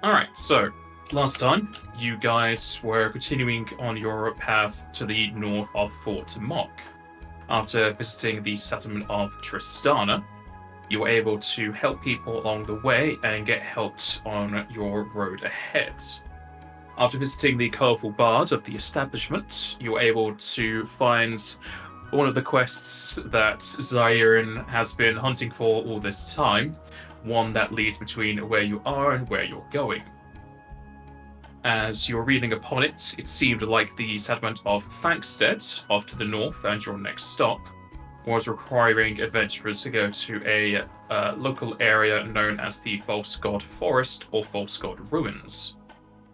Alright, so last time you guys were continuing on your path to the north of Fort Mock. After visiting the settlement of Tristana, you were able to help people along the way and get helped on your road ahead. After visiting the colourful bard of the establishment, you were able to find one of the quests that Zairin has been hunting for all this time, one that leads between where you are and where you're going. As you're reading upon it, it seemed like the settlement of Thankstead, off to the north and your next stop, was requiring adventurers to go to a local area known as the False God Forest or False God Ruins,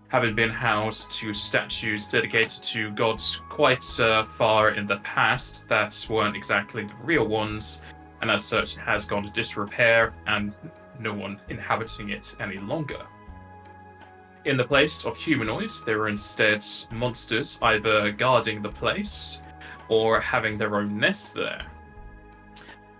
having been housed to statues dedicated to gods quite far in the past that weren't exactly the real ones, and as such has gone to disrepair and no one inhabiting it any longer. In the place of humanoids, there were instead monsters either guarding the place or having their own nests there.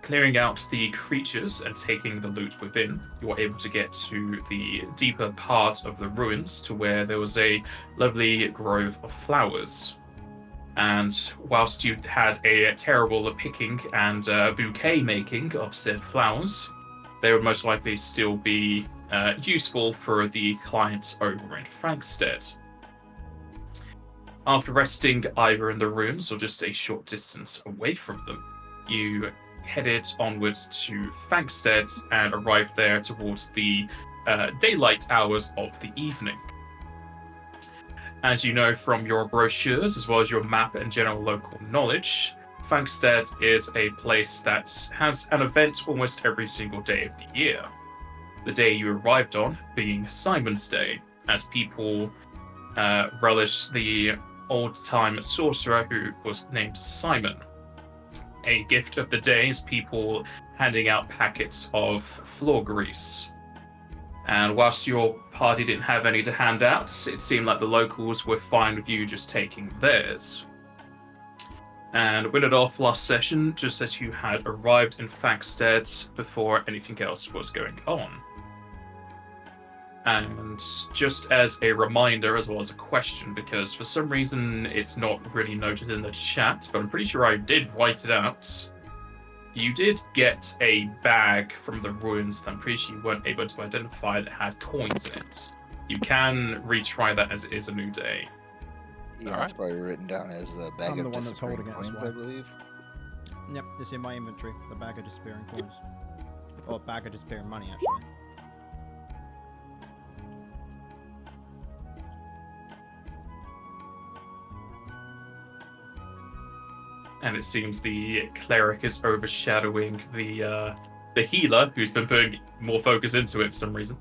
Clearing out the creatures and taking the loot within, you were able to get to the deeper part of the ruins to where there was a lovely grove of flowers. And whilst you had a terrible picking and bouquet making of said flowers, they would most likely still be useful for the clients over in Frankstead. After resting either in the ruins or just a short distance away from them, you headed onwards to Frankstead and arrived there towards the daylight hours of the evening. As you know from your brochures, as well as your map and general local knowledge, Frankstead is a place that has an event almost every single day of the year. The day you arrived on being Simon's Day, as people relish the old-time sorcerer who was named Simon. A gift of the day is people handing out packets of floor grease. And whilst your party didn't have any to hand out, it seemed like the locals were fine with you just taking theirs. And we ended off last session just as you had arrived in Frankstead before anything else was going on. And just as a reminder, as well as a question, because for some reason it's not really noted in the chat, but I'm pretty sure I did write it out. You did get a bag from the ruins that I'm pretty sure you weren't able to identify that had coins in it. You can retry that as it is a new day. Yeah, it's probably written down as a bag of disappearing coins, I believe. Yep, it's in my inventory. The bag of disappearing coins. Or bag of disappearing money, actually. And it seems the cleric is overshadowing the healer, who's been putting more focus into it for some reason.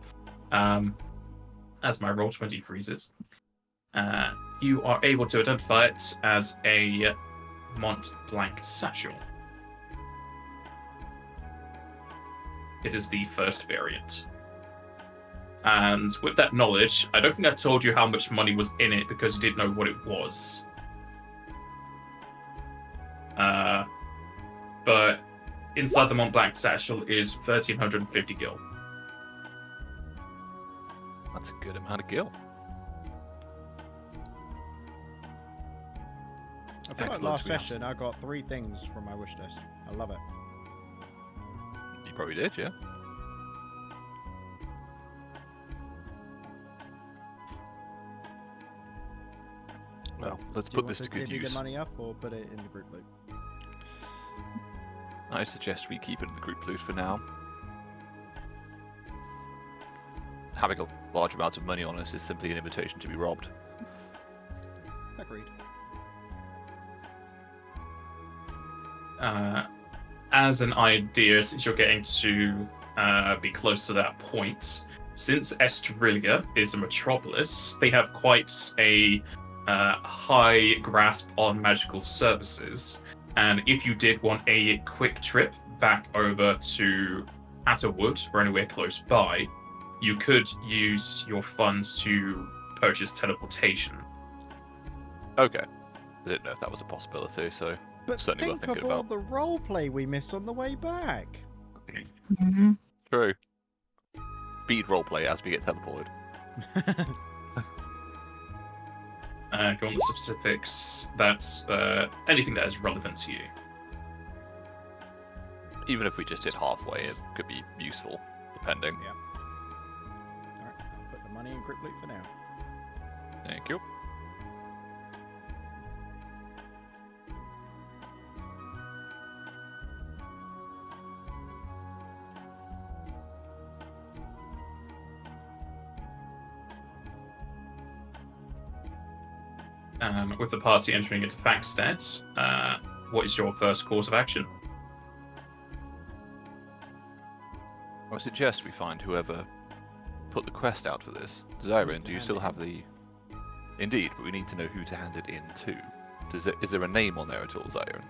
As my Roll20 freezes. You are able to identify it as a Mont Blanc satchel. It is the first variant. And with that knowledge, I don't think I told you how much money was in it because you didn't know what it was. But inside the Mont Blanc satchel is 1,350 gil. That's a good amount of gil. I feel like last session I got 3 things from my wish list. I love it. You probably did, yeah. Well, let's put this to good use. Do you want to divvy the money up or put it in the group loot? I suggest we keep it in the group loot for now. Having a large amount of money on us is simply an invitation to be robbed. Agreed. As an idea, since you're getting to be close to that point, since Estrilia is a metropolis, they have quite a high grasp on magical services. And if you did want a quick trip back over to Atterwood or anywhere close by, you could use your funds to purchase teleportation. Okay. I didn't know if that was a possibility, so but certainly worth thinking about. Think of all the roleplay we missed on the way back. True. Speed roleplay as we get teleported. If you want the specifics, that's anything that is relevant to you. Even if we just did halfway, it could be useful, depending. Yeah. Alright, I'll put the money in Crypt Loot for now. Thank you. With the party entering into Fankstead, what is your first course of action? I suggest we find whoever put the quest out for this. Zyron, do you still have the... Indeed, but we need to know who to hand it in to. Is there a name on there at all, Zyron?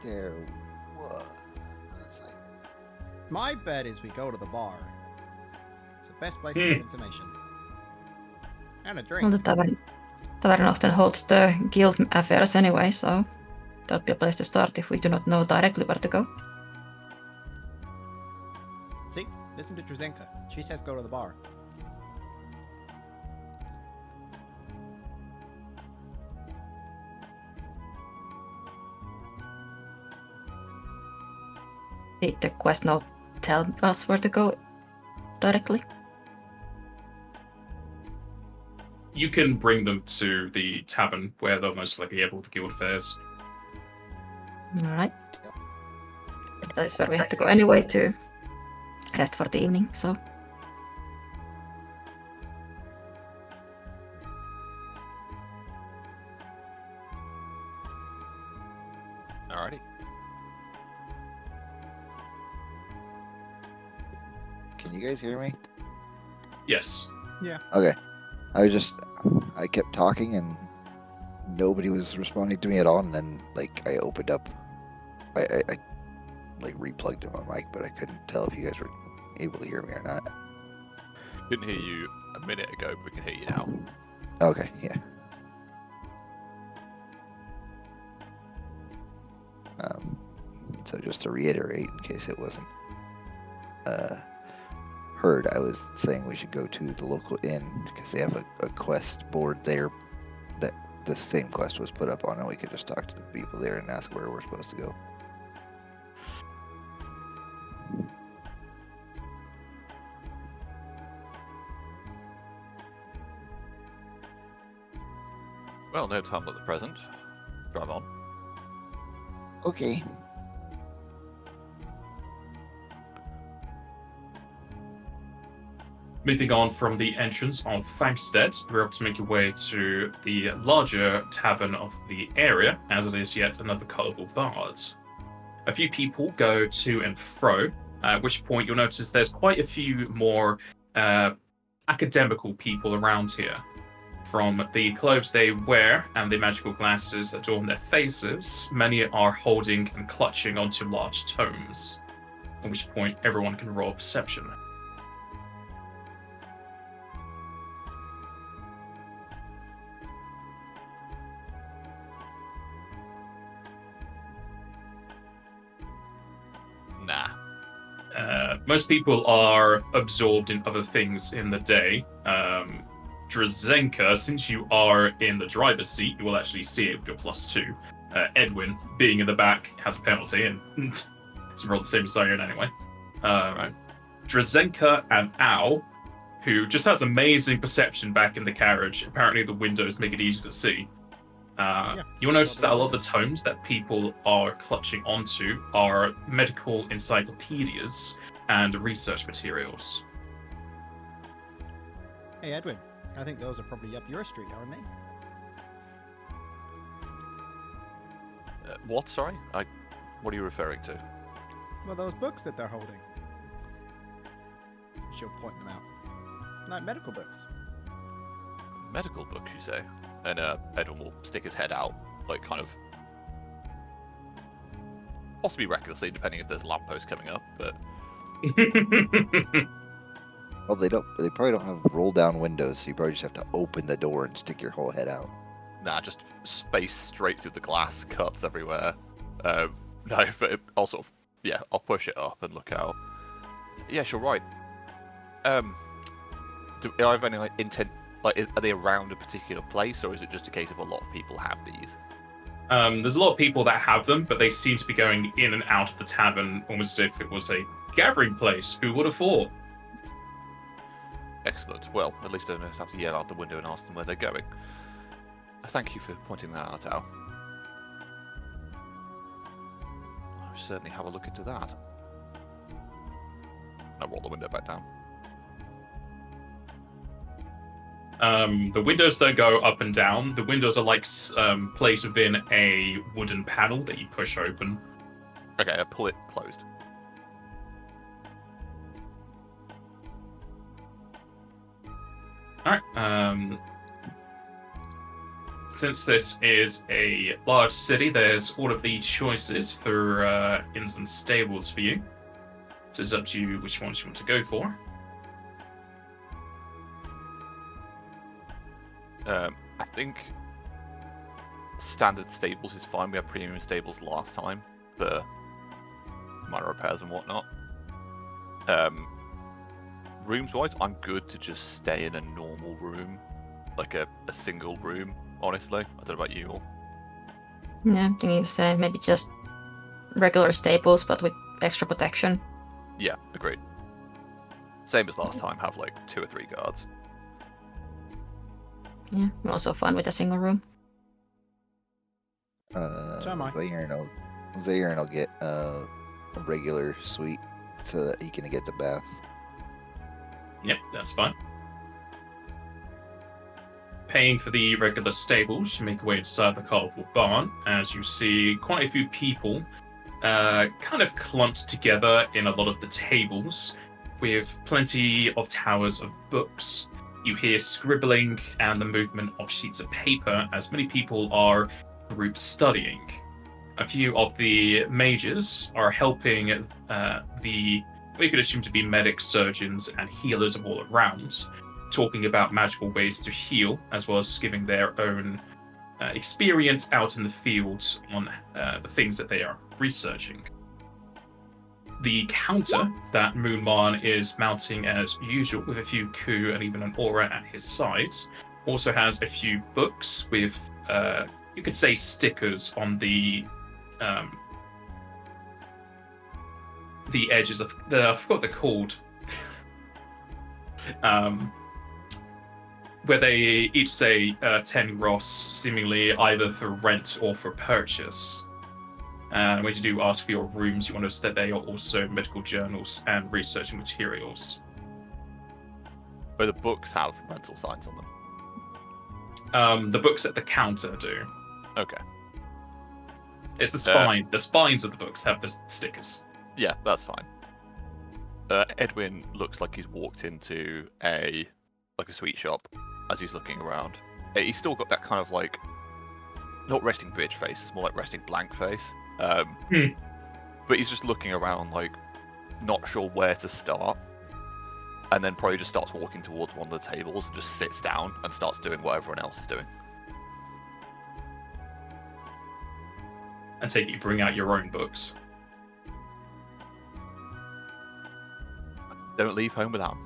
There was... My bet is we go to the bar. It's the best place to get information. And a drink. Well, the tavern often holds the guild affairs anyway, so that'd be a place to start if we do not know directly where to go. See? Listen to Drzenka. She says go to the bar. Did the quest note tell us where to go directly? You can bring them to the tavern where they'll most likely have all the guild affairs. Alright. That is where we have to go anyway to rest for the evening, so... Alrighty. Can you guys hear me? Yes. Yeah. Okay. I kept talking and nobody was responding to me at all, and then I opened up, I replugged in my mic, but I couldn't tell if you guys were able to hear me or not. Couldn't hear you a minute ago, but we can hear you now. Okay, yeah. So just to reiterate, in case it wasn't heard, I was saying we should go to the local inn because they have a quest board there that the same quest was put up on, and we could just talk to the people there and ask where we're supposed to go. Well, no time like the present. Drive on. Okay. Moving on from the entrance of Fankstead, you're able to make your way to the larger tavern of the area, as it is yet another colourful bard. A few people go to and fro, at which point you'll notice there's quite a few more academical people around here. From the clothes they wear and the magical glasses that adorn their faces, many are holding and clutching onto large tomes, at which point everyone can roll perception. Nah. Most people are absorbed in other things in the day. Drzenka, since you are in the driver's seat, you will actually see it with your +2. Edwin, being in the back, has a penalty, and so roll the same as Zion anyway. Right. Drzenka and Al, who just has amazing perception back in the carriage. Apparently the windows make it easy to see. You'll notice that a lot of the tomes that people are clutching onto are medical encyclopedias and research materials. Hey, Edwin. I think those are probably up your street, aren't they? What? Sorry? What are you referring to? Well, those books that they're holding. She'll point them out. Like medical books. Medical books, you say? And Edwin will stick his head out, kind of... Possibly recklessly, depending if there's a lamppost coming up, but... Well, they probably don't have roll-down windows, so you probably just have to open the door and stick your whole head out. Nah, just space straight through the glass, cuts everywhere. No, but I'll push it up and look out. Yes, you're right. Do I have any like intent? Like, are they around a particular place, or is it just a case of a lot of people have these? There's a lot of people that have them, but they seem to be going in and out of the tavern almost as if it was a gathering place. Who would have thought? Excellent. Well, at least I don't have to yell out the window and ask them where they're going. Thank you for pointing that out, Al. I'll certainly have a look into that. I'll roll the window back down. The windows don't go up and down. The windows are like placed within a wooden panel that you push open. Okay, I pull it closed. Alright, since this is a large city, there's all of the choices for inns and stables for you. So it's up to you which ones you want to go for. I think standard stables is fine. We had premium stables last time for minor repairs and whatnot. Rooms-wise, I'm good to just stay in a normal room, like a single room, honestly. I don't know about you all. Yeah, I'm thinking the same. Maybe just regular stables, but with extra protection. Yeah, agreed. Same as last time, have like 2 or 3 guards. Yeah, I'm also fine with a single room. So am I. Zaire will get a regular suite so that he can get the bath. Yep, that's fine. Paying for the regular stables, you make your way inside the colourful barn as you see quite a few people kind of clumped together in a lot of the tables with plenty of towers of books. You hear scribbling and the movement of sheets of paper as many people are group studying. A few of the mages are helping the, what you could assume to be medics, surgeons, and healers of all around, talking about magical ways to heal, as well as giving their own experience out in the field on the things that they are researching. The counter that Moonman is mounting as usual, with a few coup and even an aura at his side, also has a few books with, you could say, stickers on the edges of the, I forgot what they're called, where they each say 10 gross, seemingly either for rent or for purchase. And when you do ask for your rooms, you want to notice that they are also medical journals and research materials. But the books have rental signs on them. The books at the counter do. Okay. It's the spine. The spines of the books have the stickers. Yeah, that's fine. Edwin looks like he's walked into a sweet shop as he's looking around. He's still got that kind of like, not resting bitch face, it's more like resting blank face. But he's just looking around, like, not sure where to start, and then probably just starts walking towards one of the tables and just sits down and starts doing what everyone else is doing. And take it you bring out your own books. Don't leave home without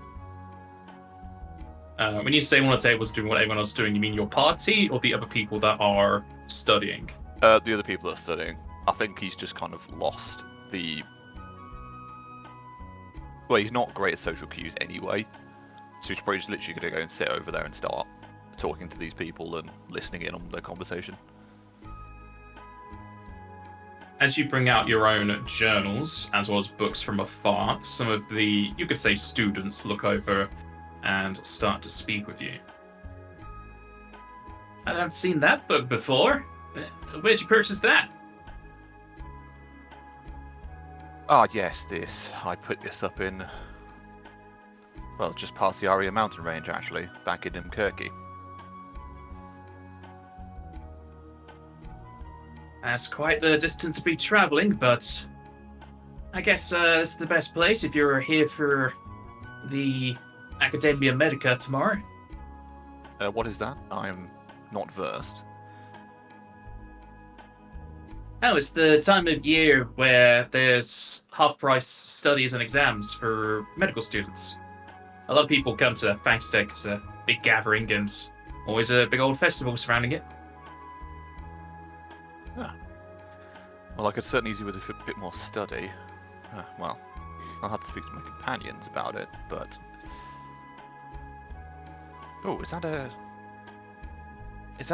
them. When you say one of the tables doing what everyone else is doing, you mean your party or the other people that are studying? The other people that are studying. I think he's just kind of lost the... Well, he's not great at social cues anyway, so he's probably just literally going to go and sit over there and start talking to these people and listening in on their conversation. As you bring out your own journals, as well as books from afar, some of the, you could say, students look over and start to speak with you. I haven't seen that book before. Where'd you purchase that? Ah, yes, this. I put this up in... Well, just past the Aria mountain range, actually, back in Dimkirky. That's quite the distance to be travelling, but I guess this is the best place if you're here for the Academia Medica tomorrow. What is that? I'm not versed. Oh, it's the time of year where there's half-price studies and exams for medical students. A lot of people come to Fangstead. It's a big gathering and always a big old festival surrounding it. Well, I could certainly do with a bit more study. Well, I'll have to speak to my companions about it, but... Oh, is that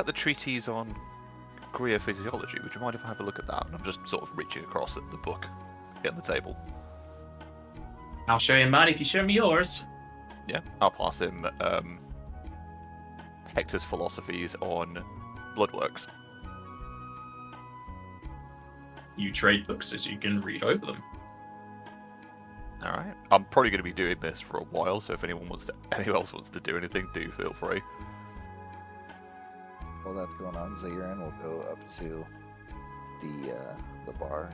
the treatise on physiology? Would you mind if I have a look at that? And I'm just sort of reaching across at the book on the table. I'll show you mine if you show me yours. Yeah, I'll pass him Hector's philosophies on bloodworks. You trade books as you can read over them. All right. I'm probably going to be doing this for a while, so if anyone else wants to do anything, do feel free. While that's going on, Zaran will go up to the bar,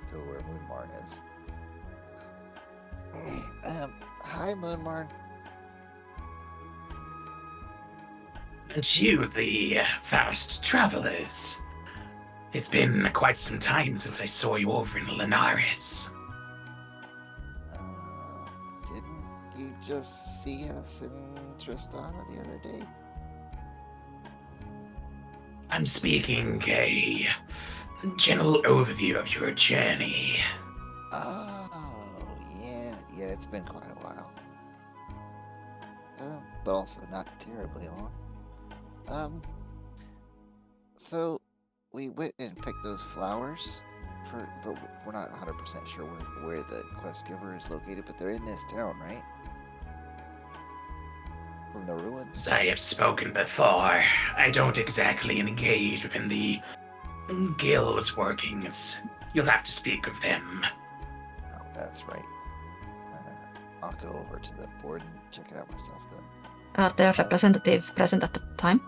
to where Moonmarn is. Hi, Moonmarn. And you, the fast travelers. It's been quite some time since I saw you over in Linares. Didn't you just see us in Tristana the other day? I'm speaking a general overview of your journey. Oh, yeah, it's been quite a while. But also not terribly long. So we went and picked those flowers but we're not 100% sure where the quest giver is located, but they're in this town, right? From the ruins? As I have spoken before, I don't exactly engage within the guild's workings. You'll have to speak with them. Oh, that's right. I'll go over to the board and check it out myself then. Are there representative present at the time?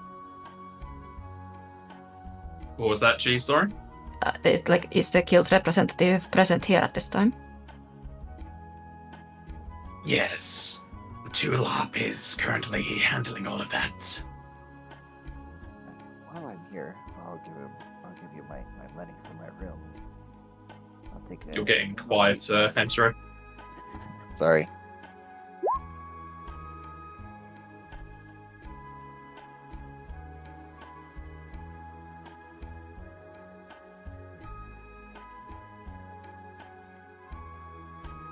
What was that, G? Sorry? Is the guild representative present here at this time? Yes. Tulop is currently handling all of that. While I'm here, I'll give you my money for my room. I'll take that. You're getting quiet, Henry. Sorry.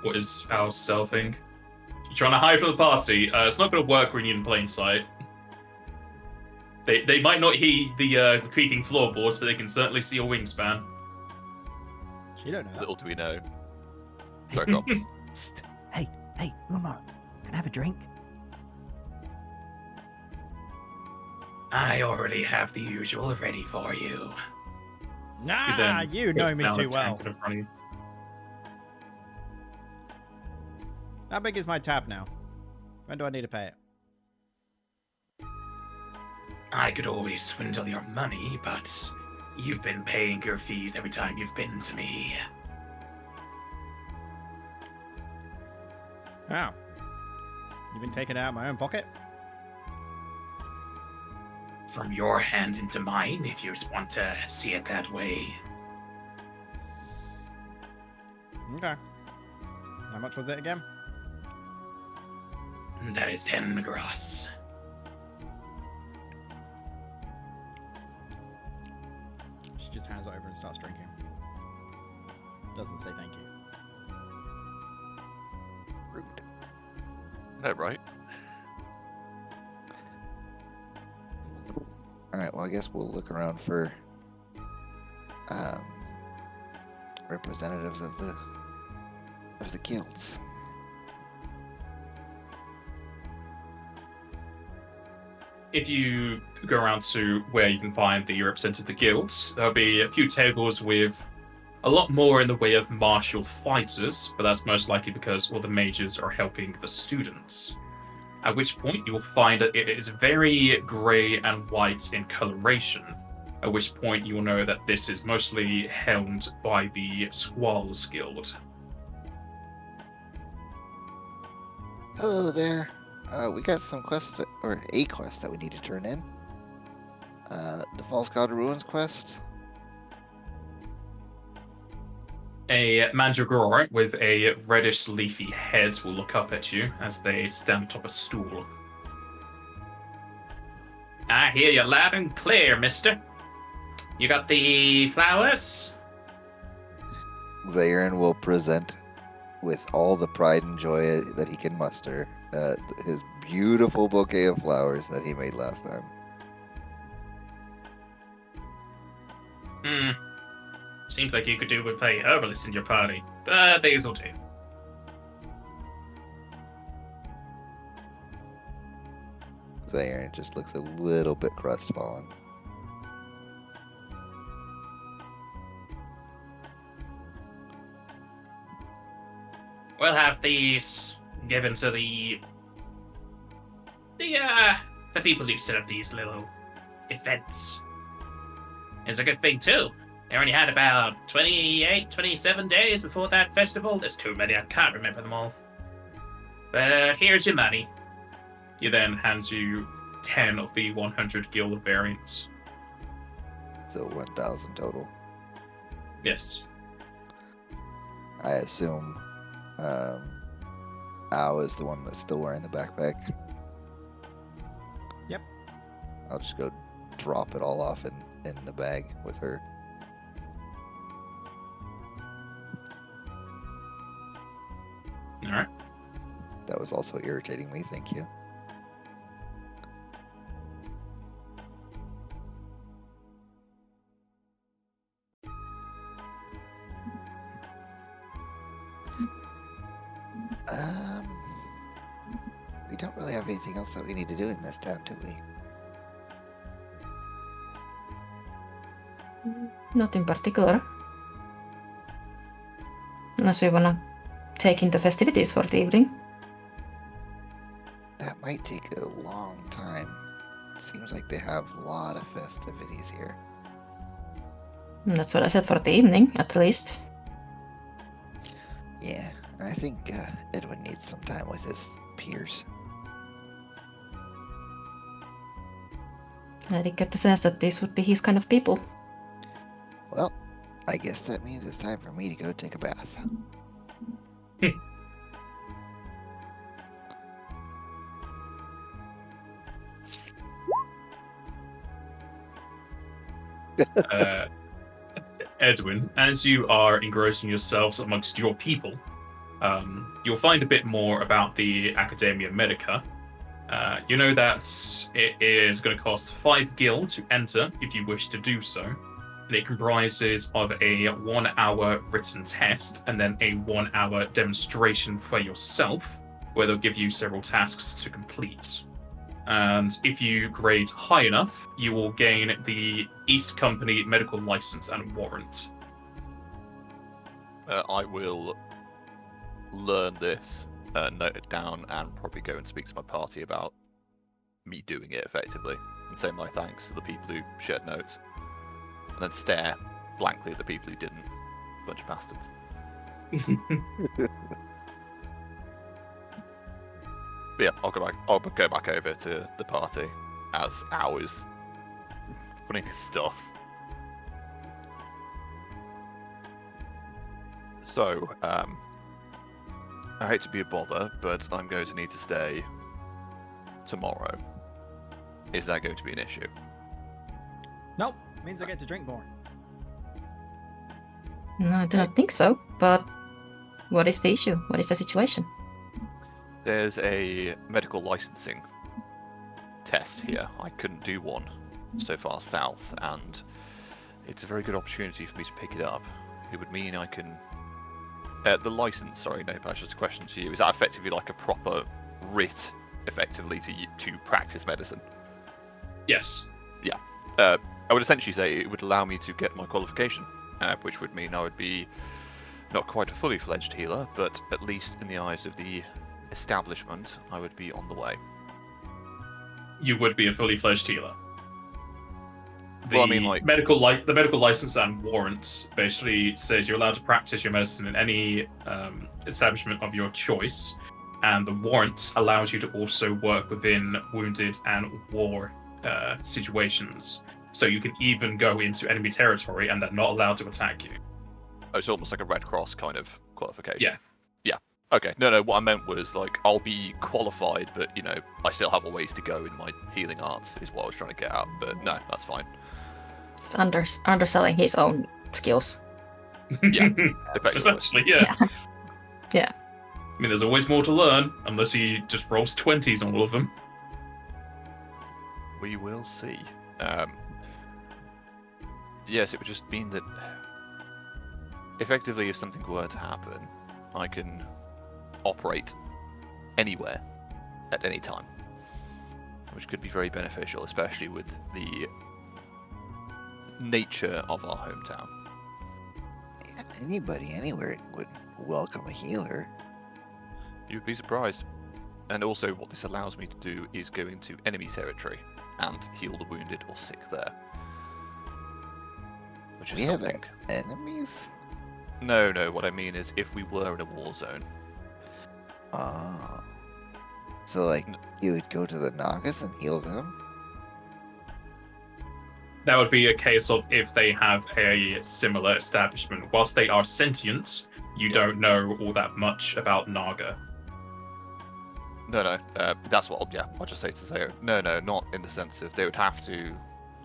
What is our stealthing? You're trying to hide from the party. It's not going to work when you're in plain sight. They might not hear the creaking floorboards, but they can certainly see your wingspan. She don't know. Little do we know. Sorry, go on. Hey, Lumar, can I have a drink? I already have the usual ready for you. Nah, Then you puts know me down too a well. tankard in front of you. How big is my tab now? When do I need to pay it? I could always swindle your money, but you've been paying your fees every time you've been to me. Oh. You've been taking it out of my own pocket? From your hand into mine, if you want to see it that way. Okay. How much was it again? That is 10 gross. She just hands it over and starts drinking. Doesn't say thank you. Rude. No, right? Alright, well I guess we'll look around for representatives of the guilds. If you go around to where you can find the representative of the guilds, there'll be a few tables with a lot more in the way of martial fighters, but that's most likely because all the mages are helping the students. At which point you will find that it is very grey and white in coloration, at which point you will know that this is mostly held by the Squalls Guild. Hello there. We got some quests a quest that we need to turn in. The False God of Ruins quest. A mandragora with a reddish leafy head will look up at you as they stand atop a stool. I hear you loud and clear, mister. You got the flowers? Zarin will present with all the pride and joy that he can muster his beautiful bouquet of flowers that he made last time. Seems like you could do with a herbalist in your party, but these will do. Zarin just looks a little bit crestfallen. We'll have these given to the people who set up these little events. It's a good thing too. They only had about 28, 27 days before that festival. There's too many, I can't remember them all. But here's your money. He then hands you 10 of the 100 guild variants. So 1,000 total. Yes. I assume Al is the one that's still wearing the backpack. Yep. I'll just go drop it all off in the bag with her. Alright. That was also irritating me, thank you. We don't really have anything else that we need to do in this town, do we? Not in particular. Unless we wanna take in the festivities for the evening. That might take a long time. It seems like they have a lot of festivities here. That's what I said for the evening, at least. Yeah, and I think Edwin needs some time with his peers. I did get the sense that these would be his kind of people. Well, I guess that means it's time for me to go take a bath. Edwin, as you are engrossing yourselves amongst your people, you'll find a bit more about the Academia Medica. You know that it is going to cost 5 gil to enter if you wish to do so. And it comprises of a 1-hour written test and then a 1-hour demonstration for yourself, where they'll give you several tasks to complete. And if you grade high enough, you will gain the East Company medical license and warrant. I will learn this, note it down, and probably go and speak to my party about me doing it effectively, and say my thanks to the people who shared notes, and then stare blankly at the people who didn't. Bunch of bastards. But yeah, I'll go back over to the party as Al is putting his stuff. So, I hate to be a bother, but I'm going to need to stay tomorrow. Is that going to be an issue? Nope, means I get to drink more. No, I do not think so, but what is the issue? What is the situation? There's a medical licensing test here. I couldn't do one so far south, and it's a very good opportunity for me to pick it up. It would mean I can... the license, sorry, no, that's just a question to you. Is that effectively like a proper writ, effectively, to practice medicine? Yes. Yeah. I would essentially say it would allow me to get my qualification, which would mean I would be not quite a fully fledged healer, but at least in the eyes of the establishment, I would be on the way. You would be a fully fledged healer. Well, I mean, like... the medical license and warrant basically says you're allowed to practice your medicine in any establishment of your choice, and the warrant allows you to also work within wounded and war situations. So you can even go into enemy territory and they're not allowed to attack you. Oh, it's almost like a Red Cross kind of qualification. Yeah. Yeah. Okay. No. What I meant was like I'll be qualified, but I still have a ways to go in my healing arts. Is what I was trying to get at. But no, that's fine. It's underselling his own skills. Yeah, So effectively. essentially, yeah. Yeah. I mean, there's always more to learn, unless he just rolls 20s on all of them. We will see. Yes, it would just mean that effectively, if something were to happen, I can operate anywhere at any time, which could be very beneficial, especially with the nature of our hometown. Yeah, anybody anywhere would welcome a healer. You'd be surprised. And also, what this allows me to do is go into enemy territory and heal the wounded or sick there. Which is We have something. enemies? No, what I mean is if we were in a war zone. Oh. So, like, you would go to the Nagas and heal them? That would be a case of if they have a similar establishment. Whilst they are sentient, you don't know all that much about Naga. No, that's what I'll just say to Zero. No, not in the sense of they would have to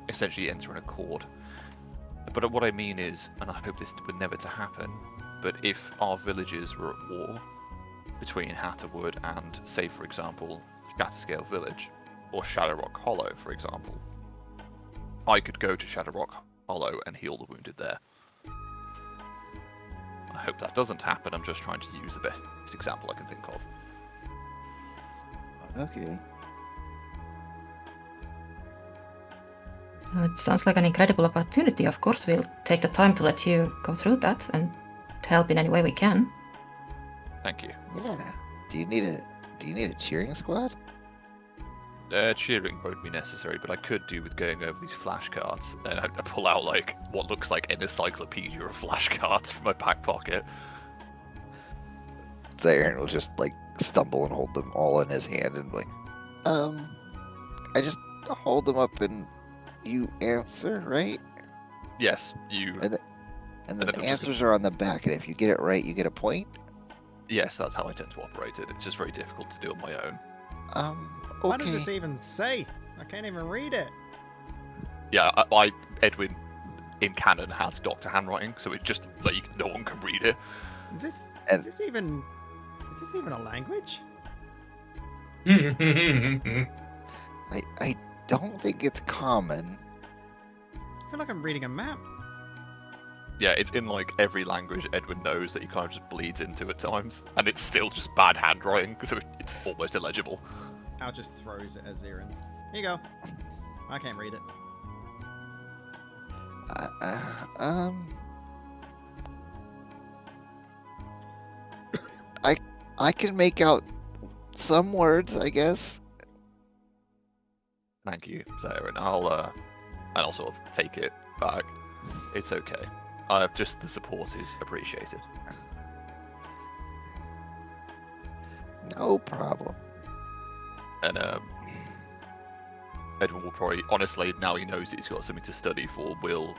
essentially enter an accord. But what I mean is, and I hope this would never to happen, but if our villages were at war between Hatterwood and, say for example, Shatterscale Village, or Shadowrock Hollow, for example, I could go to Shadowrock Hollow and heal the wounded there. I hope that doesn't happen, I'm just trying to use the best example I can think of. Okay. It sounds like an incredible opportunity. Of course, we'll take the time to let you go through that and help in any way we can. Thank you. Yeah. Do you need a cheering squad? Cheering won't be necessary, but I could do with going over these flashcards. And I pull out like what looks like an encyclopedia of flashcards from my back pocket. Zarin will just like stumble and hold them all in his hand and be like, I just hold them up and you answer, right? Yes, you. And the then answers are on the back, and if you get it right, you get a point. Yes, that's how I tend to operate it. It's just very difficult to do on my own. Okay. What does this even say? I can't even read it. Yeah, Edwin in canon has doctor handwriting, so it just like no one can read it. Is this And- is this even a language? I don't think it's common. I feel like I'm reading a map. Yeah, it's in like every language Edwin knows that he kind of just bleeds into at times, and it's still just bad handwriting, so it's almost illegible. Al just throws it at Zirin. Here you go. I can't read it. I can make out some words, I guess. Thank you, Sarah, and I'll sort of take it back. It's okay. Just the support is appreciated. No problem. And Edwin will probably, honestly, now he knows he's got something to study for, will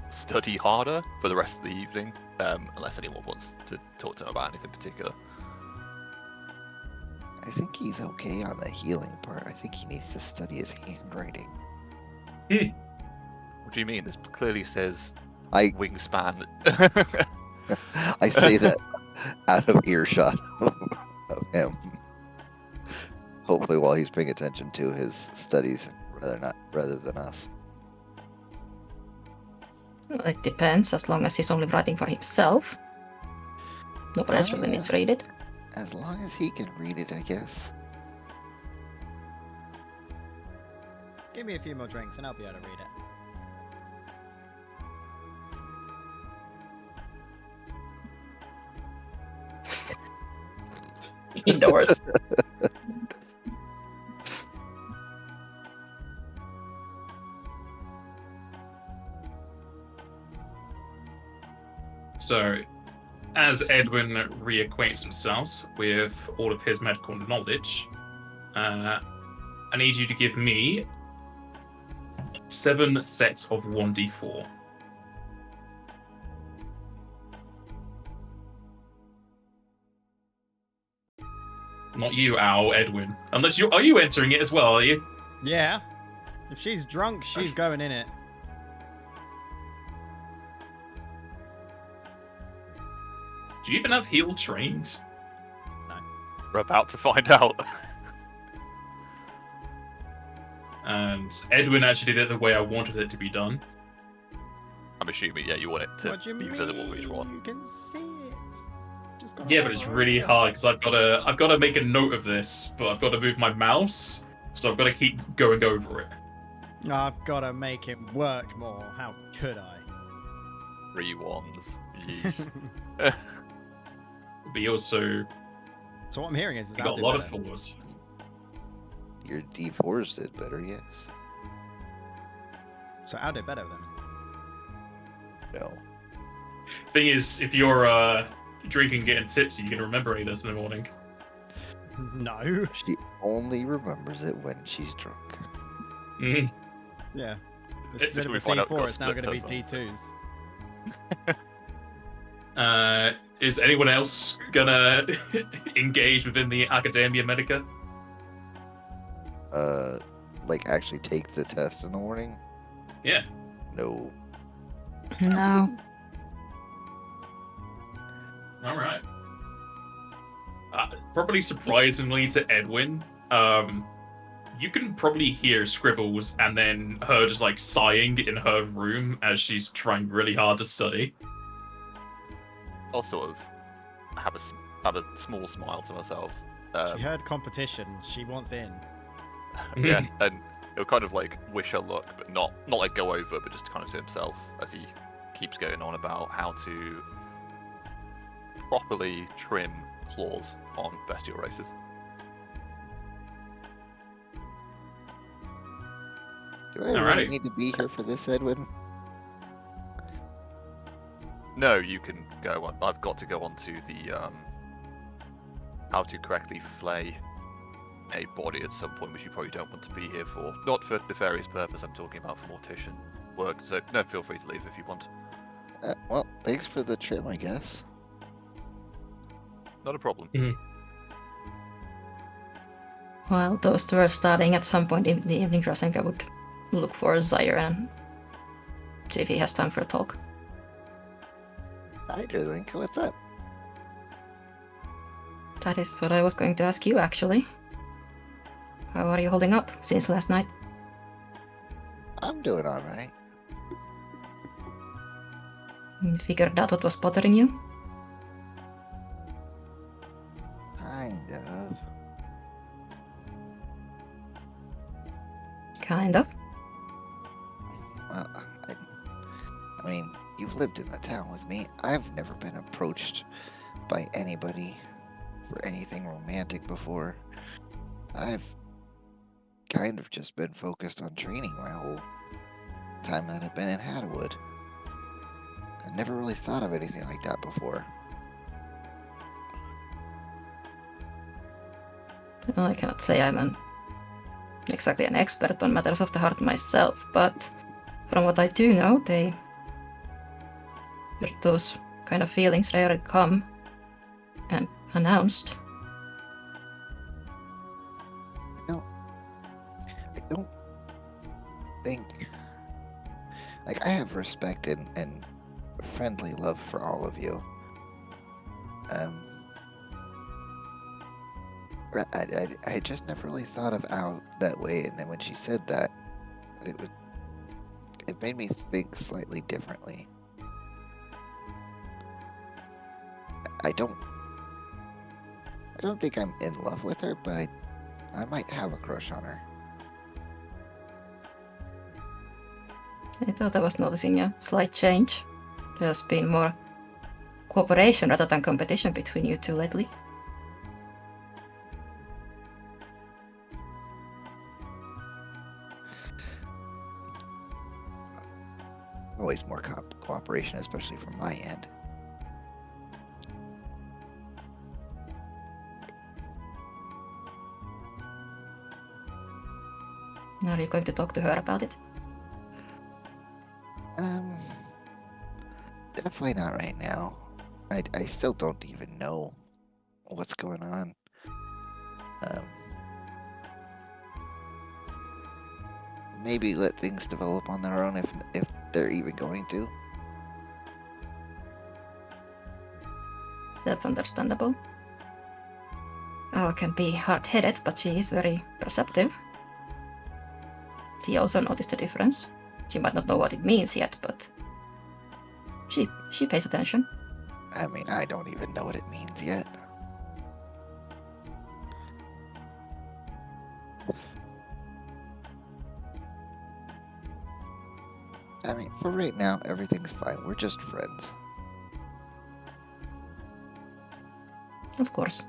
study harder for the rest of the evening, unless anyone wants to talk to him about anything particular. I think he's okay on the healing part. I think he needs to study his handwriting. What do you mean? This clearly says I wingspan. I say that out of earshot of him. Hopefully, while he's paying attention to his studies, rather than us. Well, it depends, as long as he's only writing for himself. Nobody else really needs to read it. As long as he can read it, I guess. Give me a few more drinks and I'll be able to read it. Indoors. So, as Edwin reacquaints himself with all of his medical knowledge, I need you to give me 7 sets of 1d4. Not you, Al, Edwin. Unless you are you entering it as well? Are you? Yeah. If she's drunk, she's going in it. Do you even have heal trained? We're about to find out. And Edwin actually did it the way I wanted it to be done. I'm assuming, yeah, you want it to What do you be mean? visible for each one. You can see it. Just gotta Yeah, but it's hover really over it. hard because I've got to make a note of this, but I've got to move my mouse, so I've got to keep going over it. I've got to make it work more. How could I? 3 ones. Yeesh. But you also So what I'm hearing is you I'll got a do lot better. of fours. Your D4s did better, yes. So I'll do better then. No. Thing is, if you're drinking, getting tipsy, you can remember any of this in the morning. No. She only remembers it when she's drunk. Mhm. Yeah. It's Instead of we a find out D4, we've it's got now going to be split D2s. Is anyone else gonna engage within the Academia Medica? Like actually take the test in the morning? Yeah. No. No. All right. Probably surprisingly to Edwin, you can probably hear Scribbles and then her just like sighing in her room as she's trying really hard to study. I'll sort of have a small smile to myself. She heard competition. She wants in. Yeah, and he'll kind of like wish her luck, but not like go over, but just kind of to himself as he keeps going on about how to properly trim claws on bestial races. Do I really Alrighty. need to be here for this, Edwin? No, you can go on. I've got to go on to the how to correctly flay a body at some point, which you probably don't want to be here for. Not for nefarious purpose, I'm talking about for mortician work. So no, feel free to leave if you want. Well, thanks for the trim, I guess. Not a problem. Well, those two are starting at some point in the evening. I think I would look for Zaire and see if he has time for a talk. Hi, Drink. What's up? That is what I was going to ask you, actually. How are you holding up since last night? I'm doing alright. You figured out what was bothering you? Kind of. Kind of. Well, I mean, you've lived in the town with me. I've never been approached by anybody for anything romantic before. I've kind of just been focused on training my whole time that I've been in Hadwood. I never really thought of anything like that before. Well, I cannot say exactly an expert on matters of the heart myself, but from what I do know, those kind of feelings rarely come and announced. I don't think. Like, I have respect and friendly love for all of you. I just never really thought of Al that way, and then when she said that, it made me think slightly differently. I don't think I'm in love with her, but I might have a crush on her. I thought I was noticing a slight change. There's been more cooperation rather than competition between you two lately. Always more cooperation, especially from my end. Are you going to talk to her about it? Definitely not right now. I still don't even know what's going on. Maybe let things develop on their own if they're even going to. That's understandable. Awa can be hard-headed, but she is very perceptive. She also noticed the difference. She might not know what it means yet, but she pays attention. I mean, I don't even know what it means yet. I mean, for right now, everything's fine. We're just friends. Of course.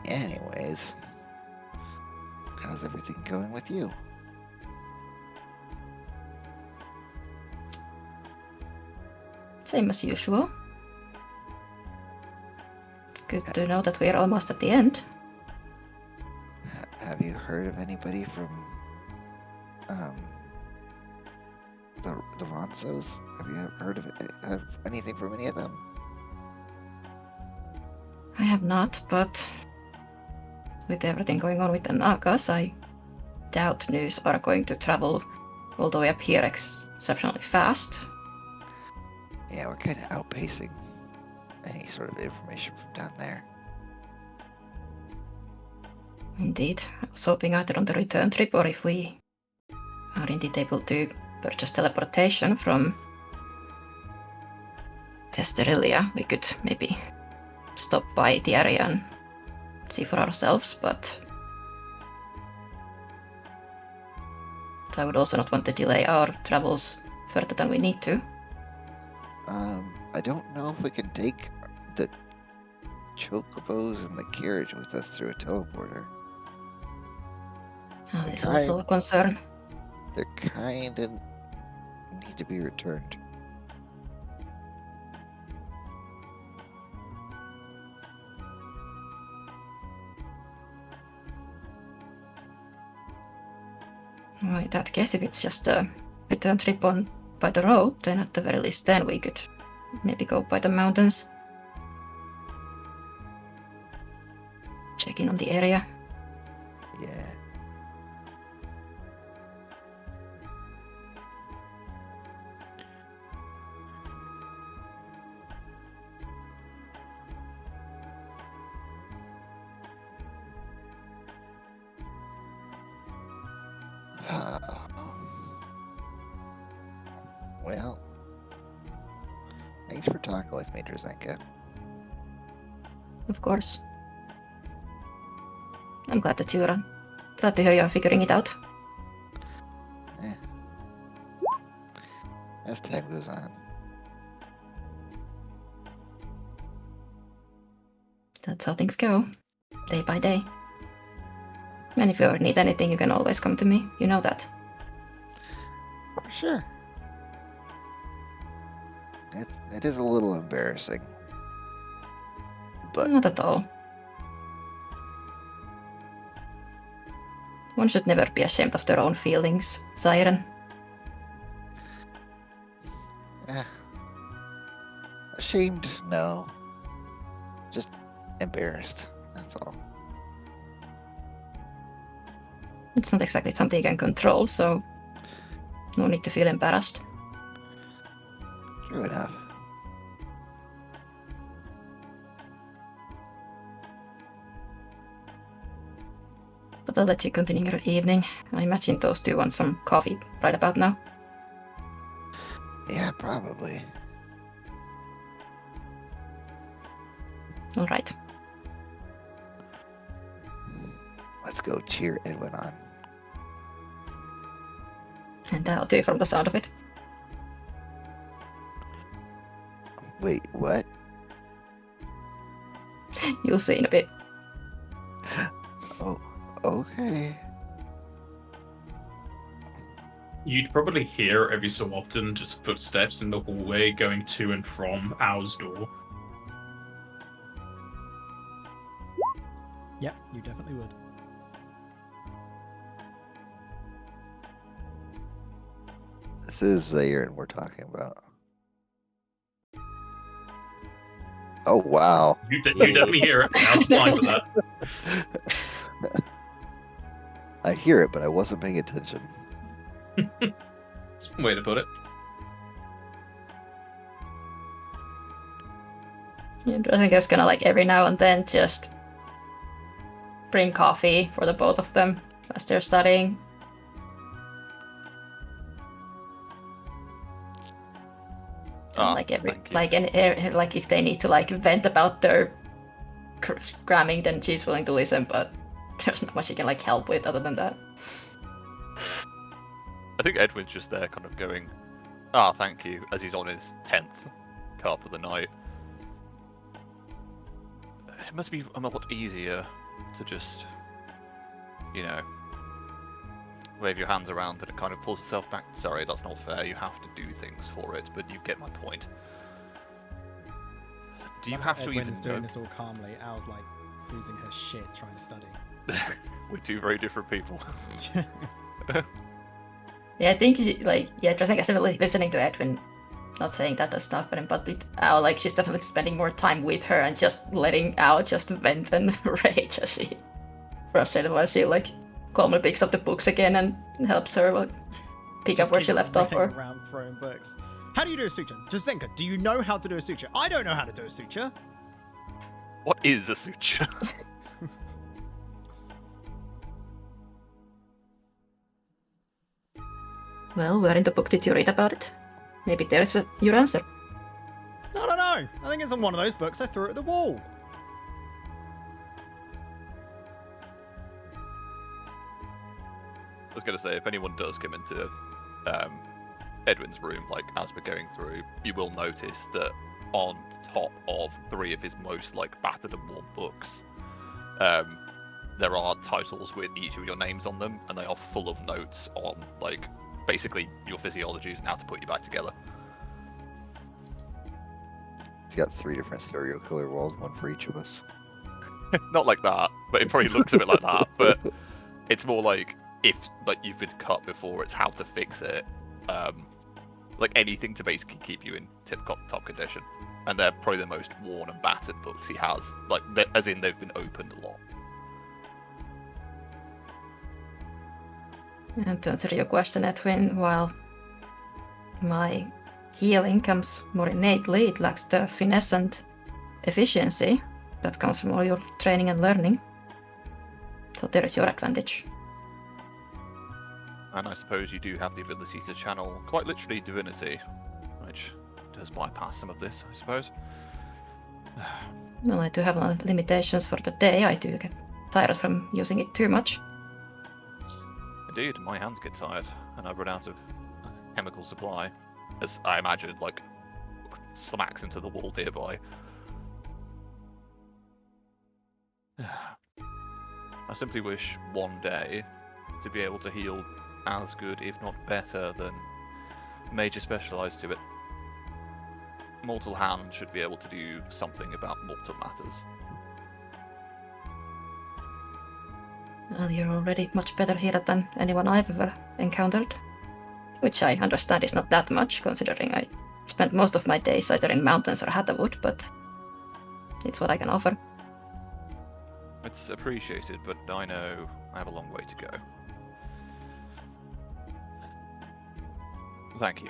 Anyways, how's everything going with you? Same as usual. It's good to know that we're almost at the end. Have you heard of anybody from the Ronsos? Have you heard of anything from any of them? I have not, but with everything going on with the Nagas, I doubt news are going to travel all the way up here exceptionally fast. Yeah, we're kind of outpacing any sort of information from down there. Indeed. I was hoping either on the return trip or if we are indeed able to purchase teleportation from Esterelia, we could maybe stop by the area and see for ourselves, but I would also not want to delay our travels further than we need to. I don't know if we can take the chocobos and the carriage with us through a teleporter. It's also a concern. They're kind of need to be returned. Well, in that case, if it's just a return trip on by the road, then at the very least then we could maybe go by the mountains. Check in on the area. Yeah. Well, thanks for talking with me, Drzenka. Of course. I'm glad that you're glad to hear you're figuring it out. As time goes on. That's how things go, day by day. And if you ever need anything, you can always come to me. You know that. For sure. It is a little embarrassing. But Not at all. One should never be ashamed of their own feelings, Siren. ashamed, no. Just embarrassed. That's all. It's not exactly something you can control, so no need to feel embarrassed. True enough. But I'll let you continue your evening. I imagine those two want some coffee right about now. Yeah, probably. All right. Let's go cheer Edwin on. And I'll do from the sound of it. Wait, what? You'll see in a bit. Oh, okay. You'd probably hear every so often just footsteps in the hallway going to and from Owl's door. Yep, you definitely would. This is Zaire we're talking about. Oh wow. You definitely hear it. I was blind to that. I hear it, but I wasn't paying attention. That's one way to put it. Yeah, I think it's gonna like every now and then just bring coffee for the both of them as they're studying. And like every thank you. like if they need to like vent about their cramming, then she's willing to listen. But there's not much she can like help with other than that. I think Edwin's just there kind of going, thank you, as he's on his 10th carp of the night. It must be a lot easier to just, wave your hands around and it kind of pulls itself back. Sorry, that's not fair. You have to do things for it, but you get my point. Do you have to Edwin even is doing know? this all calmly. Al's like losing her shit trying to study. We're two very different people. Yeah, I think Dressing is definitely listening to Edwin. Not saying that that's not him, but with Al, like she's definitely spending more time with her and just letting Al just vent and rage as she frustrated while she like calmly picks up the books again and helps her like, pick up Just where she keeps left off. running Or around throwing books. How do you do a suture? Jasenka, do you know how to do a suture? I don't know how to do a suture. What is a suture? well, where in the book did you read about it? Maybe there's your answer. No. I think it's on one of those books I threw at the wall. I was going to say, if anyone does come into Edwin's room, like as we're going through, you will notice that on top of 3 of his most like battered and worn books, there are titles with each of your names on them, and they are full of notes on like basically your physiologies and how to put you back together. He's got 3 different serial killer walls, one for each of us. Not like that, but it probably looks a bit like that. But it's more like if like you've been cut before, it's how to fix it. Like anything to basically keep you in top condition. And they're probably the most worn and battered books he has. Like as in they've been opened a lot. And to answer your question, Edwin, while my healing comes more innately, it lacks the finesse and efficiency that comes from all your training and learning. So there is your advantage. And I suppose you do have the ability to channel quite literally divinity, which does bypass some of this, I suppose. Well, I do have limitations for the day. I do get tired from using it too much. Indeed, my hands get tired, and I run out of chemical supply, as I imagine, like, smacks into the wall nearby. I simply wish one day to be able to heal as good, if not better, than Major specialised to it. Mortal Hand should be able to do something about mortal matters. Well, you're already much better healer than anyone I've ever encountered. Which I understand is not that much, considering I spent most of my days either in mountains or Hatterwood, but it's what I can offer. It's appreciated, but I know I have a long way to go. Thank you.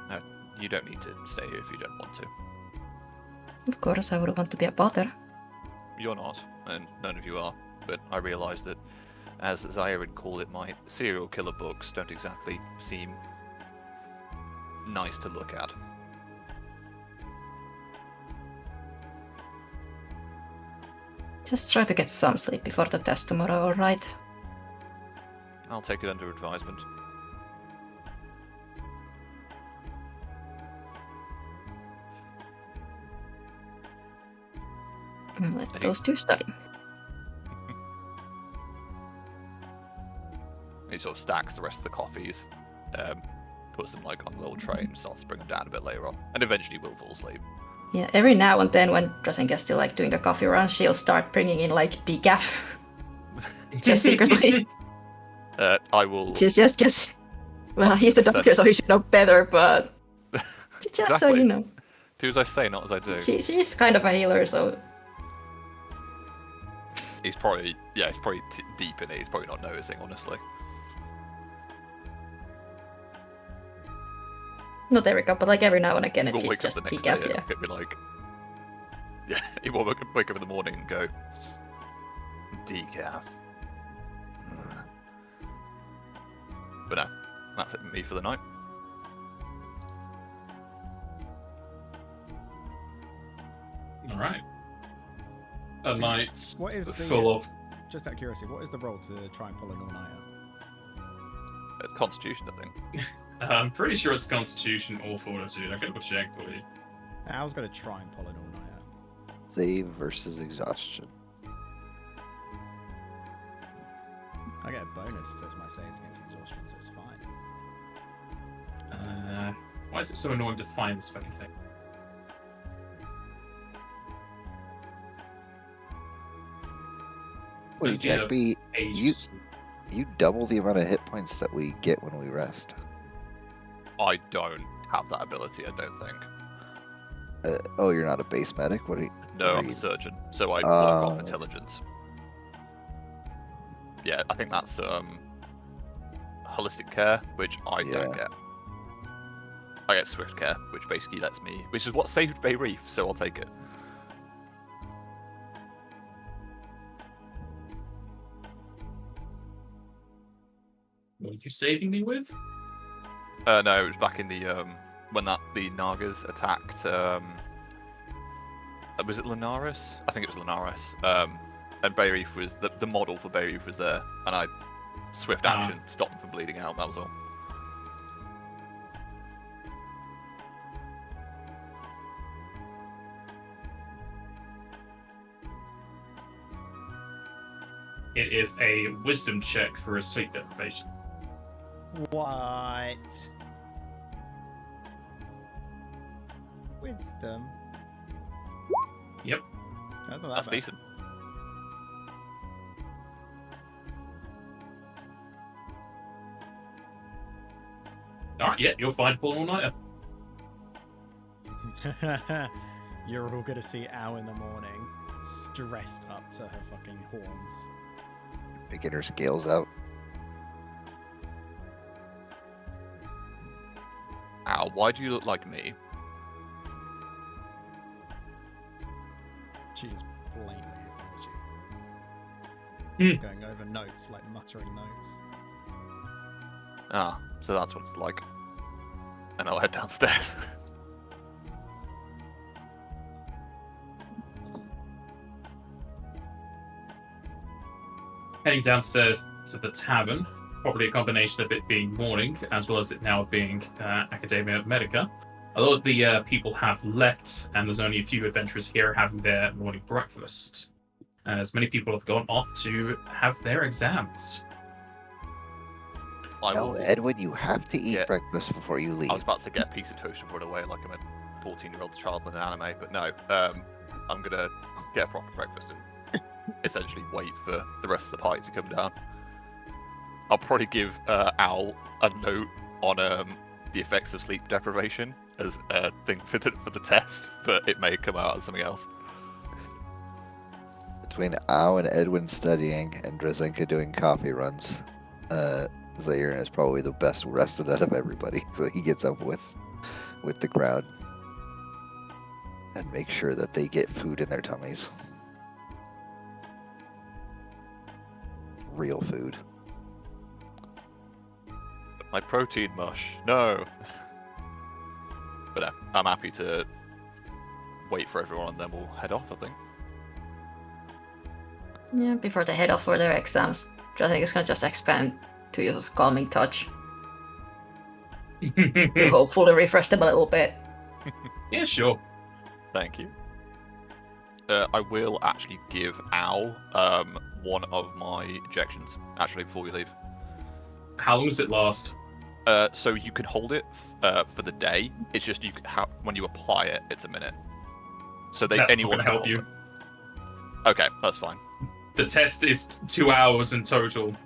No, you don't need to stay here if you don't want to. Of course, I wouldn't want to be a bother. You're not, and none of you are, but I realise that, as Zyrin called it, my serial killer books don't exactly seem nice to look at. Just try to get some sleep before the test tomorrow, alright? I'll take it under advisement. And let those two study. He sort of stacks the rest of the coffees, puts them like on a little tray and starts to bring them down a bit later on, and eventually will fall asleep. Yeah, every now and then when Drasenka's still like doing the coffee run, she'll start bringing in like decaf. Just secretly. I will. Just guess. Well, he's the doctor, so he should know better, but just so Exactly. you know. Do as I say, not as I do. She's kind of a healer, so He's probably deep in it. He's probably not noticing, honestly. not every cup, but like every now and again, He will it's wake up just the next decaf. day Yeah. and be like, yeah, he will wake up in the morning and go, decaf. But no, that's it for me for the night. All right. A night What is the, full of. Just out of curiosity, what is the roll to try and pull an all-nighter? It's Constitution, I think. I'm pretty sure it's Constitution or Fortitude. I could double check for you. I was going to try and pull an all-nighter. Save versus exhaustion. I get a bonus to my saves against exhaustion, so it's fine. Why is it so annoying to find this fucking thing? Wait, Must be a Jack B, Ages. you double the amount of hit points that we get when we rest. I don't have that ability, I don't think. Oh, you're not a base medic? What are you? No, what I'm are a you- surgeon, so I work off Oh. intelligence. Yeah, I think that's holistic care, which I don't Yeah. get. I get swift care, which basically lets me, which is what saved Bay Reef, so I'll take it. What are you saving me with? No, it was back in the when the Nagas attacked. Was it Linares? I think it was Linares. And Bay Reef was the model for Bay Reef was there, and I swift Ah. action stopped them from bleeding out. That was all. It is a wisdom check for a sleep deprivation. What? Wisdom. Yep. Not that That's bad. decent. Alright, yeah, you'll find Paul all-nighter. You're all gonna see Al in the morning, stressed up to her fucking horns. Picking her scales out. Ow, why do you look like me? She just blatantly ignores Hmm. you. Going over notes, like muttering notes. Ah, so that's what it's like. And I'll head downstairs. Heading downstairs to the tavern, probably a combination of it being morning as well as it now being Academia Medica. A lot of the people have left, and there's only a few adventurers here having their morning breakfast, as many people have gone off to have their exams. I No, will. Edwin, you have to eat Yeah. breakfast before you leave. I was about to get a piece of toast and run away like I'm a 14-year-old child in an anime, but no. I'm gonna get a proper breakfast and essentially wait for the rest of the party to come down. I'll probably give Al a note on the effects of sleep deprivation as a thing for the test, but it may come out as something else. Between Al and Edwin studying and Drazenka doing coffee runs, Zaire is probably the best rested out of everybody. So he gets up with the crowd and makes sure that they get food in their tummies. Real food. My protein mush. No. But no, I'm happy to wait for everyone and then we'll head off, I think. Yeah, before they head off for their exams, which I think is gonna just expand to use of calming touch to hopefully refresh them a little bit. Yeah, sure. Thank you. I will actually give Al one of my injections, actually, before we leave. How long does it last? So you can hold it for the day. It's just when you apply it, it's a minute. So That's anyone not gonna can help hold you. it. Okay, that's fine. The test is 2 hours in total. Can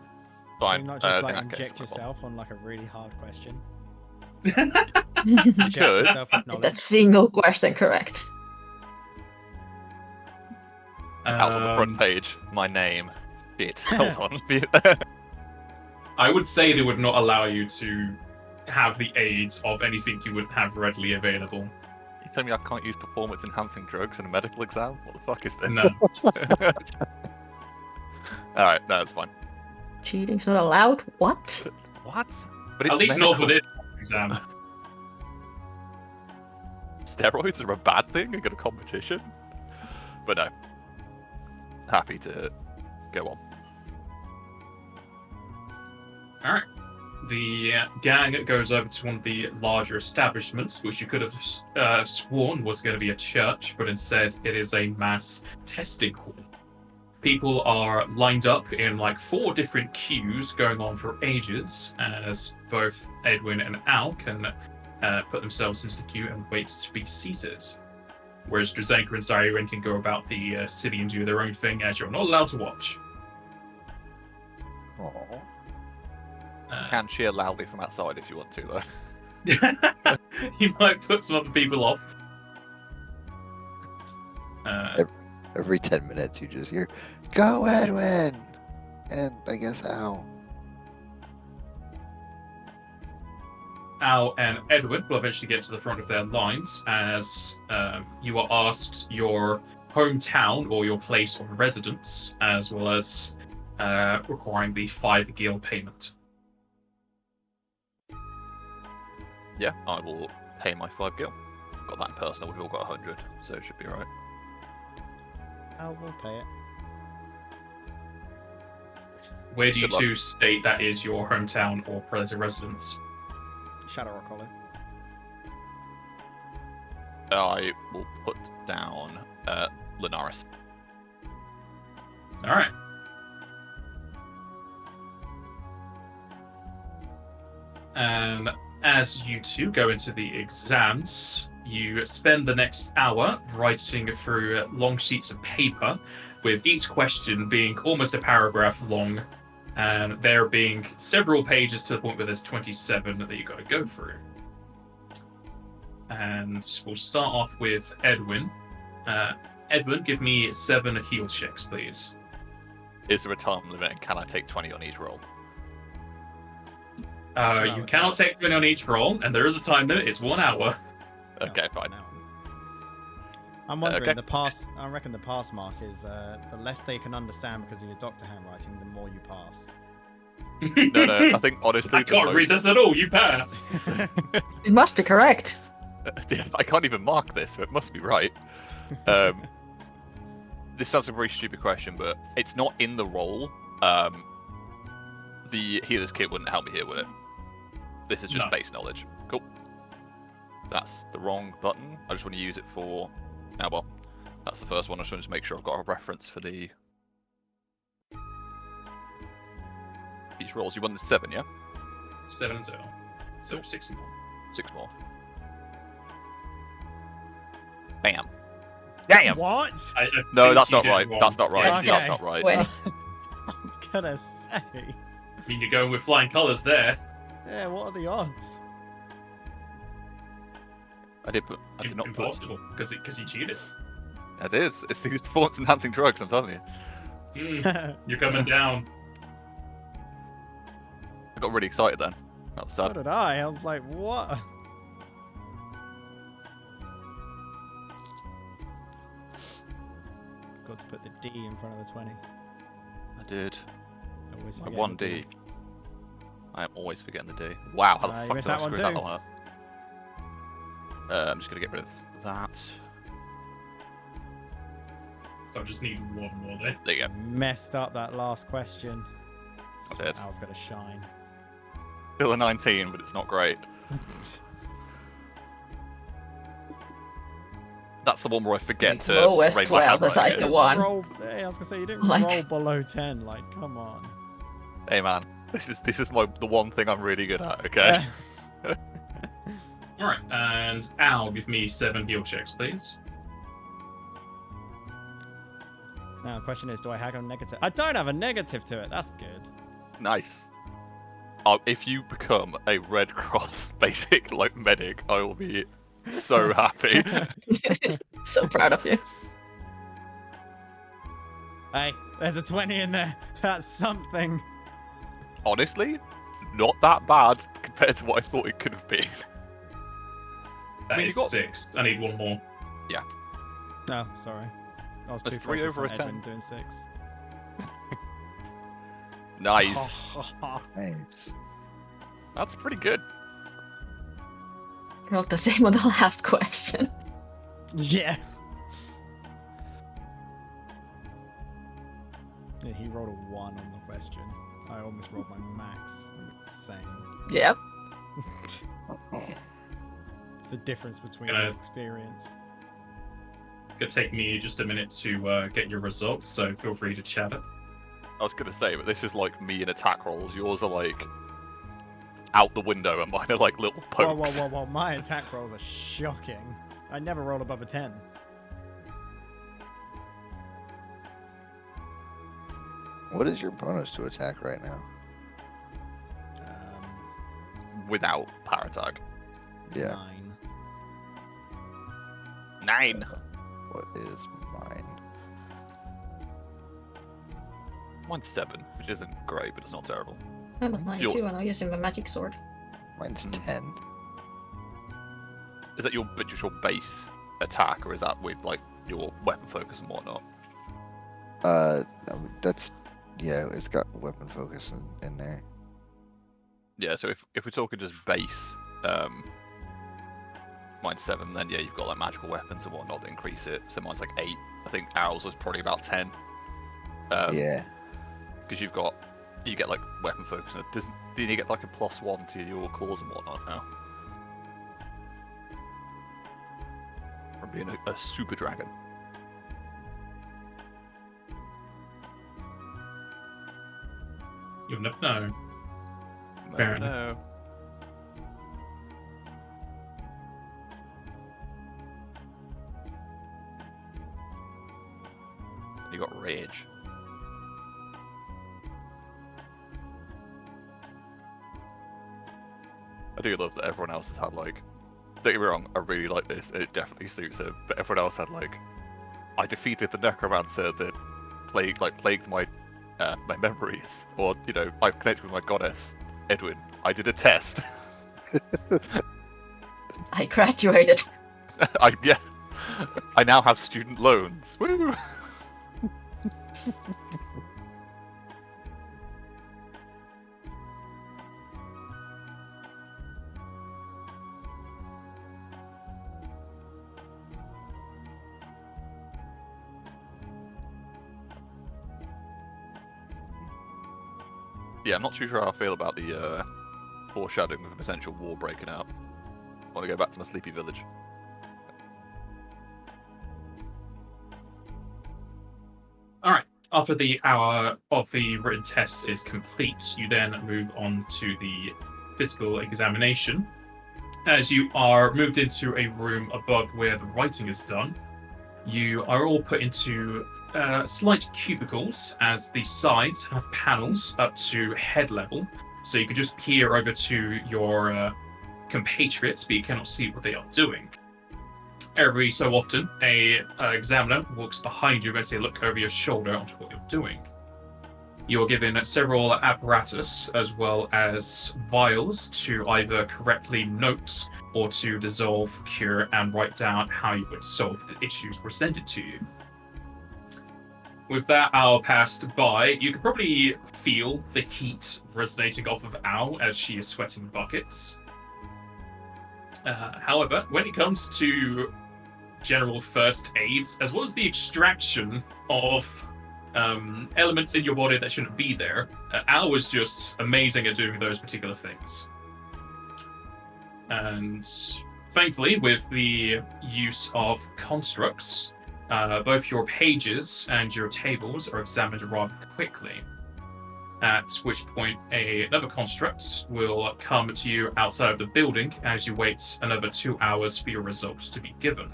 Fine. you not just in like that case, inject no problem. yourself on like a really hard question? Reject Could. yourself with knowledge. That single question correct. Out on the front page, my name. Shit. Hold on. I would say they would not allow you to have the aids of anything you wouldn't have readily available. You tell me I can't use performance-enhancing drugs in a medical exam? What the fuck is this? No. Alright, no, that's fine. Cheating's not allowed? What? What? But At least not for medical. this exam. Steroids are a bad thing in a competition? But no. Happy to go on. Alright. The gang goes over to one of the larger establishments, which you could have sworn was going to be a church, but instead it is a mass testing hall. People are lined up in like 4 different queues going on for ages, as both Edwin and Al can put themselves into the queue and wait to be seated. Whereas Drazenka and Siren can go about the city and do their own thing, as you're not allowed to watch. Aww. You can cheer loudly from outside if you want to, though. You might put some other people off. Every 10 minutes you just hear, "Go Edwin!" And I guess Al. Al and Edwin will eventually get to the front of their lines as you are asked your hometown or your place of residence, as well as requiring the 5 gil payment. Yeah, I will pay my 5 gil. Got that in personal, we've all got 100, so it should be alright. I will pay it. Where do you Good luck. two state that is your hometown or place of residence? Shadow Rock Hollow. I will put down Linares. All right. And as you two go into the exams, you spend the next hour writing through long sheets of paper, with each question being almost a paragraph long, and there being several pages to the point where there's 27 that you got to go through. And we'll start off with Edwin. Edwin, give me 7 heal checks, please. Is there a time limit and can I take 20 on each roll? You cannot take 20 on each roll, and there is a time limit. It's 1 hour. Okay, fine. No. I'm wondering, Okay. the pass. I reckon the pass mark is the less they can understand because of your doctor handwriting, the more you pass. No, I think honestly, I can't read this at all. You pass. It must be correct. I can't even mark this, so it must be right. This sounds like a very stupid question, but it's not in the roll. The healer's kit wouldn't help me here, would it? This is just No. base knowledge. Cool. That's the wrong button. I just want to use it for... Oh, well. That's the first one. I just want to make sure I've got a reference for the... Each rolls. You won the 7, yeah? 7 in total. So 6 more. 6 more. Bam. Damn! What? I No, think that's you not did right. wrong. That's not right. Okay. That's not right. When I was gonna say. I mean, you're going with flying colours there. Yeah, what are the odds? I did not put... Impossible, because you cheated. It is. It's these performance-enhancing drugs, I'm telling you. You're coming down. I got really excited then. That was So sad. did I. I was like, what? Got to put the D in front of the 20. I did. Always My forget 1 the D. I am always forgetting the D. Wow, how the You fuck missed did I that one screw that too. one up? I'm just gonna get rid of that. So I just need 1 more then. There you go. Messed up that last question. I did. I was gonna shine. Still a 19, but it's not great. That's the one where I forget to lowest raise my 12 hand aside right. the 1. Hey, I was gonna say you didn't Like- roll below 10. Like, come on. Hey man, this is the one thing I'm really good at. Okay. Alright, and Al, give me 7 heal checks, please. Now, the question is, do I have a negative? I don't have a negative to it. That's good. Nice. If you become a Red Cross basic like medic, I will be so happy. So proud of you. Hey, there's a 20 in there. That's something. Honestly, not that bad compared to what I thought it could have been. That mean, is you got- 6. I need one more. Oh, sorry. I was That's too 3 focused over on a 10. Edwin doing 6. Nice. Nice. That's pretty good. Rolled the same on the last question. Yeah. Yeah, he rolled a 1 on the question. I almost rolled my max. Same. Yep. It's the difference between Gonna- his experience. It's going to take me just a minute to get your results, so feel free to chat it. I was gonna say, but this is like me in attack rolls. Yours are like out the window, and mine are like little Whoa, pokes. whoa. My attack rolls are shocking. I never roll above a 10. What is your bonus to attack right now? Without power tag. Yeah. 9. 9. What is mine? Mine's 7, which isn't great, but it's not terrible. I'm at 9 Yours. too, and I'm using my magic sword. Mine's Hmm. 10. Is that just your base attack, or is that with like your weapon focus and whatnot? That's yeah. It's got weapon focus in there. Yeah. So if we're talking just base, mine's 7. Then yeah, you've got like magical weapons and whatnot that increase it. So mine's like 8. I think ours was probably about 10. Yeah. Because you get like weapon focus. And did you get like a +1 to your claws and whatnot now? From being a super dragon. You'll never know. Never Fair know. You got rage. I do love that everyone else has had like. Don't get me wrong, I really like this. It definitely suits him. But everyone else had like, I defeated the necromancer that plagued my my memories, or I connected with my goddess, Edwin. I did a test. I graduated. I now have student loans. Woo! Yeah, I'm not too sure how I feel about the foreshadowing of a potential war breaking out. I want to go back to my sleepy village. Alright, after the hour of the written test is complete, you then move on to the physical examination. As you are moved into a room above where the writing is done, you are all put into slight cubicles, as the sides have panels up to head level, so you can just peer over to your compatriots, but you cannot see what they are doing. Every so often, a examiner walks behind you and basically look over your shoulder onto what you're doing. You're given several apparatus as well as vials to either correctly note or to dissolve, cure, and write down how you would solve the issues presented to you. With that hour passed by, you can probably feel the heat resonating off of Al as she is sweating buckets. However, when it comes to general first aid, as well as the extraction of elements in your body that shouldn't be there, Al was just amazing at doing those particular things. And thankfully, with the use of constructs, both your pages and your tables are examined rather quickly. At which point, another construct will come to you outside of the building as you wait another 2 hours for your results to be given.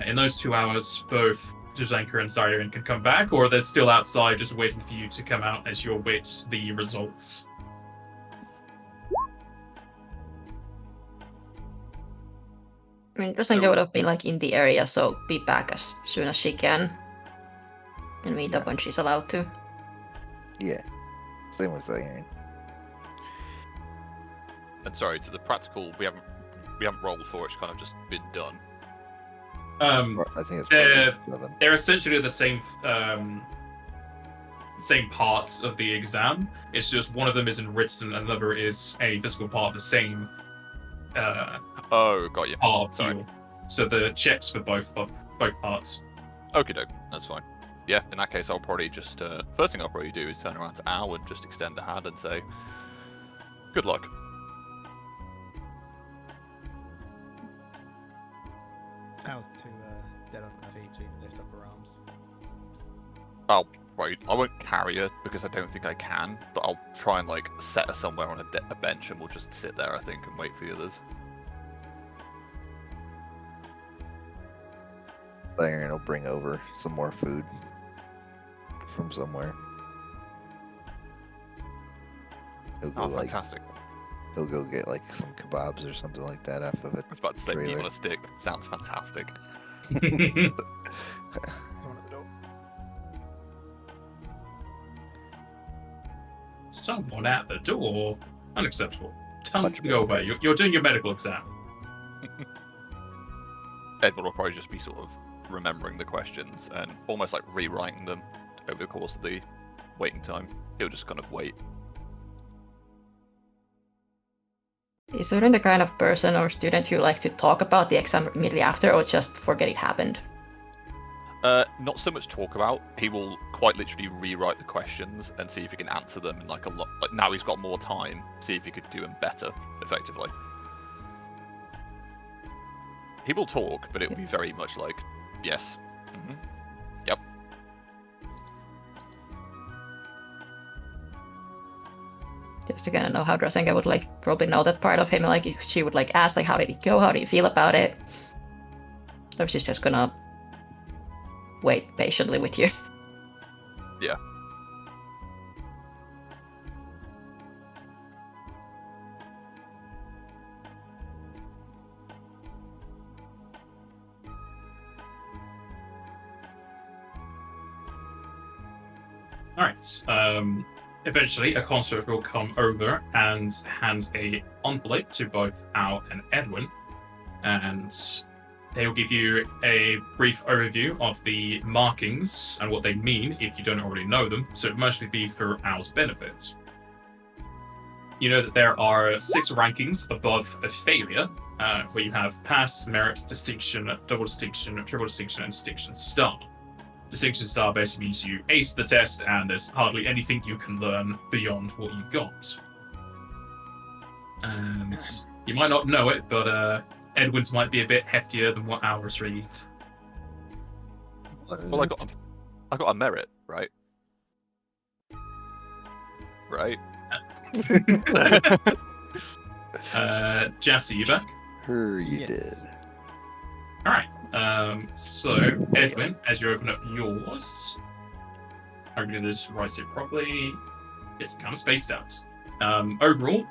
In those 2 hours, both Jazanka and Zyrian can come back, or they're still outside just waiting for you to come out as you await the results. I mean, Drasenka So- would have been like in the area, so be back as soon as she can. And meet up Yeah. when she's allowed to. Yeah. Same with Iron. And sorry, to the practical, we haven't rolled for it. It's kind of just been done. I think it's they're- probably 7. They're essentially the same parts of the exam. It's just one of them isn't written, and another is a physical part of the same Oh, got you. part. Sorry. So the checks for both parts. Okie doke, that's fine. Yeah, in that case, I'll probably just first thing I'll probably do is turn around to Al and just extend a hand and say, "Good luck." How's too dead on her feet to even lift up her arms? I'll wait. I won't carry her because I don't think I can, but I'll try and like set her somewhere on a bench, and we'll just sit there, I think, and wait for the others. Iron will bring over some more food from somewhere. He'll go Oh, like fantastic! he'll go get like some kebabs or something like that off of it. I was about to say meat trailer. on a stick. Sounds fantastic. Someone at the door. Someone at the door. Unacceptable. Time Much to go away. business. You're doing your medical exam. Edward will probably just be sort of remembering the questions and almost like rewriting them over the course of the waiting time. He'll just kind of wait. Is Odin the kind of person or student who likes to talk about the exam immediately after, or just forget it happened? Not so much talk about. He will quite literally rewrite the questions and see if he can answer them in like a lot. Like now he's got more time, see if he could do them better, effectively. He will talk, but it will be very much like, yes, yep. Just to kind of know how Drasenka would like probably know that part of him. Like if she would like ask like, how did it go? How do you feel about it? Or she's just gonna wait patiently with you. Yeah. All right. Eventually, a concert will come over and hand a envelope to both Al and Edwin, and they will give you a brief overview of the markings and what they mean if you don't already know them. So it mostly be for Al's benefit. You know that there are 6 rankings above a failure, where you have pass, merit, distinction, double distinction, triple distinction, and distinction star. Distinction star basically means you ace the test and there's hardly anything you can learn beyond what you got. And you might not know it, but Edwin's might be a bit heftier than what ours read. Well, I got a merit, right? Right. Jassy, you back? Her you Yes. did. Alright. So, Edwin, as you open up yours, I'm going to just write it properly. It's kind of spaced out. Overall,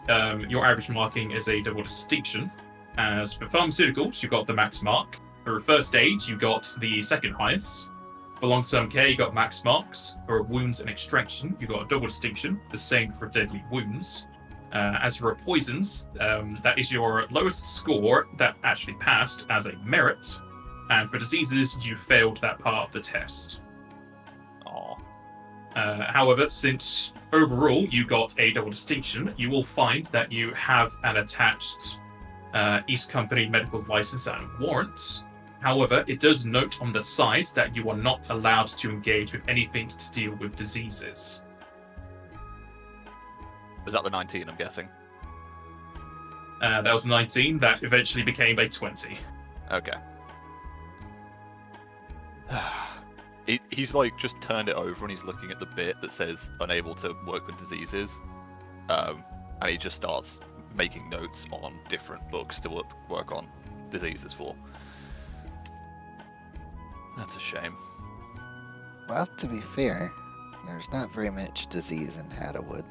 your average marking is a double distinction. As for pharmaceuticals, you got the max mark. For first aid, you got the second highest. For long-term care, you got max marks. For wounds and extraction, you got a double distinction. The same for deadly wounds. As for poisons, that is your lowest score that actually passed as a merit. And for diseases, you failed that part of the test. Aw. However, since overall you got a double distinction, you will find that you have an attached East Company medical license and warrants. However, it does note on the side that you are not allowed to engage with anything to deal with diseases. Is that the 19, I'm guessing? That was 19. That eventually became a 20. Okay. He's like just turned it over and he's looking at the bit that says unable to work with diseases. And he just starts making notes on different books to work on diseases for. That's a shame. Well, to be fair, there's not very much disease in Hattawood.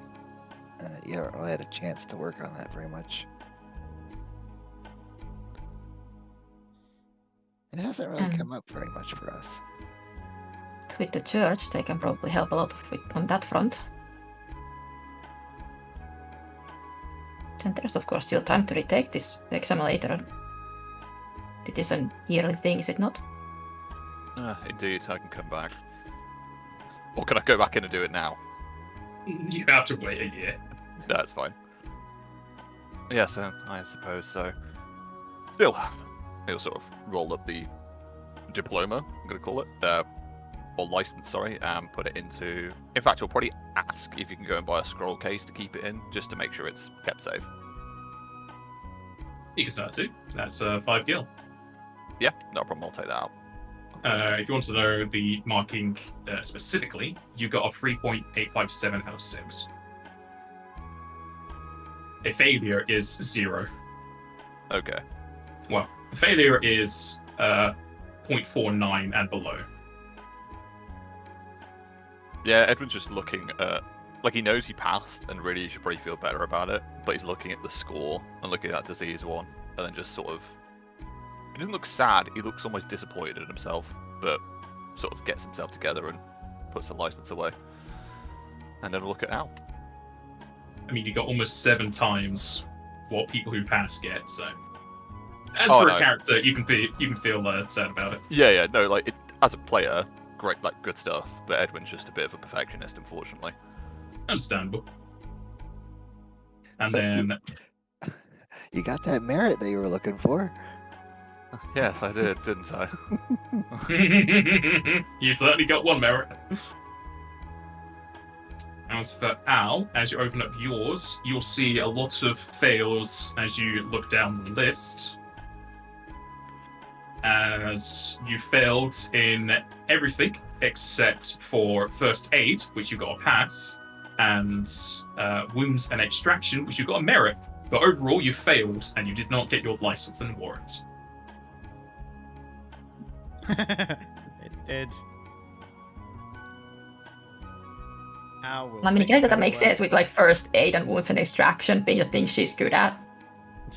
You haven't really had a chance to work on that very much. It hasn't really Um, come up very much for us. With the church, they can probably help a lot on that front. And there's of course still time to retake this exam later. It is an yearly thing, is it not? Indeed, I can come back. Or can I go back in and do it now? You have to wait a year. That's fine. Yes, I suppose so. Still, he'll sort of roll up the diploma, I'm going to call it, or license, sorry, and put it into... In fact, he'll probably ask if you can go and buy a scroll case to keep it in, just to make sure it's kept safe. You can start too. That's 5 gil. Yeah, no problem, I'll take that out. If you want to know the marking specifically, you got a 3.857 out of 6. A failure is 0. Okay. Well, a failure is 0.49 and below. Yeah, Edwin's just looking at... Like, he knows he passed, and really he should probably feel better about it, but he's looking at the score, and looking at that disease one, and then just sort of... He doesn't look sad, he looks almost disappointed in himself, but sort of gets himself together and puts the license away. And then look at Al. I mean, you got almost 7 times what people who pass get, so... As Oh, for no. a character, you can feel sad about it. Yeah, no, like, as a player, great, like, good stuff, but Edwin's just a bit of a perfectionist, unfortunately. Understandable. And So then... You got that merit that you were looking for. Yes, I did, didn't I? You certainly got 1 merit. As for Al, as you open up yours, you'll see a lot of fails as you look down the list. As you failed in everything except for first aid, which you got a pass, and wounds and extraction, which you got a merit. But overall, you failed, and you did not get your license and warrant. It did. Al will I mean, take I guess the that makes away. sense with like first aid and wounds and extraction being the thing she's good at.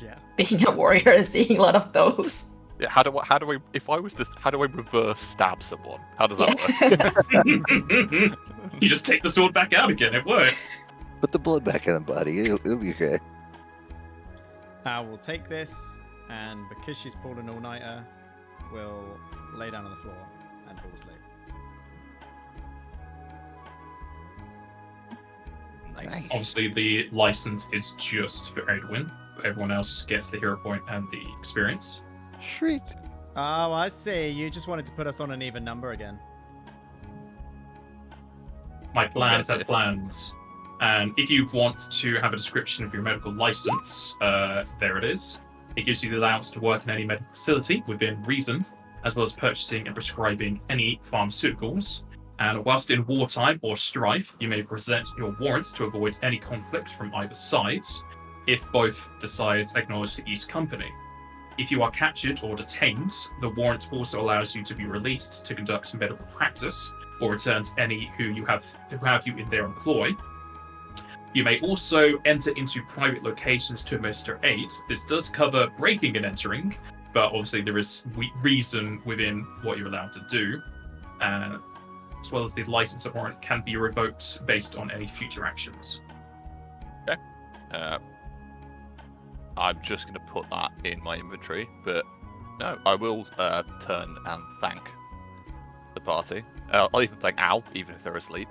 Yeah. Being a warrior and seeing a lot of those. Yeah, how do I, if I was this, how do I reverse stab someone? How does that work? You just take the sword back out again, it works. Put the blood back in him, buddy. It'll be okay. Al will take this, and because she's pulled an all-nighter, will lay down on the floor and fall asleep. Nice. Obviously, the license is just for Edwin, but everyone else gets the hero point and the experience. Sweet. Oh, I see. You just wanted to put us on an even number again. My plans have plans. And if you want to have a description of your medical license, there it is. It gives you the allowance to work in any medical facility within reason, as well as purchasing and prescribing any pharmaceuticals. And whilst in wartime or strife, you may present your warrant to avoid any conflict from either side, if both the sides acknowledge the East Company. If you are captured or detained, the warrant also allows you to be released to conduct medical practice or return to any who have you in their employ. You may also enter into private locations to administer aid. This does cover breaking and entering, but obviously there is reason within what you're allowed to do, as well as the license and warrant can be revoked based on any future actions. Okay. I'm just going to put that in my inventory, but no, I will turn and thank the party. I'll even thank Al, even if they're asleep.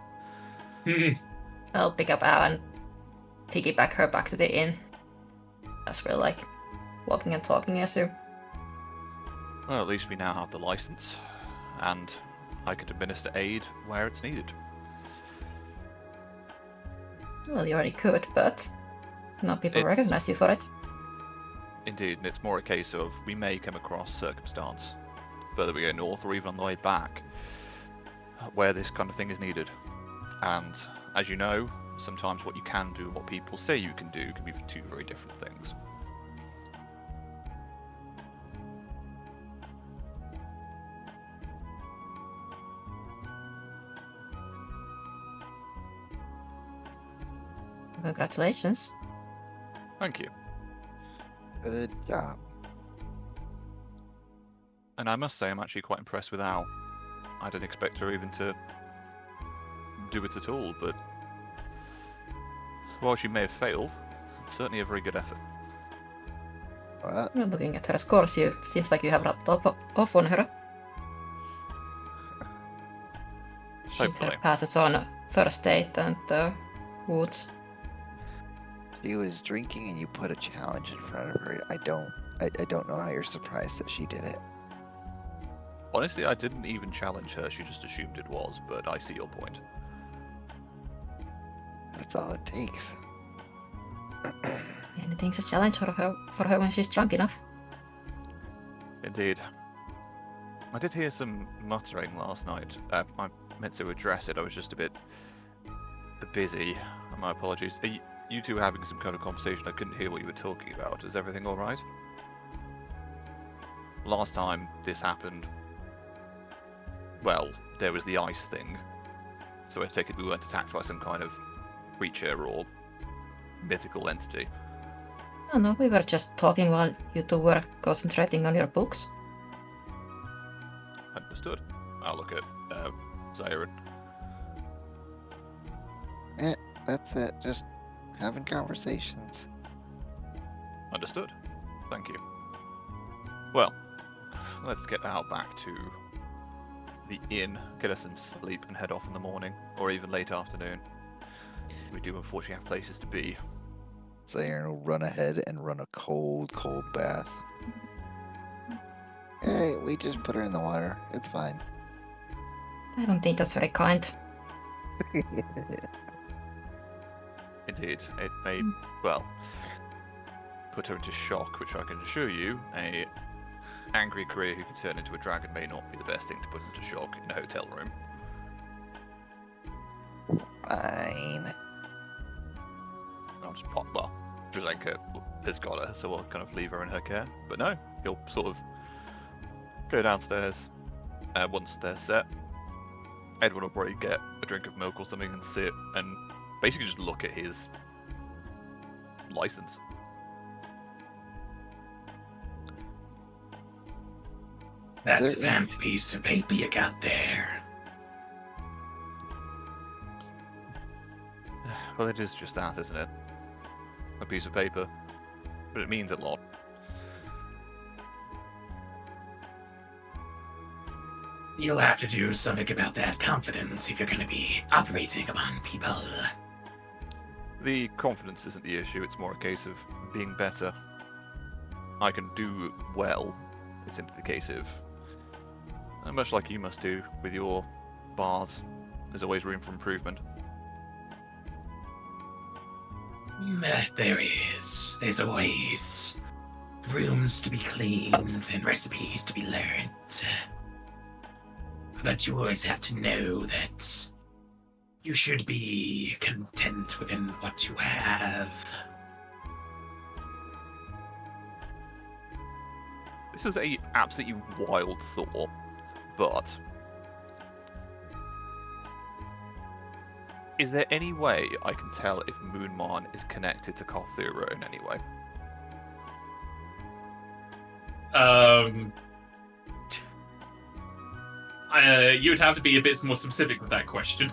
I'll pick up Al and piggyback her back to the inn. As we're like walking and talking, I assume. Well, at least we now have the license, and I could administer aid where it's needed. Well, you already could, but not people It's- recognize you for it. Indeed, and it's more a case of we may come across circumstance, whether we go north or even on the way back, where this kind of thing is needed. And as you know, sometimes what you can do and what people say you can do can be 2 very different things. Congratulations. Thank you. Good job. And I must say, I'm actually quite impressed with Al. I didn't expect her even to do it at all, but while she may have failed, it's certainly a very good effort. What? Well, looking at her scores, you seems like you have rubbed off on her. Hopefully. Her passes on first date and woods. She was drinking and you put a challenge in front of her. I don't know how you're surprised that she did it. Honestly, I didn't even challenge her, she just assumed it was, but I see your point. That's all it takes. Anything's a challenge for her when she's drunk enough. Indeed. I did hear some muttering last night. I meant to address it, I was just a bit busy. My apologies. Are you two were having some kind of conversation, I couldn't hear what you were talking about. Is everything alright? Last time this happened, well, there was the ice thing. So I take it we weren't attacked by some kind of creature or mythical entity. Oh no, we were just talking while you two were concentrating on your books. Understood. I'll look at Zyron. That's it. Just having conversations. Understood. Thank you. Well, let's get out back to the inn, get us some sleep and head off in the morning, or even late afternoon. We do unfortunately have places to be. Zaire will run ahead and run a cold bath. Hey, we just put her in the water. It's fine. I don't think that's very kind. Indeed, it may, well, put her into shock, which I can assure you, a angry career who can turn into a dragon may not be the best thing to put into shock in a hotel room. Fine. I'll just pop, well, Drazenka has got her, so we'll kind of leave her in her care. But no, he'll sort of go downstairs once they're set. Edward will probably get a drink of milk or something and sit and basically just look at his license. That's a fancy piece of paper you got there. Well, it is just that, isn't it? A piece of paper. But it means a lot. You'll have to do something about that confidence if you're going to be operating upon people. The confidence isn't the issue, it's more a case of being better. I can do well. It's simply the case of, much like you must do with your bars, there's always room for improvement. There is. There's always rooms to be cleaned and recipes to be learned. But you always have to know that you should be content within what you have. This is a absolutely wild thought, but is there any way I can tell if Moonmon is connected to Karthura in any way? You'd have to be a bit more specific with that question.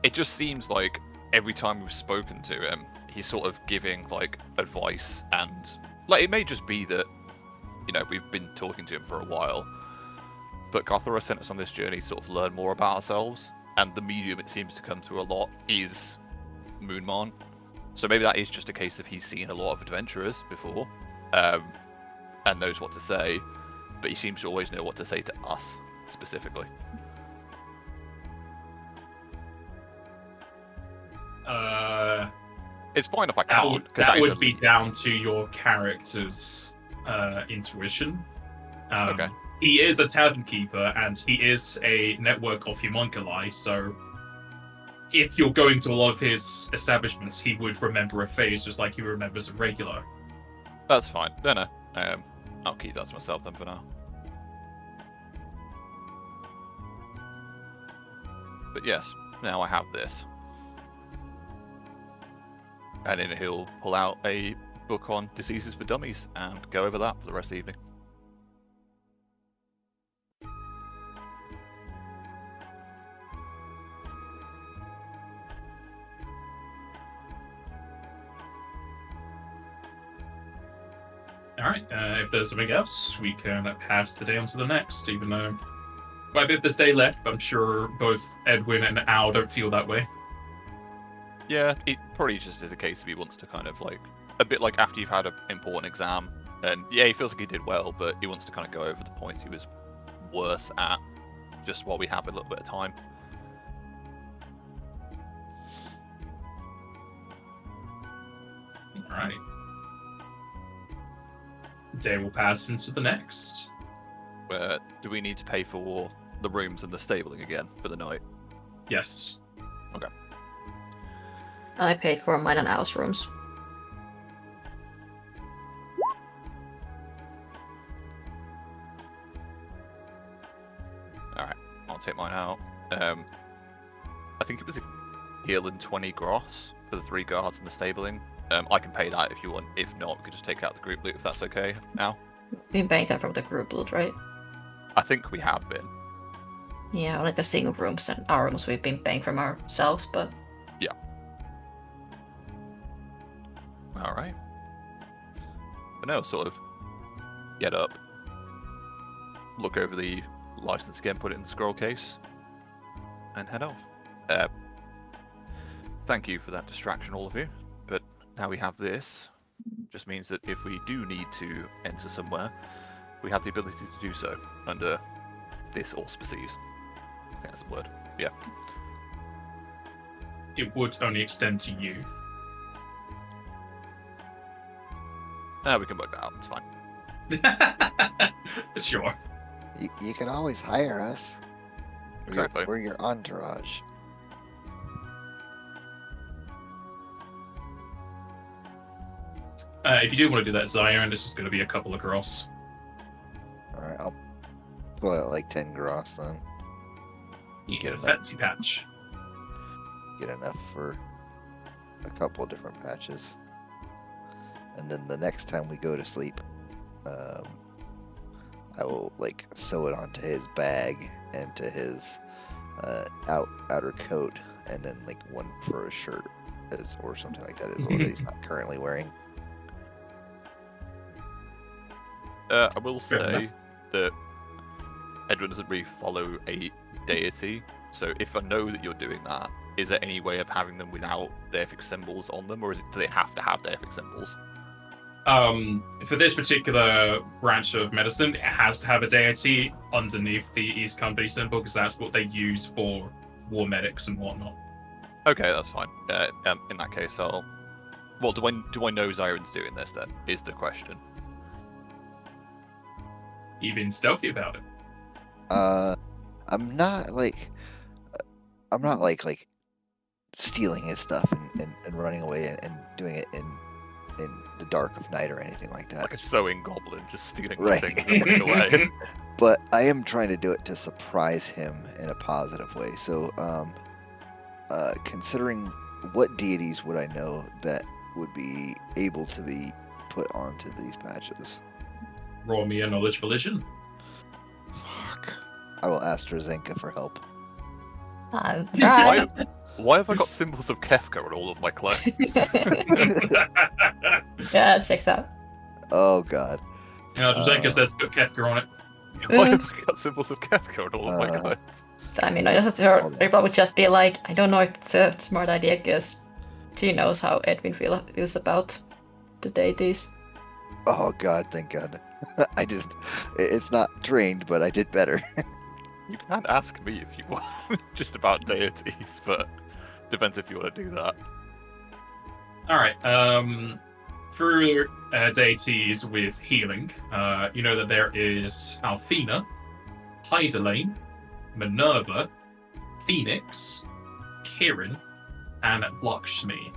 It just seems like every time we've spoken to him, he's sort of giving like advice, and like it may just be that, you know, we've been talking to him for a while, but Karthura sent us on this journey to sort of learn more about ourselves, and the medium it seems to come through a lot is Moonmon. So maybe that is just a case of he's seen a lot of adventurers before, and knows what to say, but he seems to always know what to say to us specifically. It's fine if I can't, because that would be down to your character's intuition. Okay. He is a tavern keeper, and he is a network of homunculi, so if you're going to a lot of his establishments, he would remember a face just like he remembers a regular. That's fine. No. I'll keep that to myself then for now. But yes, now I have this. And then he'll pull out a book on diseases for dummies and go over that for the rest of the evening. Alright, if there's something else, we can pass the day on to the next, even though quite a bit of this day left, but I'm sure both Edwin and Al don't feel that way. Yeah, it probably just is a case of he wants to kind of like, a bit like after you've had an important exam, and yeah, he feels like he did well, but he wants to kind of go over the points he was worse at, just while we have a little bit of time. Alright. Day will pass into the next. Do we need to pay for the rooms and the stabling again for the night? Yes. I paid for mine and Al's rooms. Alright, I'll take mine out. I think it was a heal and 20 gross for the 3 guards and the stabling. I can pay that if you want. If not, we could just take out the group loot if that's okay now. Been paying that from the group loot, right? I think we have been. Yeah, like the single rooms and our rooms we've been paying from ourselves, but Alright. But no, sort of get up, look over the license again, put it in the scroll case, and head off. Thank you for that distraction, all of you. But now we have this. Just means that if we do need to enter somewhere, we have the ability to do so under this auspices. I think that's the word. Yeah. It would only extend to you. We can work that out. It's fine. Sure. You can always hire us. Exactly. We're your entourage. If you do want to do that, Zion, this is going to be a couple of gross. Alright, I'll put out like 10 gross then. You Get get a that. fancy patch. Get enough for a couple of different patches. And then the next time we go to sleep, I will like sew it onto his bag and to his outer coat, and then like one for a shirt or something like that as well that he's not currently wearing. I will Fair say enough. that Edwin doesn't really follow a deity, so if I know that you're doing that, is there any way of having them without deific symbols on them, or do they have to have deific symbols? For this particular branch of medicine, it has to have a deity underneath the East Company symbol because that's what they use for war medics and whatnot. Okay, that's fine. In that case, I'll. Well, do I know Zyron's doing this then? Is the question. You've been stealthy about it. I'm not like stealing his stuff and running away and doing it in the dark of night or anything like that. Like a sewing goblin, just stealing Right. things and running away. But I am trying to do it to surprise him in a positive way. So, considering what deities would I know that would be able to be put onto these patches? Roll me a knowledge collision. Fuck. I will ask Drazenka for help. I'll try. Why have I got symbols of Kefka on all of my clothes? Yeah, it checks out. Oh god. Drazenka says put Kefka on it. Why have I got symbols of Kefka on all of my clothes? I mean, Ripple would just be like, I don't know if it's a smart idea because she knows how Edwin feels about the deities. Oh god, thank god. I did. It's not trained, but I did better. You can ask me if you want, just about deities, but depends if you want to do that. Alright, for deities with healing, you know that there is Alfina, Hydelane, Minerva, Phoenix, Kirin, and Lakshmi.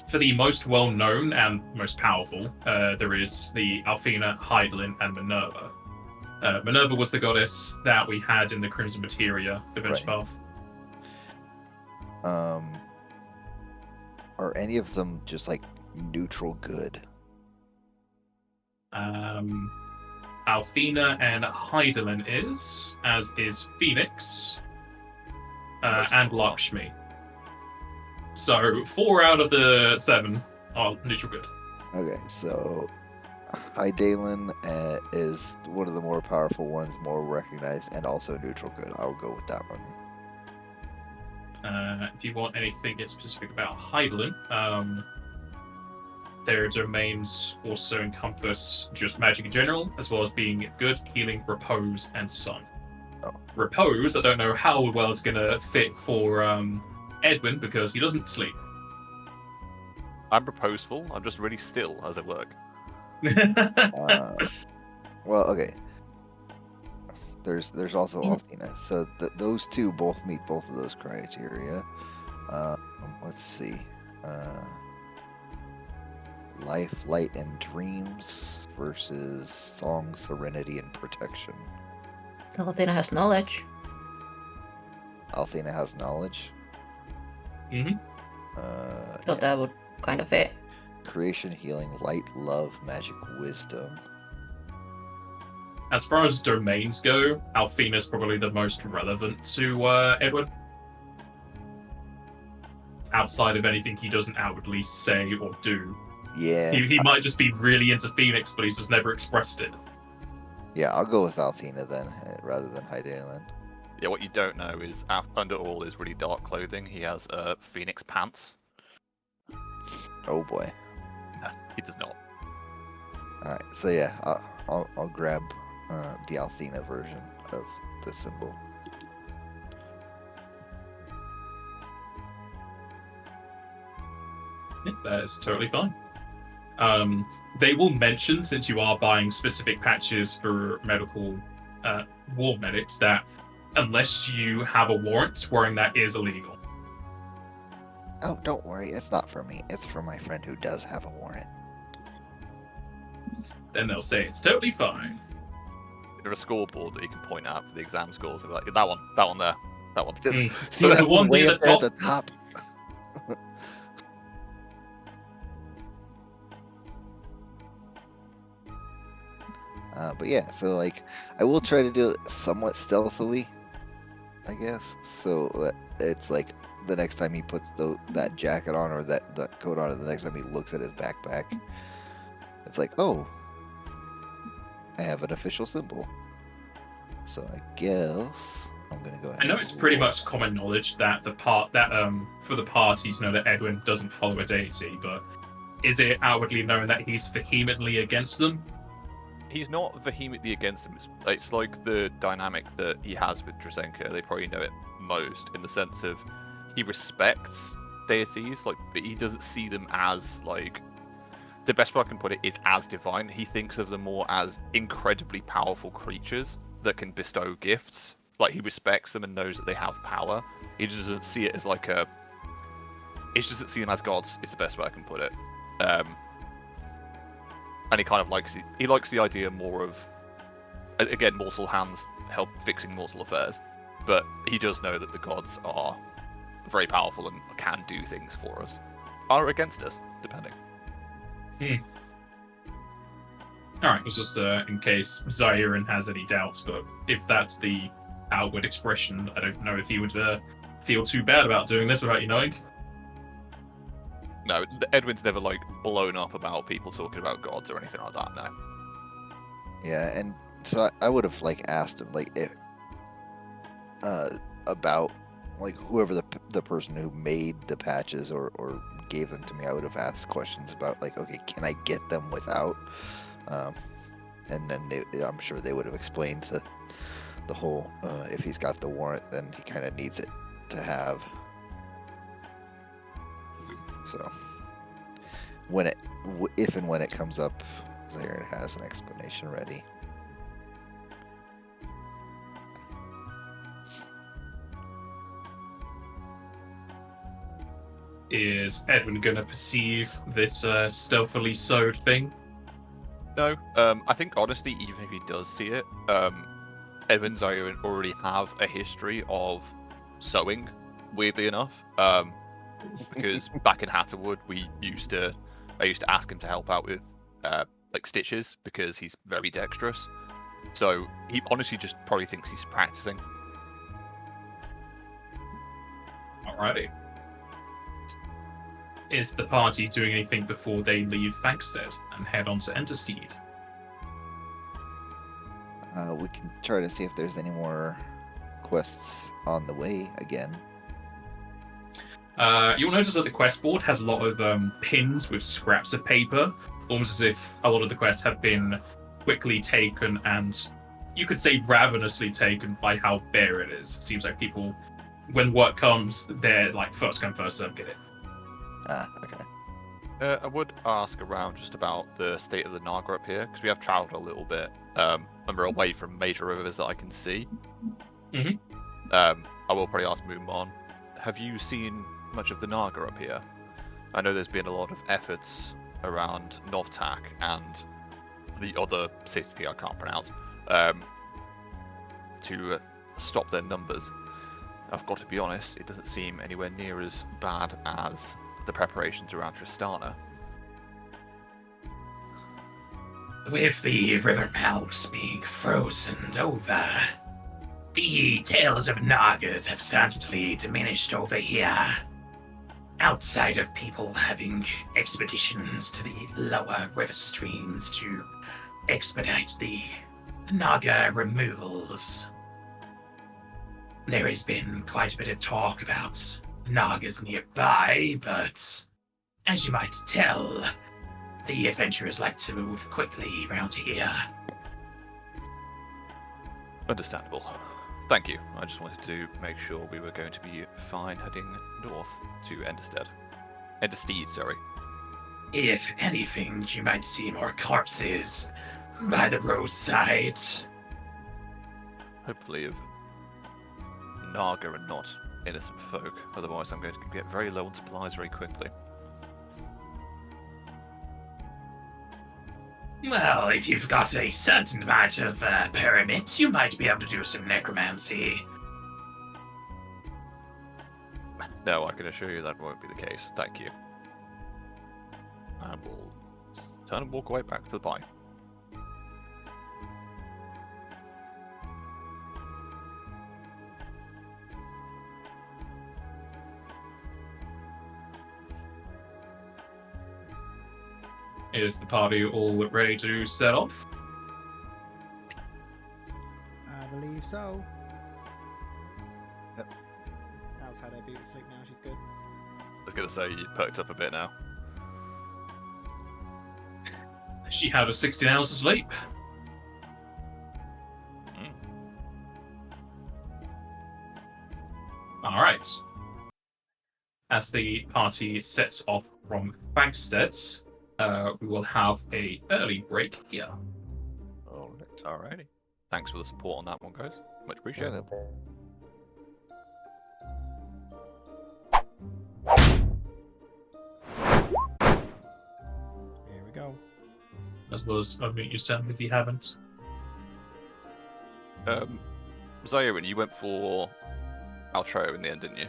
For the most well-known and most powerful, there is the Alfina, Hydelin, and Minerva. Minerva was the goddess that we had in the Crimson Materia Adventure Path. Are any of them just like neutral good? Alfina and Hydelin is, as is Phoenix, and Lakshmi. So 4 out of the 7 are neutral good. Okay, so Hydalen is one of the more powerful ones, more recognized, and also neutral good. I'll go with that one. If you want anything specific about Hydaelyn, their domains also encompass just magic in general, as well as being good, healing, repose, and sun. Oh. Repose, I don't know how well it's going to fit for Edwin because he doesn't sleep. I'm reposeful. I'm just really still as I work. Well, okay. There's also Yeah. Althena. So those two both meet both of those criteria. Let's see. Life, light, and dreams versus song, serenity, and protection. Athena has knowledge. Althena has knowledge. Mhm. So Yeah. that would kind of fit. Creation, healing, light, love, magic, wisdom. As far as domains go, Althena's probably the most relevant to Edwin. Outside of anything he doesn't outwardly say or do. Yeah. He might just be really into Phoenix, but he's just never expressed it. Yeah, I'll go with Althena then, rather than Hydalen. Yeah, what you don't know is under all his really dark clothing, he has phoenix pants. Oh boy. No, he does not. Alright, so yeah, I'll grab the Althena version of the symbol. Yeah, that is totally fine. They will mention, since you are buying specific patches for medical war medics, that unless you have a warrant, wearing that is illegal. Oh, don't worry, it's not for me. It's for my friend who does have a warrant. Then they'll say it's totally fine. There's a scoreboard that you can point at for the exam scores and be like, that one there, that one. Mm. See the that one one way near up the there at top? the top? But yeah, so like, I will try to do it somewhat stealthily, I guess. So that it's like the next time he puts that jacket on or that coat on, and the next time he looks at his backpack, it's like, oh, I have an official symbol. So I guess I'm gonna go ahead. I know and it's pretty roll. much common knowledge that for the parties know that Edwin doesn't follow a deity, but is it outwardly known that he's vehemently against them? He's not vehemently against them. It's like the dynamic that he has with Drazenka. They probably know it most in the sense of he respects deities, but he doesn't see them as like. The best way I can put it is as divine. He thinks of them more as incredibly powerful creatures that can bestow gifts. Like he respects them and knows that they have power. He just doesn't see it as like a. He just doesn't see them as gods. Is the best way I can put it. And he kind of likes it. He likes the idea more of, again, mortal hands help fixing mortal affairs. But he does know that the gods are very powerful and can do things for us, are against us, depending. All right, it's just in case Zahirin has any doubts, but if that's the outward expression, I don't know if he would feel too bad about doing this without you knowing. No, Edwin's never like blown up about people talking about gods or anything like that. No. Yeah, and so I would have like asked him like if about like whoever the person who made the patches or gave them to me. I would have asked questions about like, okay, can I get them without? And then I'm sure they would have explained the whole if he's got the warrant, then he kind of needs it to have. So if and when it comes up, Zaire has an explanation ready. Is Edwin gonna perceive this stealthily sewed thing? No. I think honestly, even if he does see it, Edwin and Zaire already have a history of sewing. Weirdly enough, because back in Hatterwood, I used to ask him to help out with like stitches because he's very dexterous. So he honestly just probably thinks he's practicing. Alrighty. Is the party doing anything before they leave Thankstead and head on to Endersteed? We can try to see if there's any more quests on the way again. You'll notice that the quest board has a lot of pins with scraps of paper, almost as if a lot of the quests have been quickly taken and you could say ravenously taken by how bare it is. It seems like people, when work comes, they're like first come, first serve, get it. Okay. I would ask around just about the state of the Naga up here, because we have travelled a little bit, and we're away from major rivers that I can see. Mhm. I will probably ask Moonmon, have you seen much of the Naga up here? I know there's been a lot of efforts around Novtak and the other city I can't pronounce, to stop their numbers. I've got to be honest, it doesn't seem anywhere near as bad as the preparations around Tristana. With the river mouths being frozen over, the tales of Nagas have certainly diminished over here. Outside of people having expeditions to the lower river streams to expedite the Naga removals, there has been quite a bit of talk about Nagas nearby, but as you might tell, the adventurers like to move quickly around here. Understandable. Thank you. I just wanted to make sure we were going to be fine heading north to Endersteed, sorry. If anything, you might see more corpses by the roadside. Hopefully of Naga and not innocent folk. Otherwise I'm going to get very low on supplies very quickly. Well, if you've got a certain amount of pyramid, you might be able to do some necromancy. No, I can assure you that won't be the case. Thank you. And we'll turn and walk away back to the pine. Is the party all ready to set off? I believe so. Yep. Al's had her beauty sleep now, she's good. I was going to say, you perked up a bit now. She had a 16 hours of sleep. All right. As the party sets off from Bankstead, we will have a early break here. Alrighty. Thanks for the support on that one, guys. Much appreciated. Here we go. As well as unmute yourself if you haven't. Zaire, you went for Altro in the end, didn't you?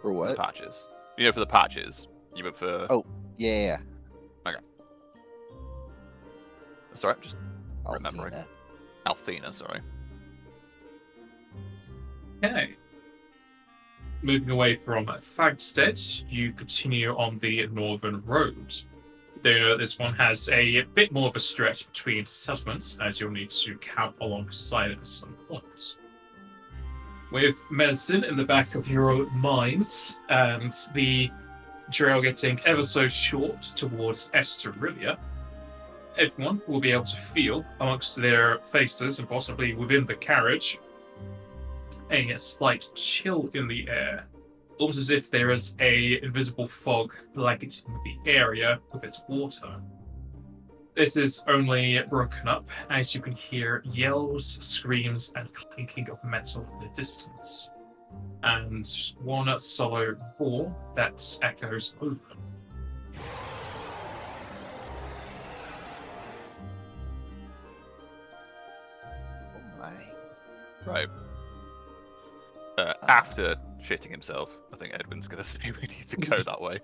For The what? patches. You know, for the patches. You went for... Oh, yeah. Sorry, just remembering. Althena. Althena, sorry. Okay. Moving away from Fagstead, you continue on the northern road. Though this one has a bit more of a stretch between settlements, as you'll need to camp alongside it at some point. With medicine in the back of your minds, and the trail getting ever so short towards Esterilia, everyone will be able to feel amongst their faces and possibly within the carriage a slight chill in the air, almost as if there is a invisible fog blanketing the area with its water. This is only broken up as you can hear yells, screams, and clinking of metal in the distance, and one solo roar that echoes over. Oh my. Right. After shitting himself, I think Edwin's going to say we need to go that way.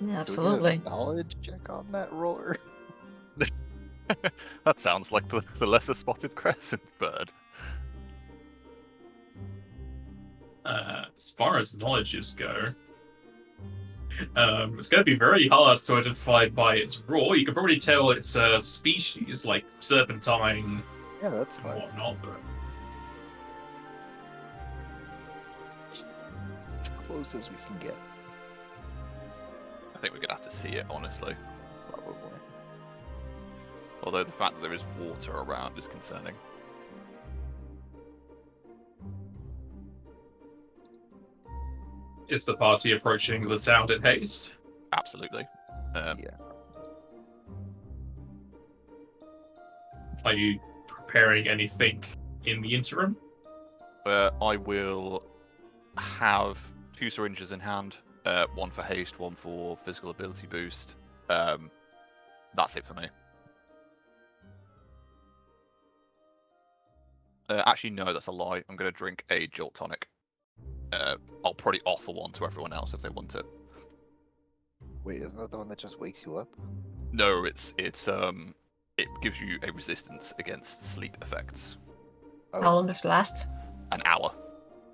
Yeah, Do we get a absolutely. knowledge check on that roar? That sounds like the lesser spotted crescent bird. As far as knowledges go, It's going to be very hard to identify by its roar. You can probably tell it's a species like serpentine Yeah, that's and fine. whatnot, but As close as we can get, I think we're gonna have to see it, honestly. probably. Although the fact that there is water around is concerning. is the party approaching the sound in haste? Absolutely. Yeah. Are you preparing anything in the interim? I will have 2 syringes in hand. One for haste, one for physical ability boost. That's it for me. Actually, no, that's a lie. I'm going to drink a Jolt Tonic. I'll probably offer one to everyone else if they want it. Wait, isn't that the one that just wakes you up? No, it gives you a resistance against sleep effects. Oh. How long does it last? An hour.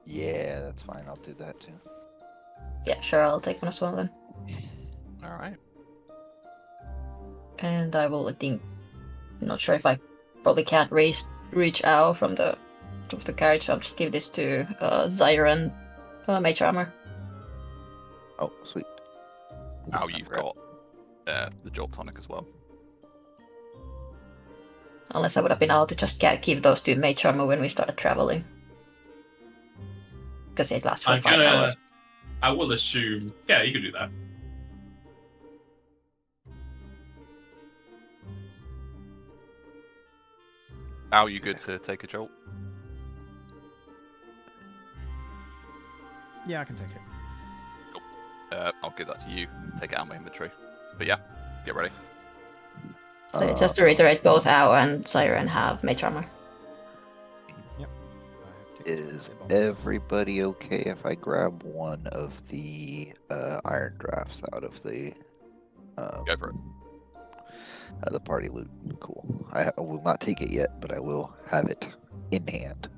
Yeah, that's fine. I'll do that too. Yeah, sure, I'll take one as well then. All right. And I will, I think, not sure if I probably can't reach out from the top of the carriage, so I'll just give this to Zyron, Mage Armor. Oh, sweet. Now you've got the Jolt Tonic as well. Unless I would have been able to just give those to Mage Armor when we started traveling. Because it lasts for 5 hours. I will assume. Yeah, you could do that. Are you good to take a jolt? Yeah, I can take it. I'll give that to you. Take it out of my inventory. But yeah, get ready. So just to reiterate, both Ao and Siren have Mage Armor. Yep. I have tickets Is for the box. everybody okay if I grab one of the iron drafts out of the Go for it. the party loot? Cool. I will not take it yet, but I will have it in hand.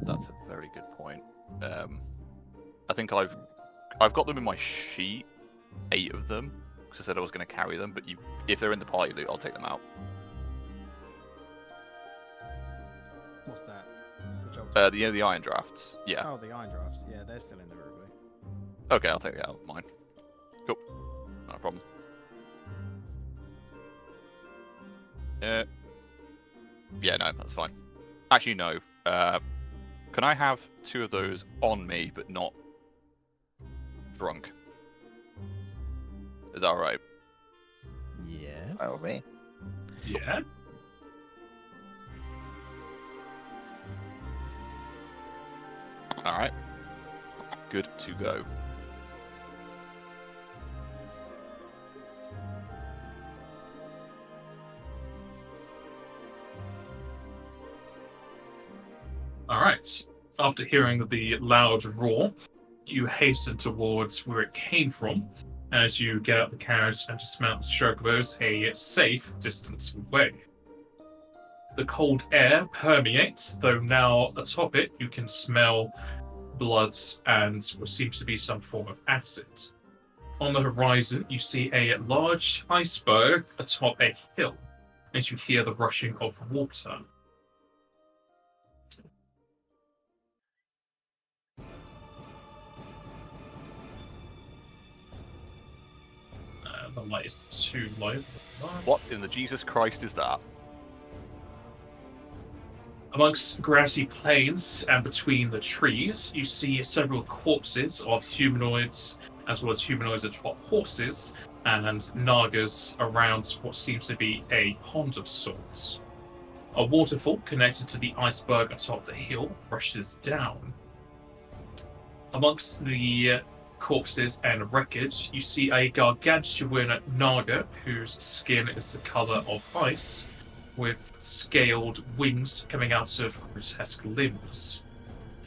That's a very good point. I think I've got them in my sheet, 8 of them, because I said I was going to carry them. But if they're in the party loot, I'll take them out. What's that? The jolt? The iron drafts. Yeah. Oh, the iron drafts. Yeah, they're still in the ruby. Okay, I'll take it out of mine. Cool. No problem. Yeah, no, that's fine. Actually, no. Can I have 2 of those on me, but not drunk? Is that alright? Yes. Fine with me. Yeah. Alright. Good to go. Alright. After hearing the loud roar, you hasten towards where it came from as you get out the carriage and dismount the chocobos a safe distance away. The cold air permeates, though now atop it you can smell blood and what seems to be some form of acid. On the horizon, you see a large iceberg atop a hill as you hear the rushing of water. The light is too low. What in the Jesus Christ is that? Amongst grassy plains and between the trees, you see several corpses of humanoids, as well as humanoids atop horses, and nagas around what seems to be a pond of sorts. A waterfall connected to the iceberg atop the hill rushes down. Amongst the corpses and wreckage, you see a gargantuan naga whose skin is the color of ice, with scaled wings coming out of grotesque limbs.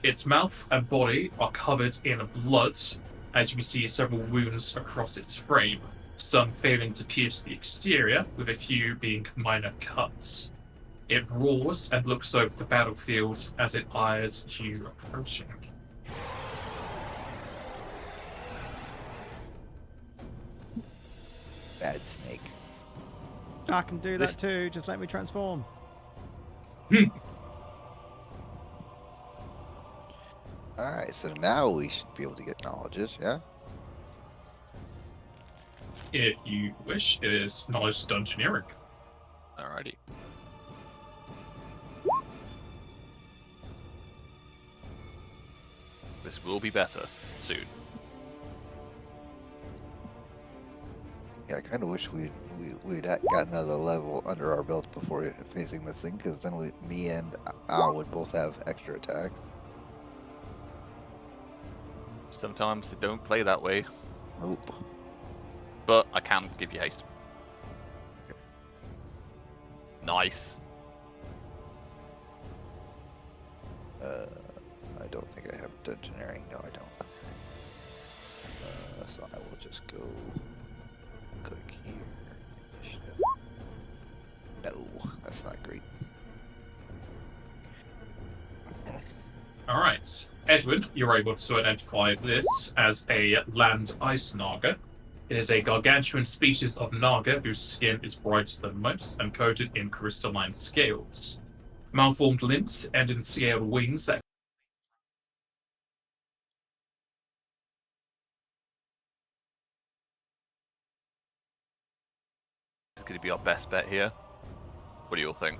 Its mouth and body are covered in blood, as you can see several wounds across its frame, some failing to pierce the exterior, with a few being minor cuts. It roars and looks over the battlefield as it eyes you approaching. Bad snake. I can do This- that too. Just let me transform. Alright, so now we should be able to get knowledges, yeah? If you wish, it is knowledge dungeoneering. Alrighty. This will be better soon. Yeah, I kind of wish we'd got another level under our belt before facing this thing, because then me and Al would both have extra attacks. Sometimes they don't play that way, Nope. but I can give you haste. Okay. Nice. I don't think I have dungeoneering. No, I don't. So I will just go click here. Initiative. No, that's not great. Alright. Edwin, you're able to identify this as a land ice naga. It is a gargantuan species of naga whose skin is brighter than most and coated in crystalline scales. Malformed limbs and in scaled wings that This is going to be our best bet here. What do you all think?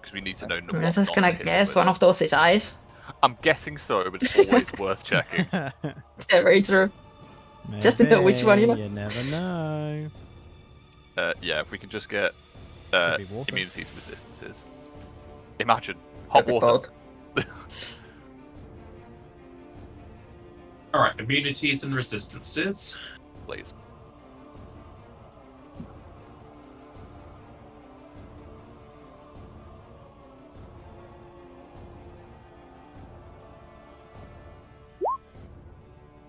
Because we need to know I'm what just not to gonna hit it guess with. one of those is eyes. I'm guessing so, but it's always worth checking. Yeah, very true. Just to know which one, you know? You never know. Yeah, if we can just get Could be water. immunity to resistances. Imagine hot Could be water. both. Alright, immunities and resistances. Please.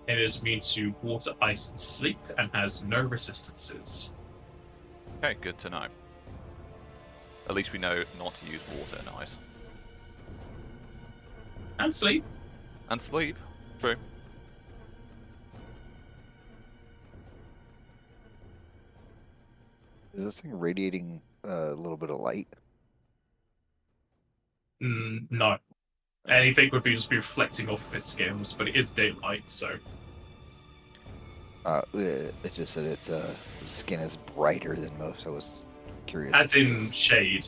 It is immune to water, ice, and sleep, and has no resistances. Okay, good to know. At least we know not to use water and ice. And sleep. And sleep. True. Is this thing radiating a little bit of light? No. Anything would be just be reflecting off of its scales, but it is daylight, so. It just said its skin is brighter than most. I was curious. As if it in was- shade,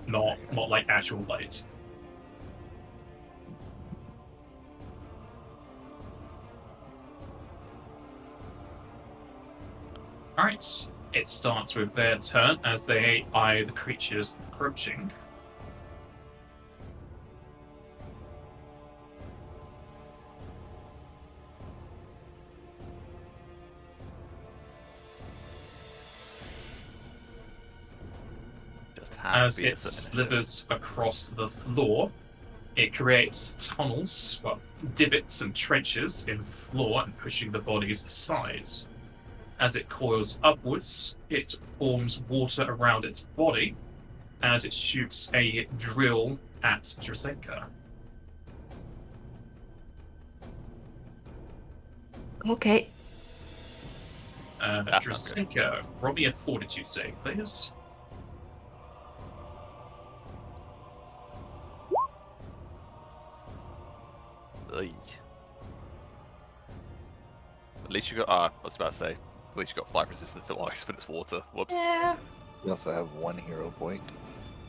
not Okay. not like actual light. Alright. It starts with their turn as they eye the creatures approaching. Just has As to be it a certain slithers across the floor, it creates tunnels, well, divots and trenches in the floor and pushing the bodies aside. As it coils upwards, it forms water around its body as it shoots a drill at Drasenka. Okay. That's not good. Drasenka, roll me a fortitude save, please. Ugh. At least you got. I was about to say. At least you got 5 resistance to ice, but it's water. Whoops. Yeah. We also have 1 hero point,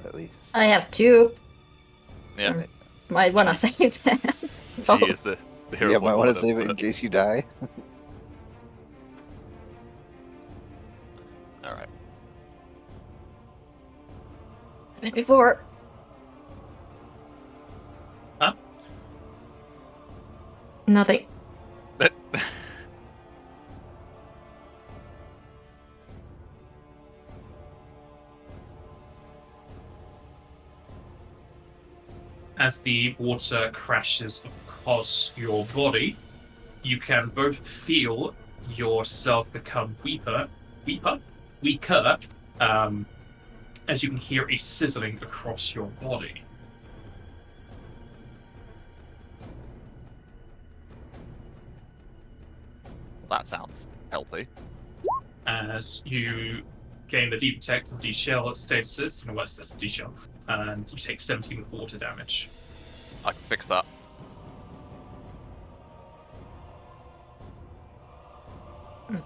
at least. I have 2. Yeah. Might wanna save them. She is the hero. Yeah, point might want to one save it of- in case you die. All right. Before. Huh? Nothing. As the water crashes across your body, you can both feel yourself become weaker, as you can hear a sizzling across your body. That sounds healthy. as you gain the detect and de-shell statuses, unless that's de-shell, and you take 17 water damage. I can fix that.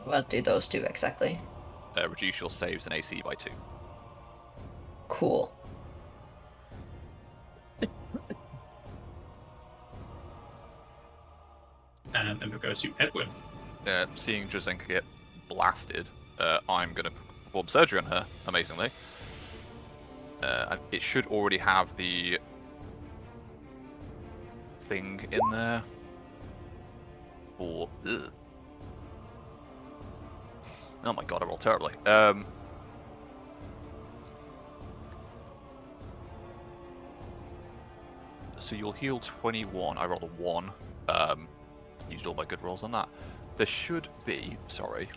What do those do exactly? Reduce your saves and AC by 2. Cool. And then we'll go to Edwin. Seeing Jazenka get blasted, I'm going to perform surgery on her, amazingly. And it should already have the thing in there. Or, ugh. Oh my god, I rolled terribly. So you'll heal 21. I rolled a 1. Used all my good rolls on that. There should be, sorry.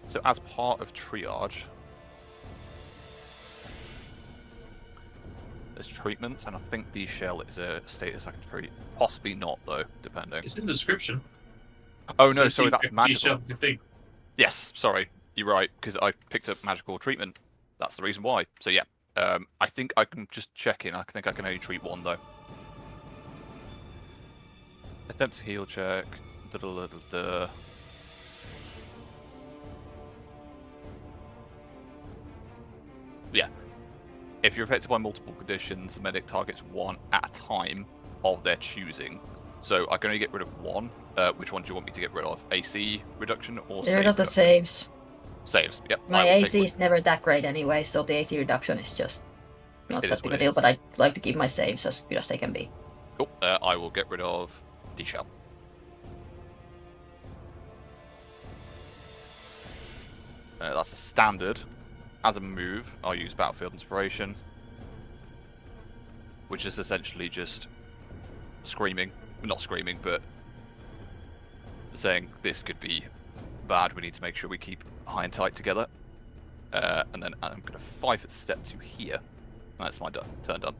So as part of triage, there's treatments, and I think D-Shell is a status I can treat. Possibly not, though, depending. It's in the description. Oh no, Says sorry, you that's get magical. de-shell 15. Yes, sorry, you're right, because I picked up magical treatment. That's the reason why. So yeah, I think I can just check in. I think I can only treat 1, though. Attempt to heal check. Yeah. If you're affected by multiple conditions, the medic targets 1 at a time of their choosing. So I can only get rid of 1. Which one do you want me to get rid of? AC reduction or Get rid of the reduction? saves. Saves, yep. My I will take AC is never that great anyway, so the AC reduction is just not It that is big what a it deal, is. but I like to keep my saves as good as they can be. Cool. I will get rid of D-Shell. That's a standard. As a move, I'll use Battlefield Inspiration, which is essentially just screaming. Not screaming, but saying this could be bad. We need to make sure we keep high and tight together. And then I'm going to 5-foot step to here. That's my turn done.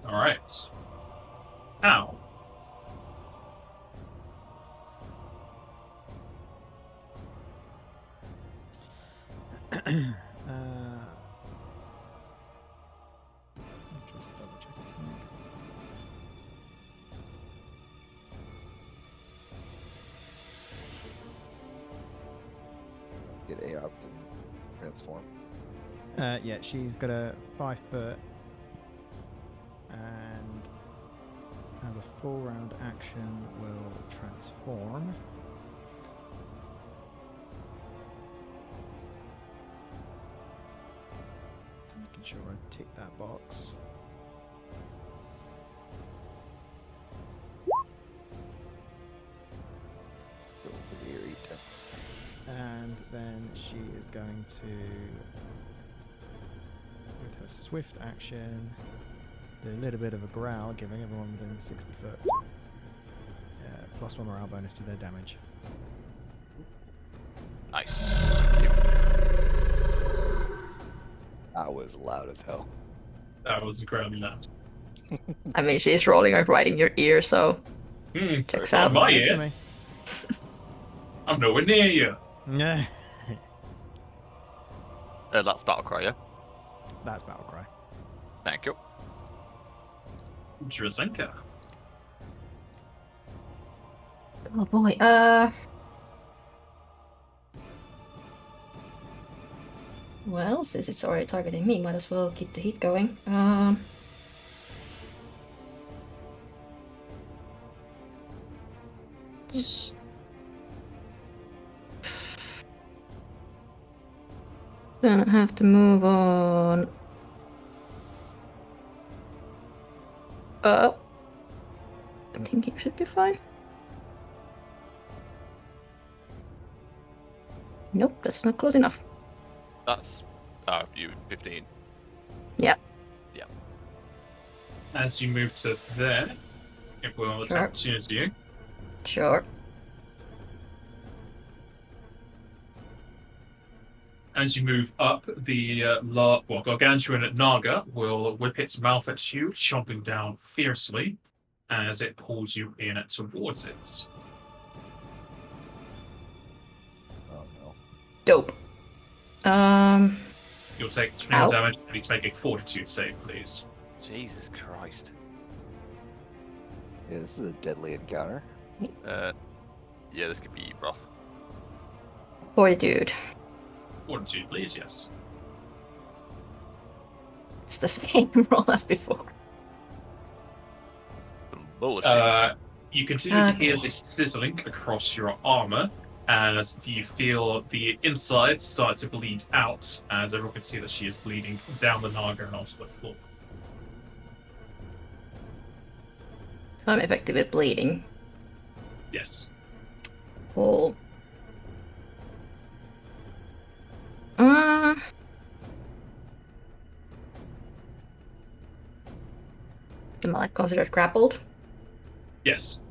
Alright. Ow. Just double check it here. Get A up and transform. Yeah, she's got a 5-foot, and as a full round action, will transform. Making sure I tick that box. Go for the eerie temp. And then she is going to, with her swift action, do a little bit of a growl, giving everyone within 60 foot +1 morale bonus to their damage. Nice. Thank you. That was loud as hell. That was incredibly loud. I mean, she's rolling like right in your ear, so checks Oh, out. my Next to ear. me. I'm nowhere near you. Yeah. That's Battlecry, yeah? That's Battlecry. Thank you. Drazenka. Oh boy. Well, since it's already targeting me, might as well keep the heat going. Just... Gonna have to move on. I think it should be fine. Nope, that's not close enough. That's you 15. Yeah. Yeah. As you move to there, if we're on the Sure. opportunity you. Sure. As you move up, the gargantuan Naga will whip its mouth at you, chomping down fiercely as it pulls you in towards it. Oh no. Dope. You'll take 20 Ow. more damage. You need to make a fortitude save, please. Jesus Christ. Yeah, this is a deadly encounter. Yeah, this could be rough. Fortitude. Fortitude, please, yes. It's the same roll as before. Some bullshit. You continue to hear Okay. this sizzling across your armor as you feel the inside start to bleed out, as everyone can see that she is bleeding down the Naga and onto the floor. I'm effectively bleeding. Yes. Cool. Am I considered grappled? Yes.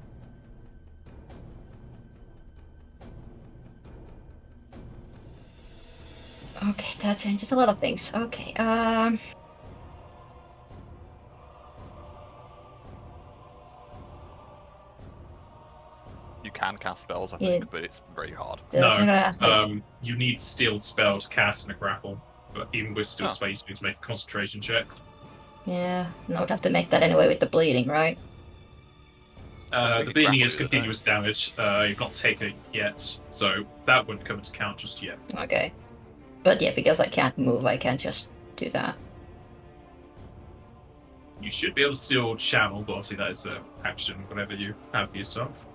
Okay, that changes a lot of things. Okay, You can cast spells, I Yeah. think, but it's very hard. that's what I'm gonna ask. You need steel spell to cast in a grapple, but even with steel Oh. space, you need to make a concentration check. Yeah, no, I'd have to make that anyway with the bleeding, right? we The could bleeding grapple is you, continuous damage. You've not taken it yet, so that wouldn't come into account just yet. Okay. But yeah, because I can't move, I can't just do that. You should be able to still channel, but obviously that is an action, whatever you have for yourself.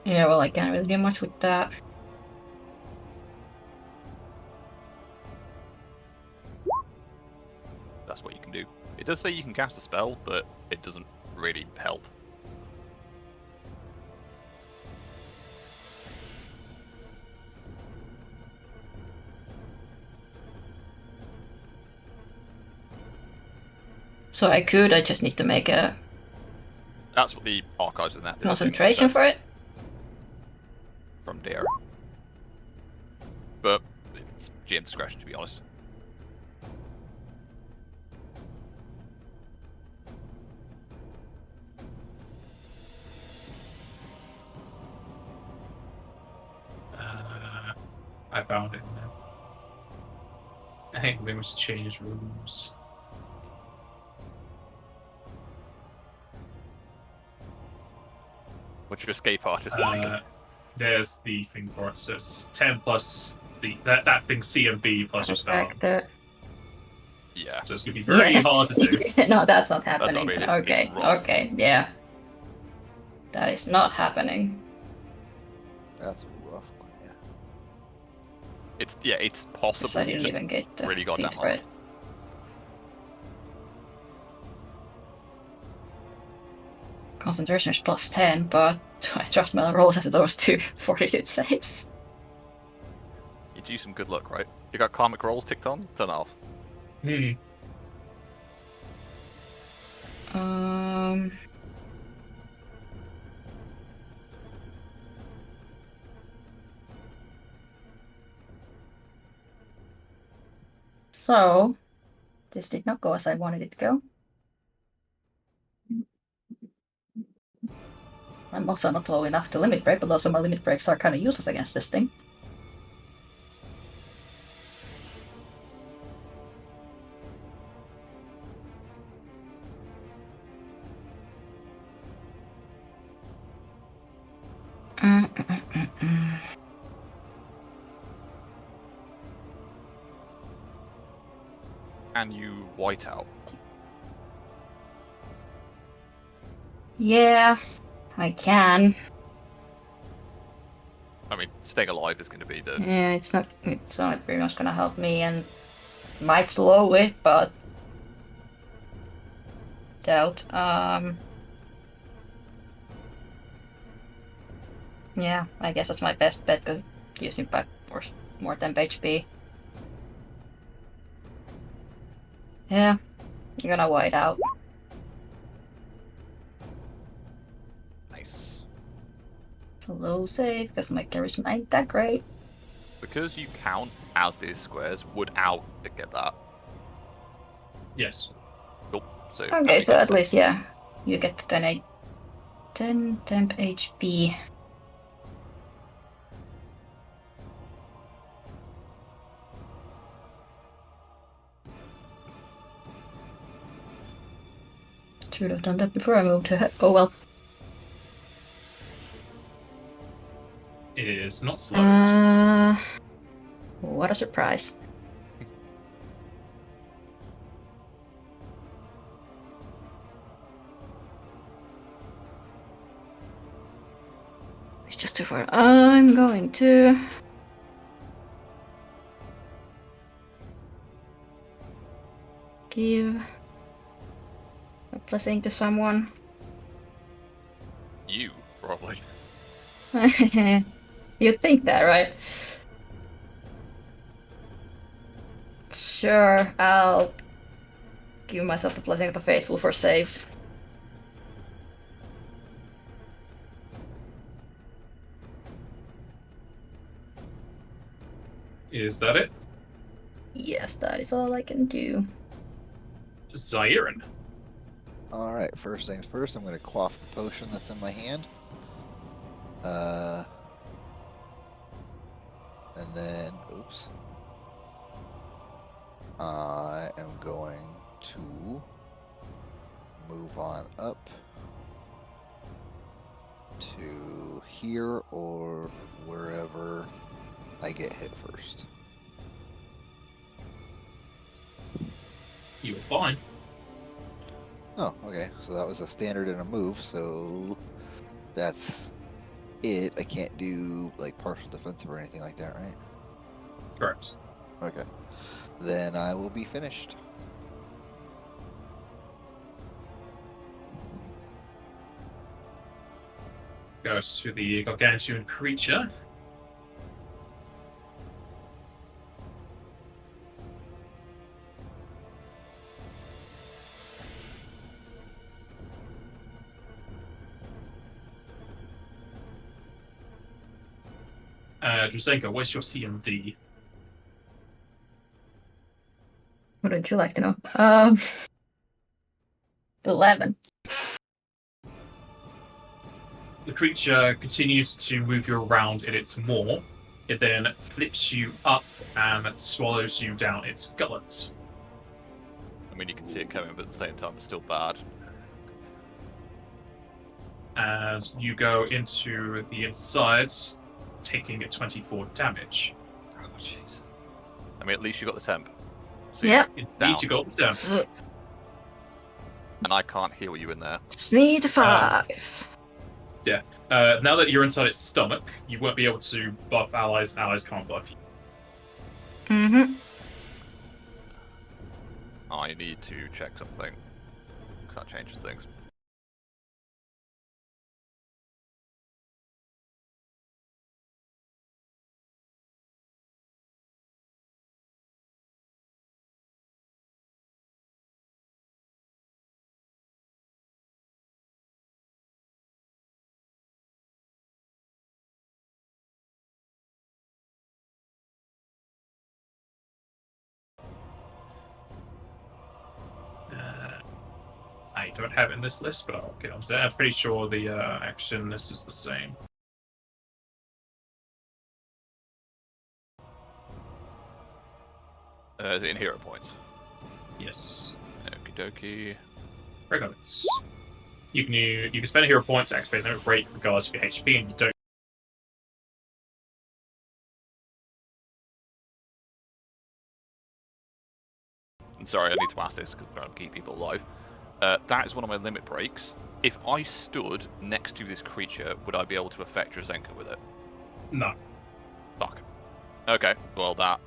Yeah, well, I can't really do much with that. That's what you can do. It does say you can cast a spell, but it doesn't really help. So I just need to make a That's what the archives in that concentration for it. From there. But it's GM discretion, to be honest. I found it now. I think we must change rules. What's your escape artist like? There's the thing for it. So it's 10 plus that thing C and B plus your spell. Factor. Yeah. So it's gonna be very hard to do. No, that's not That's not happening. really, it's Okay, rough. okay, yeah. That is not happening. That's a rough one, yeah. It's possible. So I you didn't just even get the really got feat that for hard. it. Concentration is plus 10, but I trust my rolls after those two fortitude saves. You do some good luck, right? You got karmic rolls ticked on? Turn off. So, this did not go as I wanted it to go. I'm also not low enough to limit break, but also my limit breaks are kind of useless against this thing. Can you white out? Yeah, I can. I mean, staying alive is going to be the. Yeah, it's not very much gonna help me, and might slow it, but doubt. Yeah, I guess that's my best bet because it gives me back more temp HP. Yeah, I'm gonna white out. Nice. It's a low save because my charisma ain't that great. because you count as these squares, would Al get that? Yes. Cool. So Okay, Al so at gets least, yeah, you get 10 temp HP. Should have done that before I moved her. Oh well. It is not slowed. What a surprise. It's just too far. I'm going to give a blessing to someone. you, probably. You'd think that, right? Sure, I'll give myself the blessing of the faithful for saves. Is that it? Yes, that is all I can do. Zairin. Alright, first things first, I'm going to quaff the potion that's in my hand. And then, oops. I am going to move on up to here or wherever I get hit first. You were fine. Oh, okay. So that was a standard and a move, so that's it. I can't do like partial defensive or anything like that, right? Correct. Okay. Then I will be finished. Goes to the gargantuan creature. Drusenko, where's your CMD? Wouldn't you like to know? 11. The creature continues to move you around in its maw. It then flips you up and swallows you down its gullet. I mean, you can see it coming, but at the same time, it's still bad. As you go into the insides, taking 24 damage. Oh, jeez. I mean, at least you got the temp. So Yep. Indeed, you got the damage. So, And I can't heal you in there. it's me to 5. Now that you're inside its stomach, you won't be able to buff allies, and allies can't buff you. Mm-hmm. I need to check something. Because that changes things. I don't have it in this list, but I'll get onto that. I'm pretty sure the action list is the same. Is it in hero points? Yes. Okie dokie. Regardless. You can spend a hero point to activate the rate regardless of your HP, and you don't. And sorry, I need to ask this because I'm trying to keep people alive. That is one of my limit breaks. If I stood next to this creature, would I be able to affect Drazenka with it? No. Fuck. Okay, well that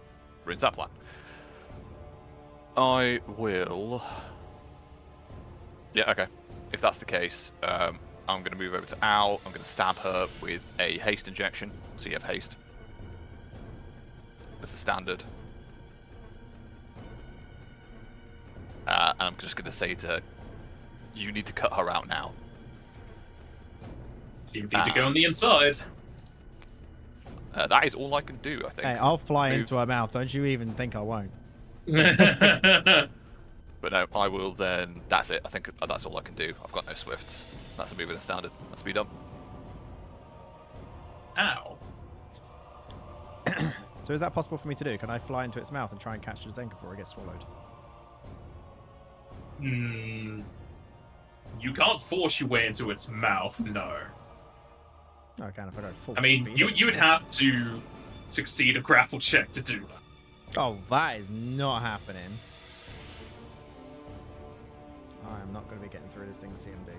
ruins that plan. I will... Yeah, okay. If that's the case, I'm going to move over to Al. I'm going to stab her with a haste injection. So you have haste. That's a standard. And I'm just going to say to her, you need to cut her out now. You need to go on the inside. That is all I can do, I think. Hey, I'll fly Move. into her mouth. Don't you even think I won't? But no, I will then. That's it. I think that's all I can do. I've got no swifts. That's a move in a standard. That's be done. Ow. So is that possible for me to do? Can I fly into its mouth and try and catch Zenka before it gets swallowed? Hmm. You can't force your way into its mouth, no. No, I can if I go full I mean, speed. you would have to succeed a grapple check to do that. Oh, that is not happening. I am not going to be getting through this thing's CMD.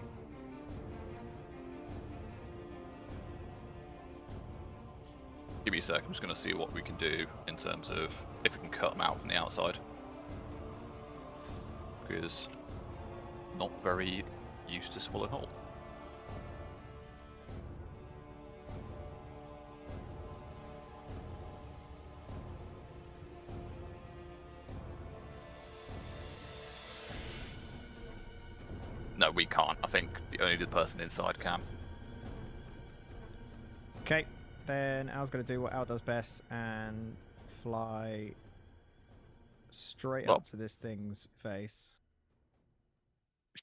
Give me a sec. I'm just going to see what we can do in terms of if we can cut them out from the outside. Because not very used to swallowing whole. No, we can't. I think only the person inside can. Okay, then Al's going to do what Al does best and fly straight Well- up to this thing's face.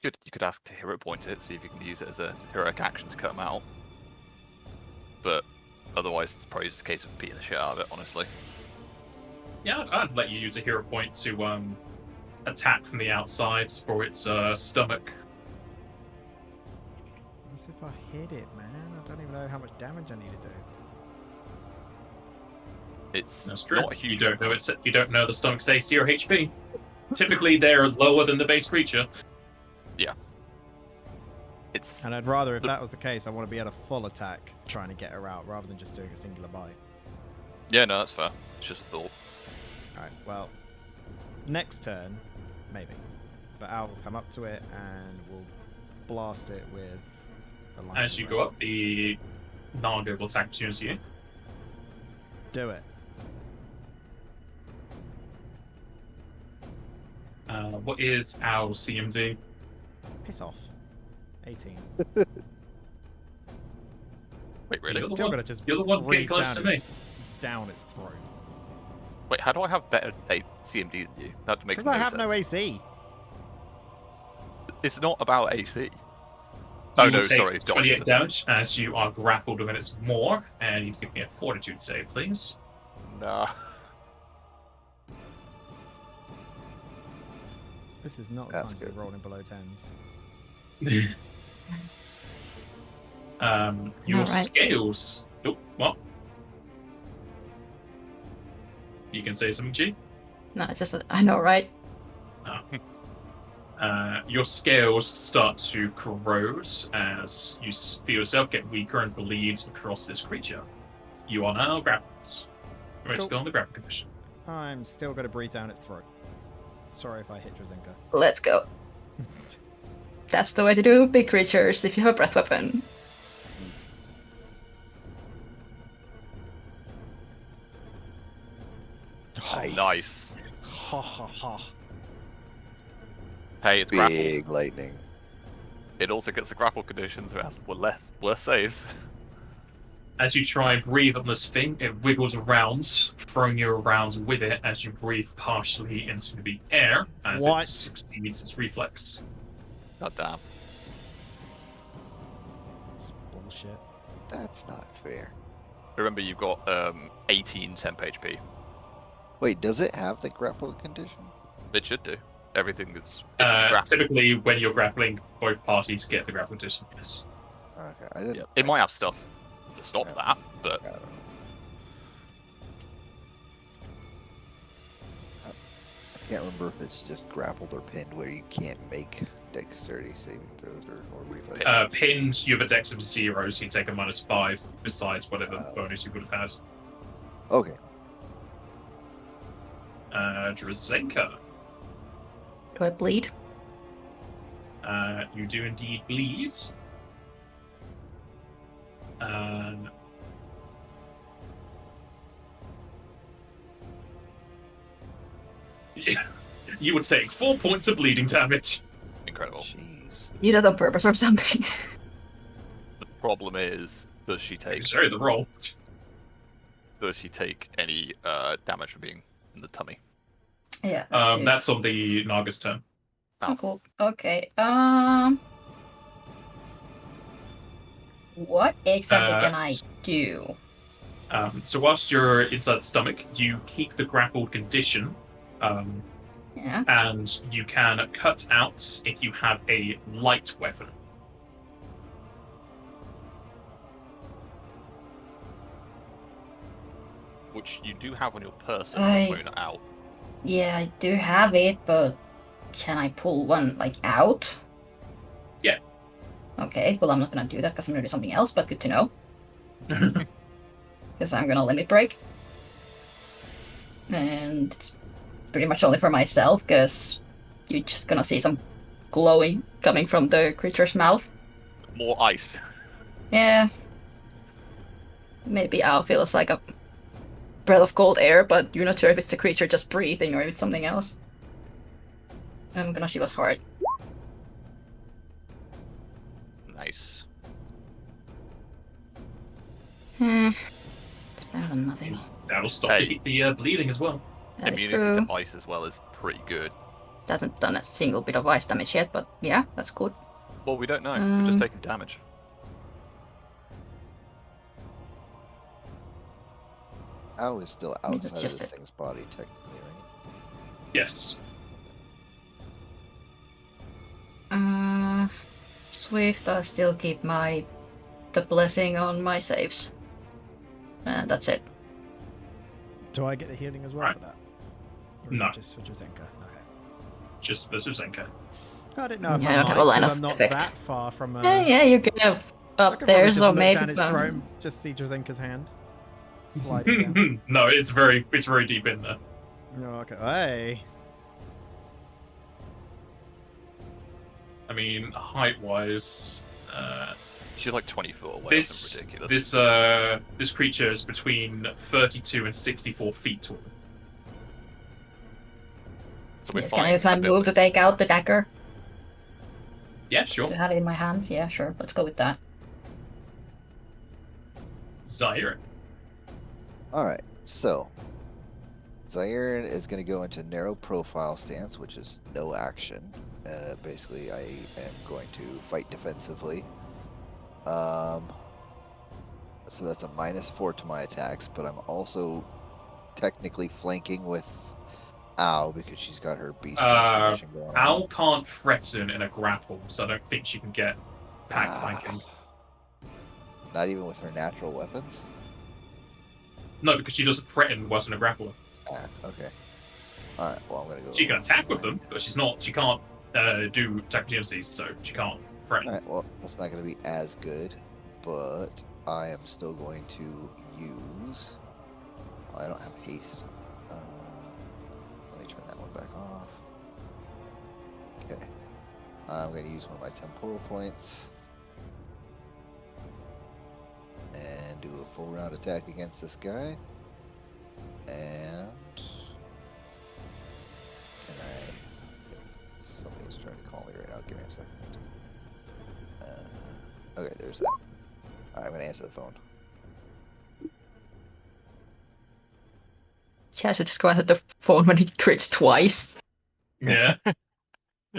You could ask to hero point it, see if you can use it as a heroic action to cut them out. But otherwise, it's probably just a case of beating the shit out of it, honestly. Yeah, I'd let you use a hero point to attack from the outside for its stomach. As if I hit it, man. I don't even know how much damage I need to do. It's That's true. not a huge. You don't know the stomach's AC or HP. Typically, they're lower than the base creature. It's And I'd rather, if that was the case, I want to be at a full attack trying to get her out rather than just doing a singular bite. yeah, no, that's fair. It's just a thought. Alright, well, next turn, maybe. But Al will come up to it and we'll blast it with the lightning As you bolt. go up, the Nargo will attack opportunity. Do it. What is our CMD? Piss off. 18. Wait, really? You're the Still one- gonna just you're the one getting breathe close down to me. down its throat. Wait, how do I have better CMD than you? That makes Because no I have sense. no AC. It's not about AC. You Oh will no, take sorry, it's 28 dodges. damage as you are grappled within its maw, and you can give me a fortitude save, please. Nah. This is not the That's time to be good. rolling below 10s. Your Alright. scales. Oh, what? You can say something, G? No, it's just I know, right? Your scales start to corrode as you feel yourself get weaker and bleed across this creature. You are now grappled. Let's Cool. go on the grapple condition. I'm still going to breathe down its throat. Sorry if I hit Drazinka. Let's go. That's the way to do big creatures if you have a breath weapon. Nice. Ha ha ha. Hey, it's grapple. Big lightning. It also gets the grapple conditions, so it has worse saves. As you try and breathe on this thing, it wiggles around, throwing you around with it as you breathe partially into the air as What? it succeeds its reflex. God damn. It's bullshit. That's not fair. Remember, you've got 18 temp HP. Wait, does it have the grapple condition? It should do. Everything that's. If you grapple, Typically, when you're grappling, both parties get the grapple condition. Yes. Okay, I didn't. yeah, it might have stuff to stop Yeah. that, but I don't know. I can't remember if it's just grappled or pinned, where you can't make dexterity saving throws or reflex. Pinned, you have a dex of 0, so you take a -5 besides whatever Oh. bonus you would have had. Okay. Drazenka, Do I bleed? you do indeed bleed. Yeah, you would take 4 points of bleeding damage. incredible. Jeez. You did that on purpose or something. The problem is, does she take? Sorry, the roll. Does she take any damage from being in the tummy? Yeah. That's on the Naga's turn. Oh, cool. Okay. What exactly can I do? So whilst you're inside the stomach, you keep the grappled condition, Yeah. and you can cut out if you have a light weapon. Which you do have on your person I- when you're not out. Yeah, I do have it, but can I pull one like out? Yeah. Okay, well I'm not gonna do that because I'm gonna do something else, but good to know. Because I'm gonna limit break. And it's pretty much only for myself, because you're just gonna see some glowing coming from the creature's mouth. More ice. Yeah. Maybe Owl feels like a breath of cold air, but you're not sure if it's the creature just breathing or if it's something else. I'm gonna shoot us hard. Nice. It's better than nothing. That'll stop Hey. the bleeding as well. That is Immunity true. to ice as well is pretty good. Hasn't done a single bit of ice damage yet, but yeah, that's good. Well, we don't know. We're just taking damage. Ow is still I mean, that's outside of just this it. thing's body, technically, right? Yes. Swift, I still keep the blessing on my saves. That's it. Do I get the healing as well Right. for that? Or is No. it just for Jazenka? Okay. Just for Zuzenka. I didn't know if Yeah, I I don't have a might, line 'cause of I'm not effect. that far from. Yeah, you're kind of I up could there, probably just so look maybe. down its throat, just see Jazenka's hand sliding down. No, it's very deep in there. Oh, okay. Hey. I mean, height-wise, She's like 20 foot away. this Something ridiculous. this creature is between 32 and 64 feet tall. So we're Yes, can I fine use my in the move to building. take out the dagger? Yeah, Just sure. to have it in my hand? Yeah, sure. Let's go with that. Zaire. Alright, so Zaire is going to go into narrow profile stance, which is no action. Basically, I am going to fight defensively. So that's a -4 to my attacks, but I'm also technically flanking with Ow because she's got her beast transformation going on. Owl can't threaten in a grapple, so I don't think she can get pack flanking. Not even with her natural weapons? No, because she doesn't threaten whilst in a grapple. Okay. Alright, well, I'm going to go. She can attack with them, but she can't do attack opportunities, so she can't threaten. Alright, well, that's not going to be as good, but I am still going to use. Oh, I don't have haste. Let me turn that one back off. Okay. I'm going to use one of my temporal points and do a full round attack against this guy. And can I? Something's trying to call me right now. Give me a second. Okay, there's that. Alright, I'm going to answer the phone. Yeah, so just go out of the phone when it crits twice. Yeah.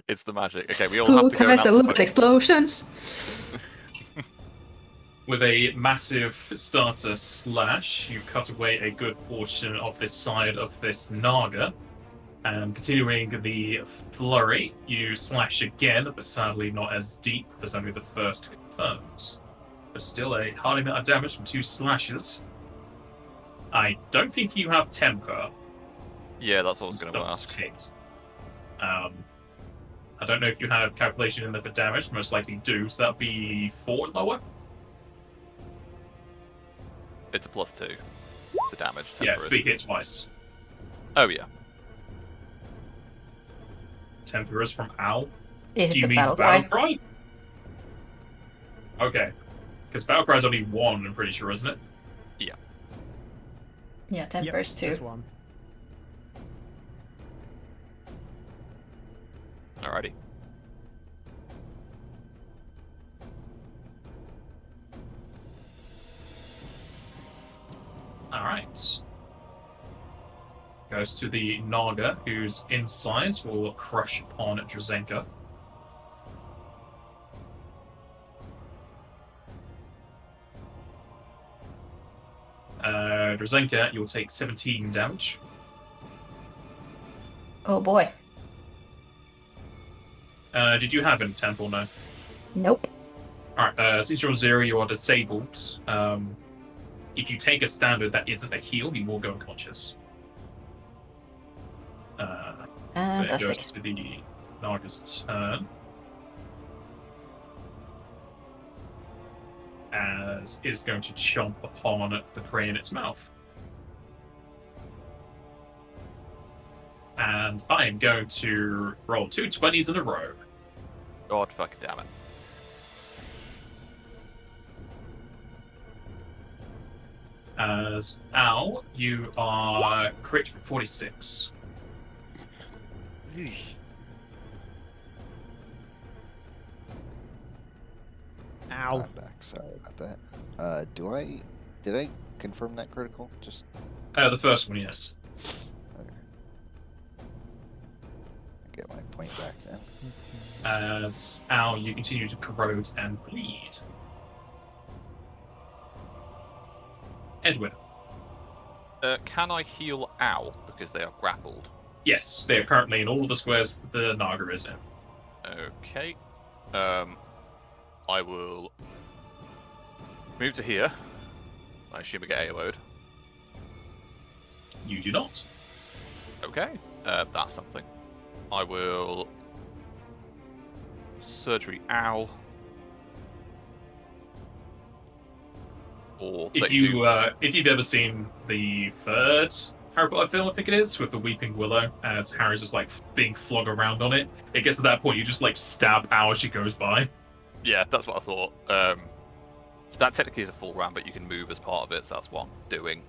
It's the magic. Okay, we all Who have to go and tries to answer look the at phone. explosions? With a massive starter slash, you cut away a good portion of this side of this Naga. And continuing the flurry, you slash again, but sadly not as deep as only the first confirms. But still a hard amount of damage from 2 slashes. I don't think you have temper. Yeah, that's what I was It's going to not ask. ticked. I don't know if you have calculation in there for damage, most likely do, so that'd be 4 lower. It's a +2 to damage. Yeah, Temper is. big hit twice. Oh yeah. Temper is from Owl. Is Do it you the mean battle Battle cry? Cry? Okay. Because Battle Cry is only 1, I'm pretty sure, isn't it? Yeah, tempers too. Just one. Alrighty. Alright. Alright. Goes to the Naga, whose insides will crush upon Drazenka. Drazenka, you'll take 17 damage. Oh boy. Did you have any temp or no? Nope. Alright, since you're 0, you are disabled. If you take a standard that isn't a heal, you will go unconscious. It goes Fantastic. to the Naga's turn. As it's going to chomp upon the prey in its mouth. And I am going to roll 2 20s in a row. God fucking damn it. As Al, you are crit for 46. Ow. I'm back. Sorry about that. Did I confirm that critical? Just The first one, yes. okay. I get my point back then. As Al, you continue to corrode and bleed. Edwin. Can I heal Owl because they are grappled? Yes, they are currently in all of the squares the Naga is in. Okay. I will move to here. I assume I get AO'd. You do not. Okay. That's something. I will surgery Owl. Or If you've ever seen the third Harry Potter film, I think it is, with the Weeping Willow, as Harry's just like being flogged around on it, it gets to that point you just like stab Al as she goes by. Yeah, that's what I thought. So that technically is a full round, but you can move as part of it, so that's what I'm doing.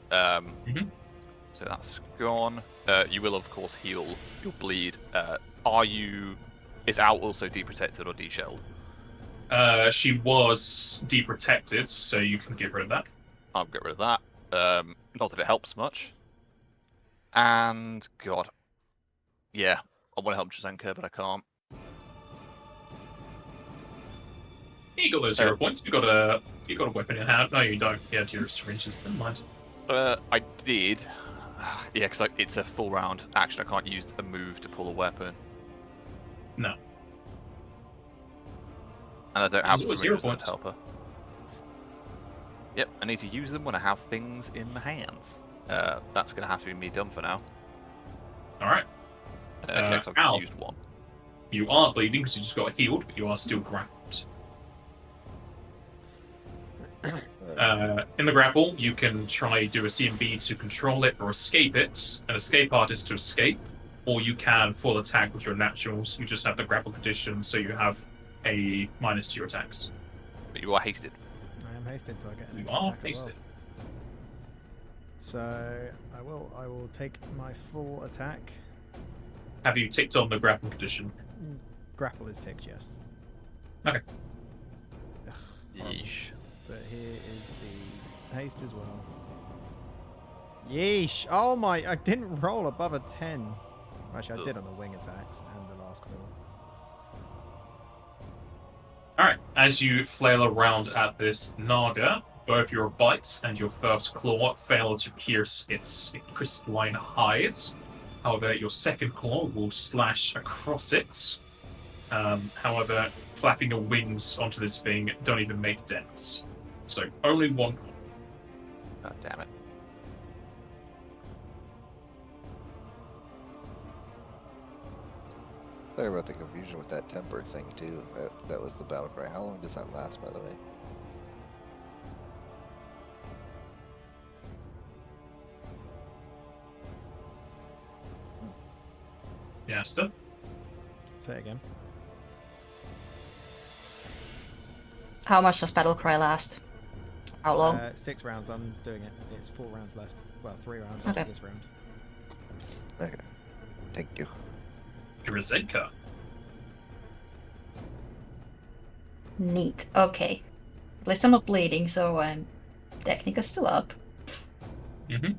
So that's gone. You will, of course, heal your bleed. Is Owl also deprotected or deshelled? She was deprotected, so you can get rid of that. I'll get rid of that. Not that it helps much. And God, yeah, I want to help Drazenka, but I can't. You got those 0 points. You got a weapon in hand. No, you don't. Yeah, your syringes. Never mind. I did. Yeah, because it's a full round action. I can't use a move to pull a weapon. No. And I don't have There's always syringes 0 that help her. Yep, I need to use them when I have things in my hands. That's going to have to be me done for now. All right. Yeah, 'cause Owl. I've used one. You are bleeding because you just got healed, but you are still grappled. In the grapple, you can try do a CMB to control it or escape it. An escape art is to escape, or you can full attack with your naturals. You just have the grapple condition, so you have a minus to your attacks. But you are hasted. I am hasted, so I get an You extra are attack as well. hasted. So I will take my full attack. Have you ticked on the grapple condition? Grapple is ticked, yes. Okay. Ugh, Yeesh. but here is the haste as well. Yeesh! Oh my! I didn't roll above a 10. Actually, I did on the wing attacks and the last claw. Alright, as you flail around at this Naga, both your bites and your first claw fail to pierce its crystalline hides. However, your second claw will slash across it. However, flapping your wings onto this thing don't even make dents. So, only one claw. God damn it. Sorry about the confusion with that temper thing too. That was the battle cry. How long does that last, by the way? Yeah, still. Say it again. How much does Battle Cry last? How long? 6 rounds. I'm doing it. It's 4 rounds left. Well, 3 rounds Okay. after this round. Okay. Thank you. Drazenka. Neat. Okay. At least I'm not bleeding, so technique is still up. Mm-hmm.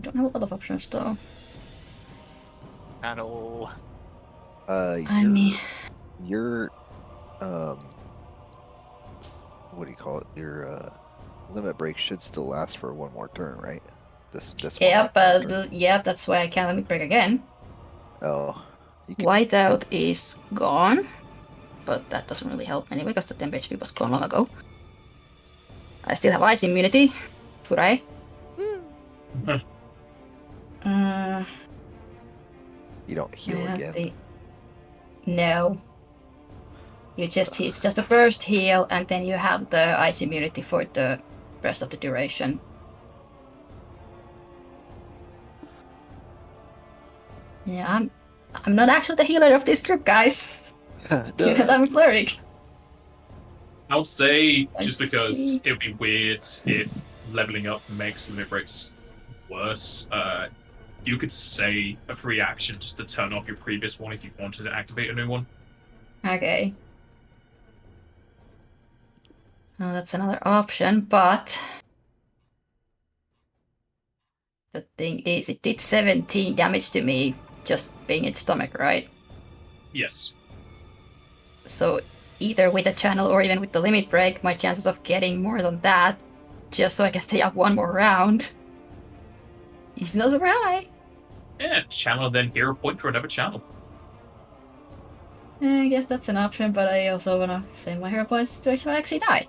Don't have a lot of options though. Channel. I mean, your what do you call it? Your limit break should still last for one more turn, right? This yeah, one but turn. yeah, that's why I can't limit break again. Oh, you can. Whiteout is gone, but that doesn't really help anyway because the temp HP was gone long ago. I still have ice immunity. Would I? You don't heal again. No. It's just a burst heal, and then you have the ice immunity for the rest of the duration. Yeah, I'm not actually the healer of this group, guys. Given that I'm a cleric. I would say I just because see. it would be weird if leveling up makes limit breaks worse. You could say a free action just to turn off your previous one if you wanted to activate a new one. Okay. Well, that's another option, but the thing is, it did 17 damage to me just being its stomach, right? Yes. So either with the channel or even with the limit break, my chances of getting more than that, just so I can stay up one more round, is not super high. Yeah, channel then hero point for another channel. I guess that's an option, but I also want to save my hero points to actually die.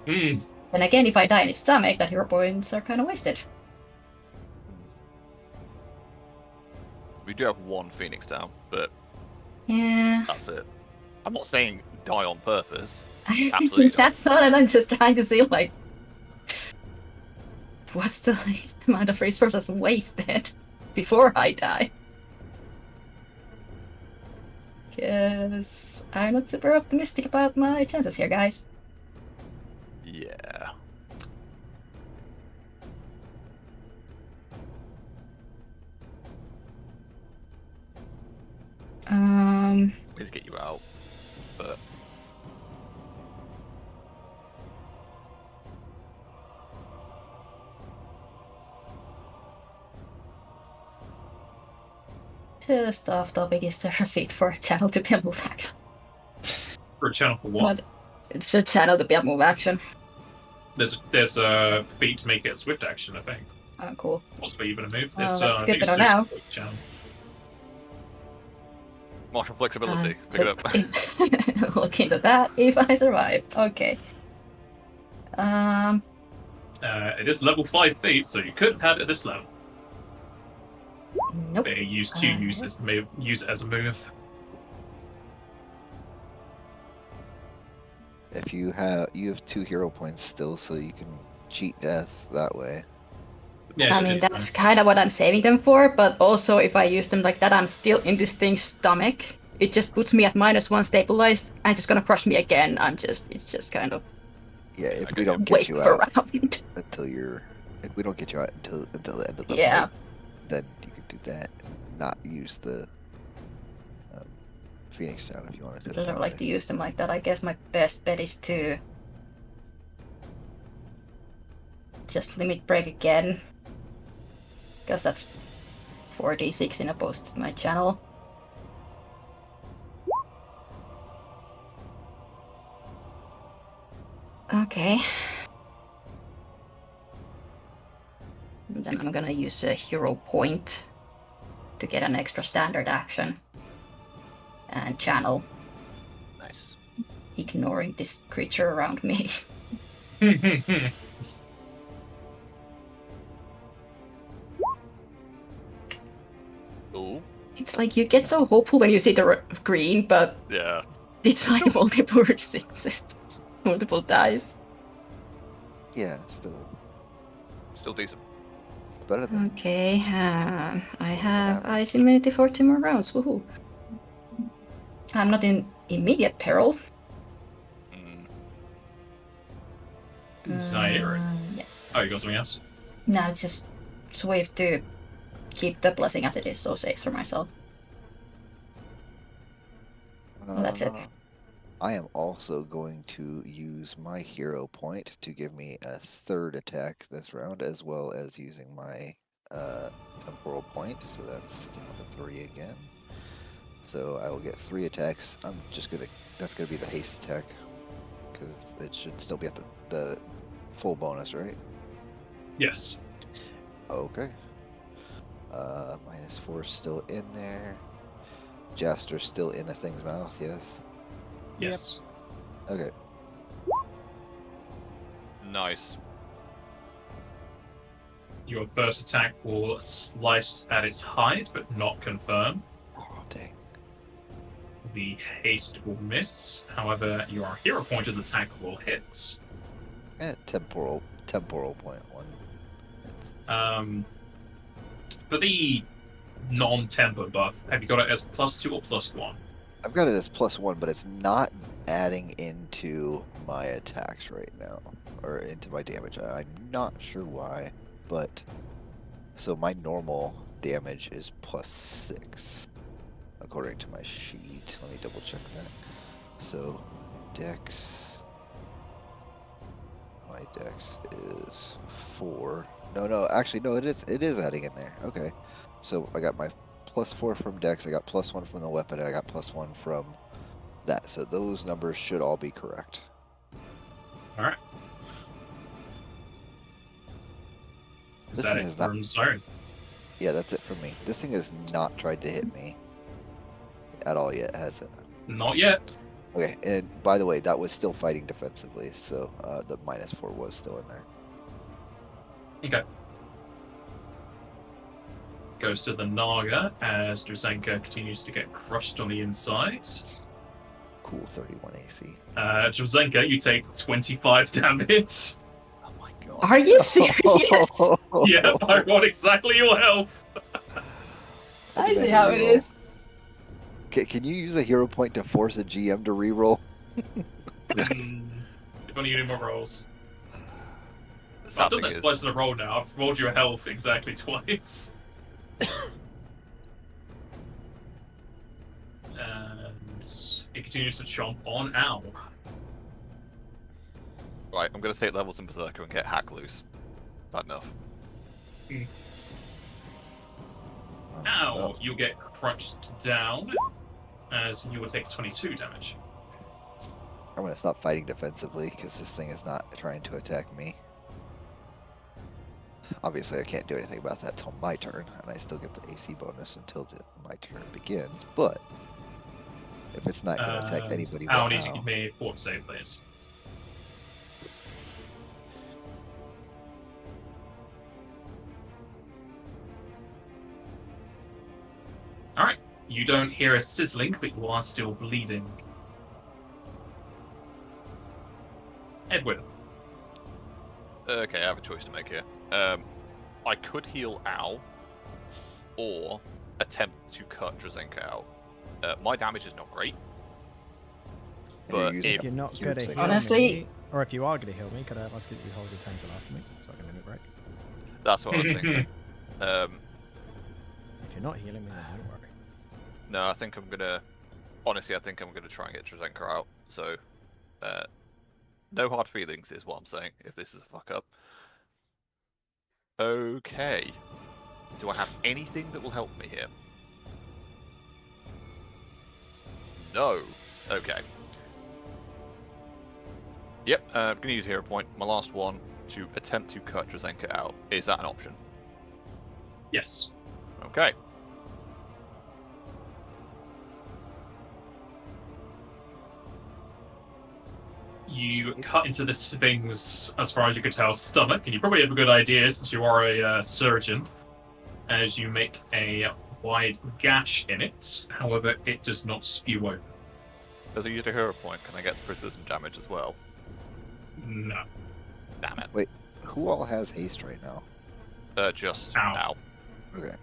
Hmm. And again, if I die in its stomach, that hero points are kind of wasted. We do have one Phoenix down, but Yeah. that's it. I'm not saying die on purpose. Absolutely not. That's all, and I'm just trying to see, like, what's the least amount of resources wasted before I die? Because I'm not super optimistic about my chances here, guys. Yeah. Ways to get you out, but Just off topic, is there a feat for a channel to be a move action? For a channel for what? Not, it's a channel to be a move action. There's a feat to make it a swift action, I think. Oh, cool. Possibly even a move. Well, It's, that's I good think to it's know just now. a quick channel. martial flexibility. Pick it up. Look into that if I survive. Okay. It is level 5 feat, so you could have had it at this level. Nope. But you use use it as a move. If you have 2 hero points still, so you can cheat death that way. Yeah, I mean, that's kind of what I'm saving them for, but also if I use them like that, I'm still in this thing's stomach. It just puts me at -1 stabilized, and it's just gonna crush me again. It's just kind of Yeah, if I we get don't you. get waste you of a out round. until if we don't get you out until the end of the Yeah. fight, then you can do that and not use the Phoenix down if you want to do I it. don't That like way. to use them like that. I guess my best bet is to just limit break again, because that's 4d6 in opposed to my channel. Okay. And then I'm gonna use a hero point to get an extra standard action and channel, Nice. ignoring this creature around me. Ooh. It's like you get so hopeful when you see the green, but Yeah. it's like multiple sixes, multiple dice. Yeah, still decent. better than Okay, I have ice immunity for 2 more rounds. Woohoo! I'm not in immediate peril. Zaire. Yeah. Oh, you got something else? No, it's just swift to keep the blessing as it is, so safe for myself. Well, that's it. I am also going to use my hero point to give me a third attack this round, as well as using my temporal point. So that's down to 3 again. So I will get 3 attacks. That's gonna be the haste attack, because it should still be at the full bonus, right? Yes. Okay. -4 still in there. Jaster's still in the thing's mouth, yes? Yes. Okay. Nice. Your first attack will slice at its hide, but not confirm. Oh, dang. The haste will miss. However, your hero pointed attack will hit. Temporal point 1. It's, For the non-tempo buff, have you got it as +2 or +1? I've got it as +1, but it's not adding into my attacks right now, or into my damage. I'm not sure why, but so my normal damage is +6 according to my sheet. Let me double check that. So dex, my dex is 4. No, actually no, it is adding in there. Okay, so I got my +4 from dex, I got +1 from the weapon, and I got +1 from that. So those numbers should all be correct. All right. Is This that thing it is not- from Zone? Yeah, that's it for me. This thing has not tried to hit me at all yet, has it? Not yet. Okay, and by the way, that was still fighting defensively, so the -4 was still in there. Okay. Goes to the Naga as Drazenka continues to get crushed on the inside. Cool, 31 AC. Drazenka, you take 25 damage. Oh my god. Are you serious? Yeah, I got exactly your health. I see how it is. Can you use a hero point to force a GM to reroll? If only you knew my rolls. The I've sad done thing that is, twice in a roll now. I've rolled your health exactly twice. And it continues to chomp on Owl. right, I'm going to take levels in Berserker and get Hack loose. Bad enough. Owl, you'll get crunched down as you will take 22 damage. I'm gonna stop fighting defensively because this thing is not trying to attack me. Obviously, I can't do anything about that till my turn, and I still get the AC bonus until my turn begins. But if it's not going to attack anybody, Owl but needs to give me a fort save, please. Alright, you don't hear a sizzling, but you are still bleeding. Edwin. Okay, I have a choice to make here. I could heal Owl, or attempt to cut Drazenka out. My damage is not great. and you're But using If you're not cube going to save. heal Honestly- me, or if you are going to heal me, could I ask you to hold your turn till after me, so I can limit break? that's what I was thinking. If you're not healing me, then don't worry. No, I think I'm gonna. Honestly, I think I'm gonna try and get Drazenka out. So, no hard feelings is what I'm saying. If this is a fuck up. Okay. Do I have anything that will help me here? No. Okay. Yep. I'm gonna use hero point. My last one to attempt to cut Drazenka out. Is that an option? Yes. Okay. You cut into this thing's, as far as you can tell, stomach, and you probably have a good idea since you are a surgeon, as you make a wide gash in it. However, it does not spew open. As I used a hero point, can I get precision damage as well? No. Damn it. Who all has haste right now? Just Ow. now. Okay.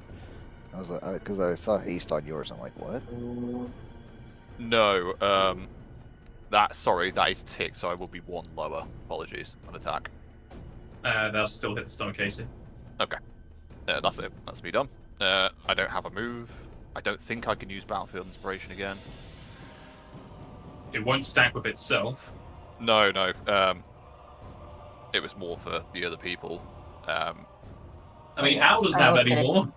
I was like, because I saw haste on yours. I'm like, what? No, that is tick, so I will be 1 lower. Apologies on attack. They'll still hit the stomach AC. That's it. That's me done. I don't have a move. I don't think I can use Battlefield Inspiration again. It won't stack with itself. No. It was more for the other people. I mean, Al doesn't have Okay. any more.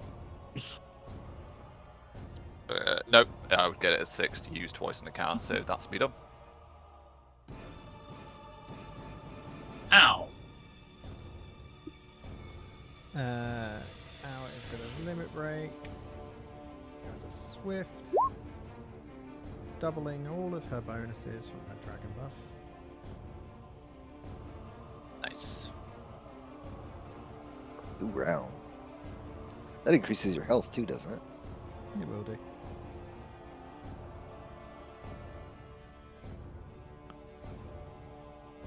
Nope. I would get it at 6 to use twice in the car, so that's me done. Ow. Al is going to limit break. As a swift. Doubling all of her bonuses from her dragon buff. Nice. New round. That increases your health too, doesn't it? It will do.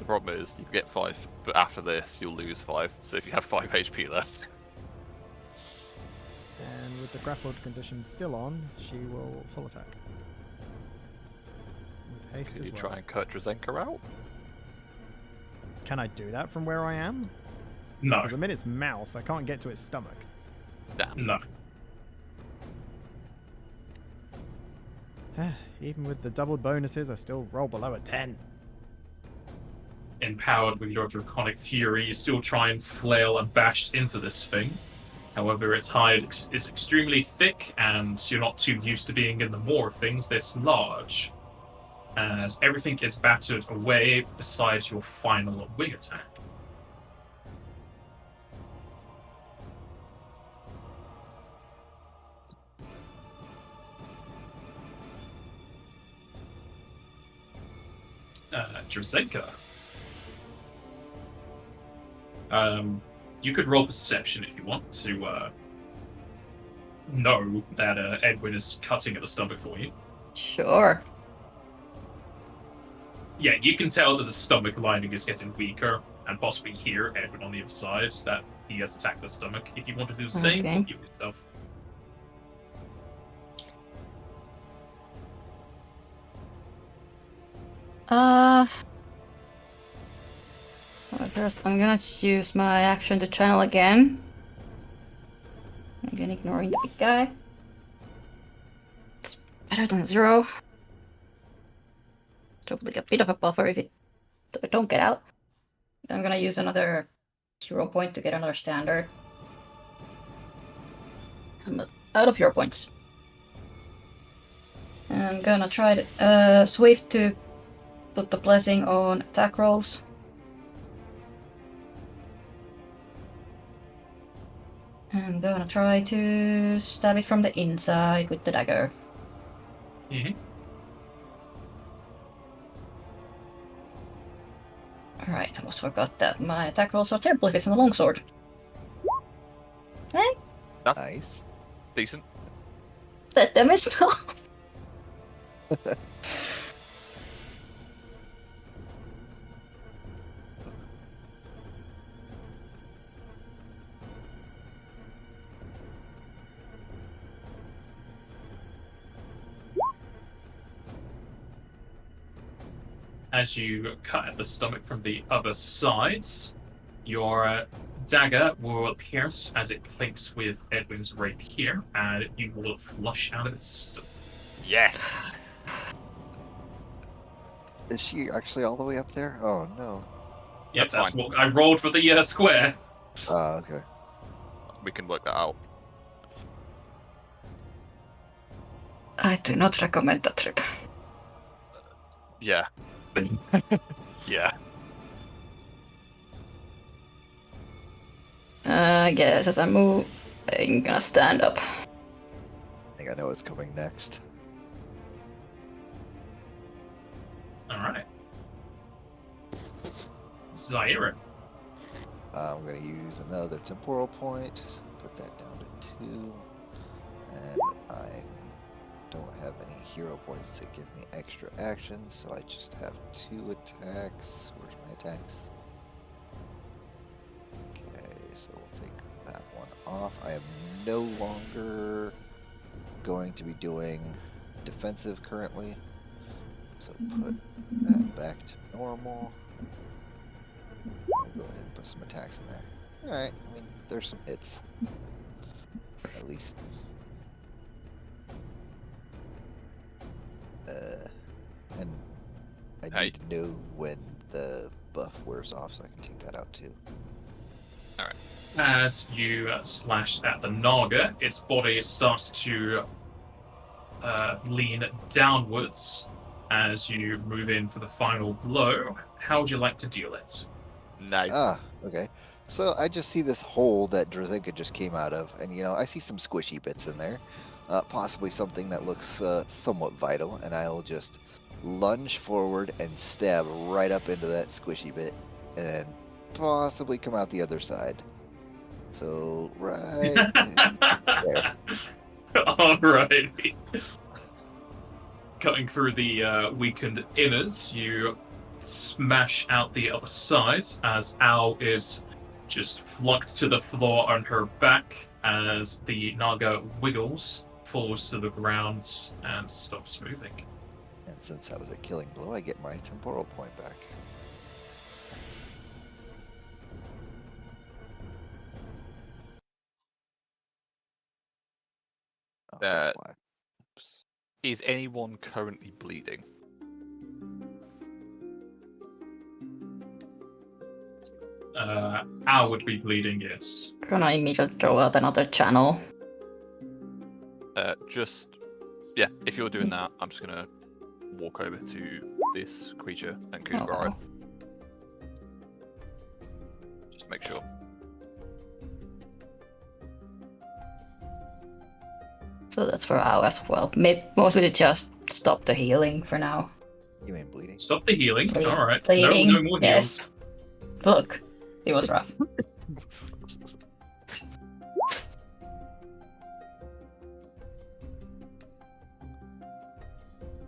The problem is you get 5, but after this you'll lose 5. So if you have 5 HP left, And with the grappled condition still on, she will full attack. With haste can as you well. try and cut Drazenka out? Can I do that from where I am? No. Because I'm in its mouth, I can't get to its stomach. Damn. No. Even with the doubled bonuses, I still roll below a 10. Empowered with your draconic fury, you still try and flail and bash into this thing. However, its hide is extremely thick, and you're not too used to being in the maw of things this large. As everything is battered away besides your final wing attack. Drazenka. You could roll perception if you want to know that Edwin is cutting at the stomach for you. Sure. Yeah, you can tell that the stomach lining is getting weaker, and possibly hear Edwin on the other side that he has attacked the stomach. If you want to do the same, Okay. you yourself. Well, first I'm gonna use my action to channel again. Again, ignoring the big guy. It's better than 0. Probably a bit of a buffer if I don't get out. I'm gonna use another hero point to get another standard. I'm out of hero points. I'm gonna try to swift to put the blessing on attack rolls. I'm gonna try to stab it from the inside with the dagger. Mm-hmm. Alright, I almost forgot that my attack rolls are terrible if it's on a longsword. Eh? That's Nice. decent. That damage though. As you cut at the stomach from the other sides, your dagger will pierce as it clinks with Edwin's rapier, and you will flush out of its system. Yes. Is she actually all the way up there? Oh no. Yeah, That's that's fine. what I rolled for the square. Oh, okay. We can work that out. I do not recommend that trip. Yeah. Yeah. I guess as I move, I'm gonna stand up. I think I know what's coming next. Alright. Zaira. I'm going to use another temporal point. So put that down to 2. And I don't have any hero points to give me extra actions, so I just have 2 attacks. Where's my attacks? Okay, so we'll take that one off. I am no longer going to be doing defensive currently. So put that back to normal. I'll go ahead and put some attacks in there. Alright, I mean, there's some hits. At least. And I Hey. need to know when the buff wears off so I can take that out too. As you slash at the Naga, its body starts to lean downwards as you move in for the final blow. How would you like to deal it? Nice. Ah, okay. So I just see this hole that Drazenka just came out of, and I see some squishy bits in there. Possibly something that looks somewhat vital, and I will just lunge forward and stab right up into that squishy bit, and possibly come out the other side. So, right there. Alrighty. Cutting through the weakened inners, you smash out the other side as Al is just flunked to the floor on her back as the Naga wiggles, falls to the ground, and stops moving. And since that was a killing blow, I get my temporal point back. Oh, that's why. Oops. Is anyone currently bleeding? Al would be bleeding, yes. Gonna immediately throw out another channel. Yeah, if you're doing that, I'm just gonna walk over to this creature and Kugaro. Oh. Just to make sure. So that's for Al as well. Maybe mostly to just stop the healing for now. You mean bleeding? Stop the healing. Ble- Alright. bleeding, No more yes. heals. Look, it was rough.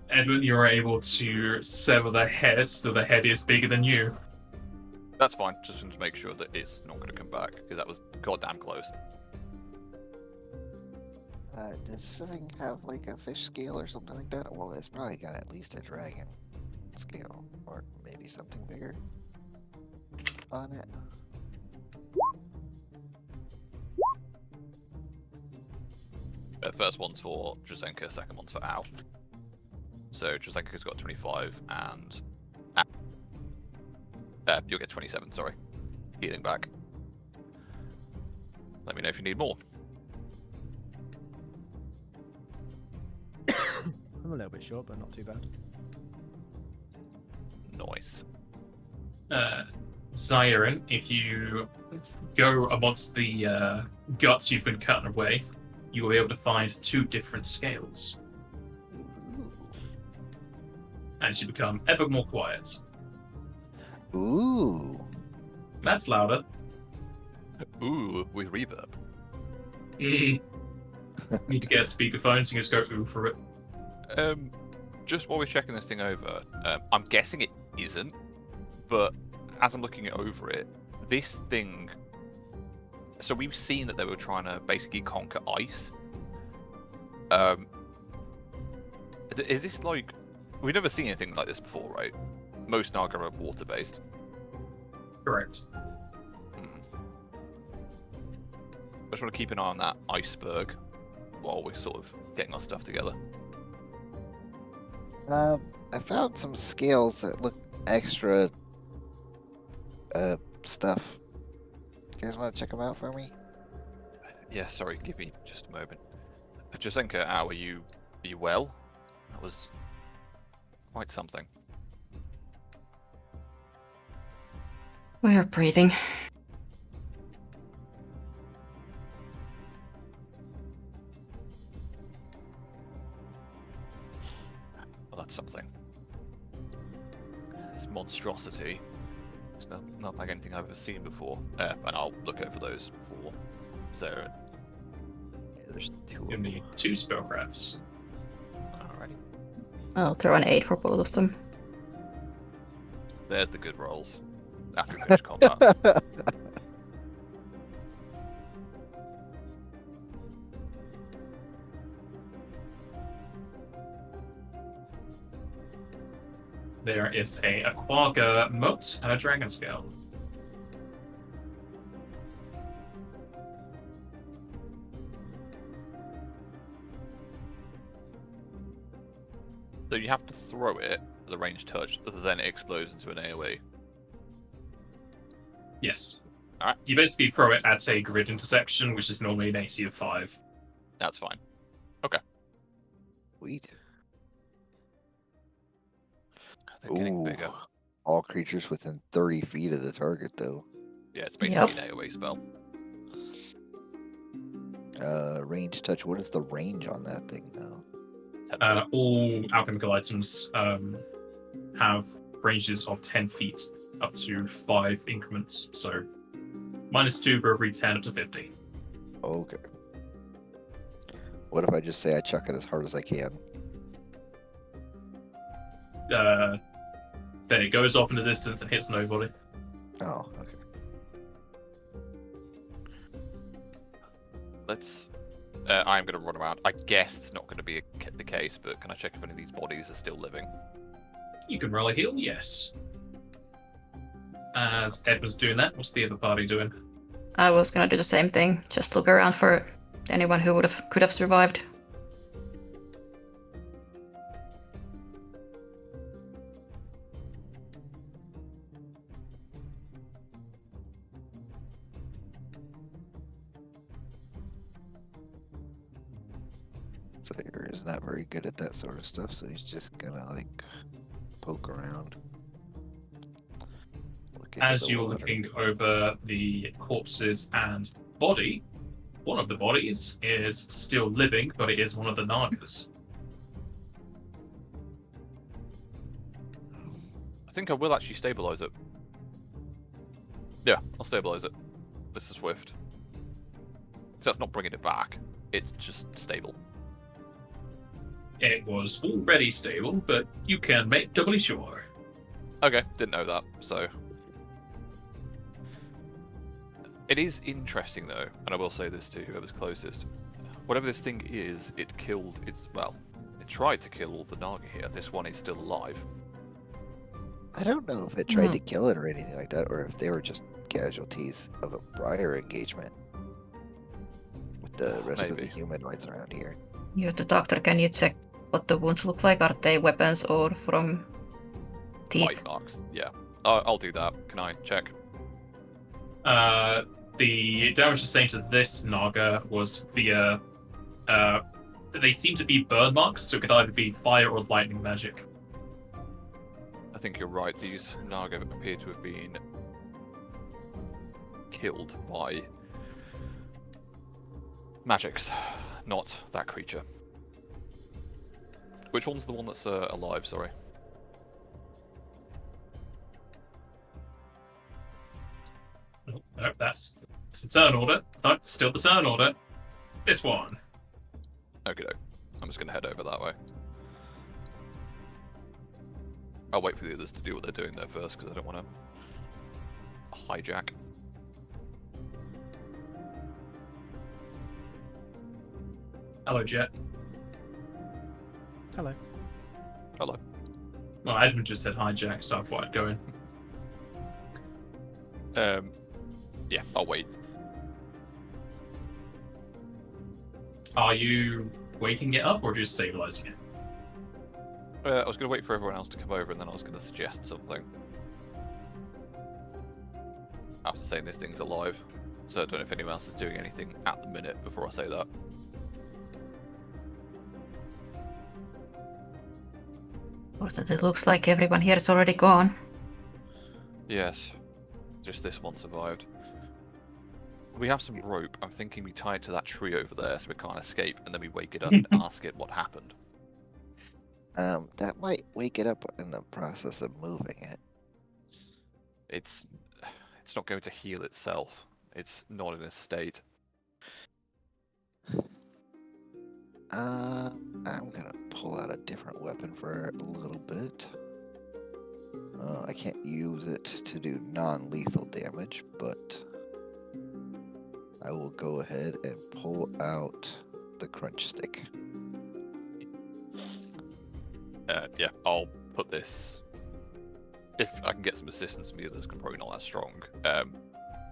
Edwin, you're able to sever the head, so the head is bigger than you. That's fine. Just want to make sure that it's not going to come back because that was goddamn close. Does this thing have like a fish scale or something like that? Well, it's probably got at least a dragon scale, or maybe something bigger on it. First one's for Drazenka, second one's for Al. So Drazenka's got 25 and you'll get 27, sorry. Healing back. Let me know if you need more. I'm a little bit short, but not too bad. Nice. Zyron, if you go amongst the guts you've been cutting away, you will be able to find 2 different scales. As you become ever more quiet. Ooh. That's louder. Ooh, with reverb. Need to get a speakerphone so you can just go ooh for it. Just while we're checking this thing over, I'm guessing it isn't, but as I'm looking over it, this thing. So we've seen that they were trying to basically conquer ice. Is this like we've never seen anything like this before, right? Most Naga are water-based. Correct. I just want to keep an eye on that iceberg while we're sort of getting our stuff together. I found some scales that look extra stuff. You guys want to check them out for me? Yeah, sorry, give me just a moment. Jasenka, Al, are you well? That was quite something. We are breathing. Well, that's something. This monstrosity. It's not like anything I've ever seen before. And I'll look over those for Sarah. Yeah, there's 2 of You them. need 2 spellcrafts. Alrighty. I'll throw an 8 for both of them. There's the good rolls. After we finish combat. There is a Aquaga moat and a dragon scale. So you have to throw it, the ranged touch, then it explodes into an AoE. Yes. Alright. You basically throw it at a grid intersection, which is normally an AC of 5. That's fine. Sweet. They're getting bigger. All creatures within 30 feet of the target, though. Yeah, it's basically Yep. an AoE spell. Range touch. What is the range on that thing, though? All alchemical items have ranges of 10 feet up to 5 increments. So -2 for every 10 up to 50. Okay. What if I just say I chuck it as hard as I can? Then it goes off in the distance and hits nobody. Oh, okay. Let's. I'm going to run around. I guess it's not going to be the case, but can I check if any of these bodies are still living? You can roll a heal, yes. As Edward's doing that, what's the other party doing? I was gonna do the same thing. Just look around for anyone who could have survived. Slayer is not very good at that sort of stuff, so he's just gonna like poke around. Look into As the you're water. looking over the corpses and body, one of the bodies is still living, but it is one of the Nagas. I think I will actually stabilize it. Yeah, I'll stabilize it. This is Swift. Because that's not bringing it back. It's just stable. It was already stable, but you can make doubly sure. Okay, didn't know that, so. It is interesting though, and I will say this to whoever's closest. Whatever this thing is, it tried to kill all the Naga here. This one is still alive. I don't know if it tried to kill it or anything like that, or if they were just casualties of a prior engagement with the rest of the Maybe. humanoids around here. You're the doctor. Can you check what the wounds look like? Are they weapons or from teeth? Bite marks, yeah. I'll do that. Can I check? The damage sustained to this Naga was via. They seem to be burn marks, so it could either be fire or lightning magic. I think you're right. These Naga appear to have been killed by magics, not that creature. Which one's the one that's alive, sorry? Oh, no, that's the turn order. No, still the turn order. This one. Okay, I'm just going to head over that way. I'll wait for the others to do what they're doing there first, because I don't want to hijack. Hello, Jet. Hello. Hello. Well, Edmund just said hijack, so I thought I'd go in. Yeah, I'll wait. Are you waking it up or just stabilizing it? I was going to wait for everyone else to come over, and then I was going to suggest something. After saying this thing's alive. So I don't know if anyone else is doing anything at the minute before I say that. It looks like everyone here is already gone. Yes. Just this one survived. We have some rope. I'm thinking we tie it to that tree over there so we can't escape, and then we wake it up and ask it what happened. That might wake it up in the process of moving it. It's not going to heal itself. It's not in a state. I'm gonna pull out a different weapon for a little bit. I can't use it to do non-lethal damage, but I will go ahead and pull out the crunch stick. Yeah, I'll put this. If I can get some assistance from the others, I'm probably not that strong.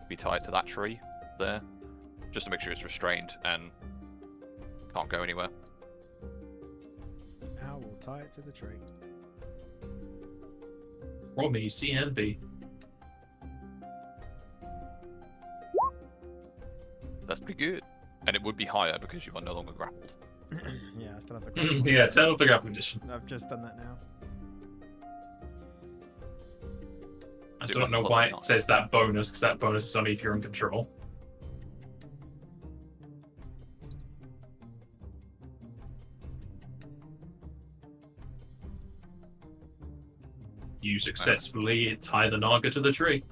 Be tied to that tree there, just to make sure it's restrained and can't go anywhere. Al will tie it to the tree. Roll me CNB. That's pretty good. And it would be higher because you are no longer grappled. Yeah, I still have the grapple Yeah, condition. turn off the grapple condition. I've just done that now. I So still don't know plus why 9. it says that bonus, because that bonus is only if you're in control. You successfully tie the Naga to the tree.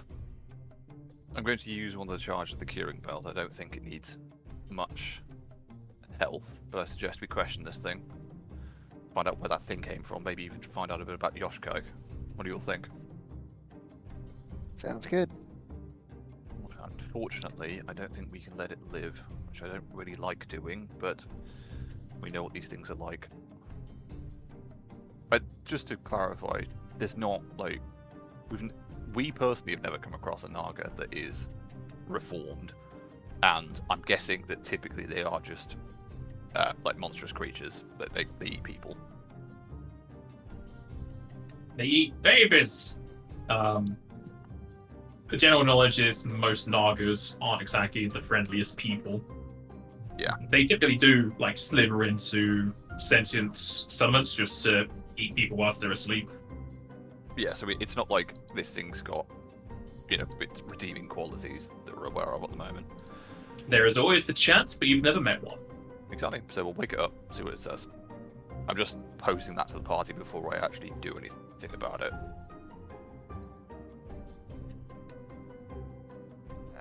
I'm going to use one of the charge of the curing belt. I don't think it needs much health, but I suggest we question this thing. Find out where that thing came from. Maybe even find out a bit about Yoshkai. What do you all think? Sounds good. Unfortunately, I don't think we can let it live, which I don't really like doing, but we know what these things are like. But just to clarify, there's not like we personally have never come across a Naga that is reformed, and I'm guessing that typically they are just like monstrous creatures that they eat people. They eat babies. The general knowledge is most Nagas aren't exactly the friendliest people. Yeah. They typically do like slither into sentient summons just to eat people whilst they're asleep. Yeah, so it's not like this thing's got, its redeeming qualities that we're aware of at the moment. There is always the chance, but you've never met one. Exactly. So we'll wake it up, see what it says. I'm just posing that to the party before I actually do anything about it.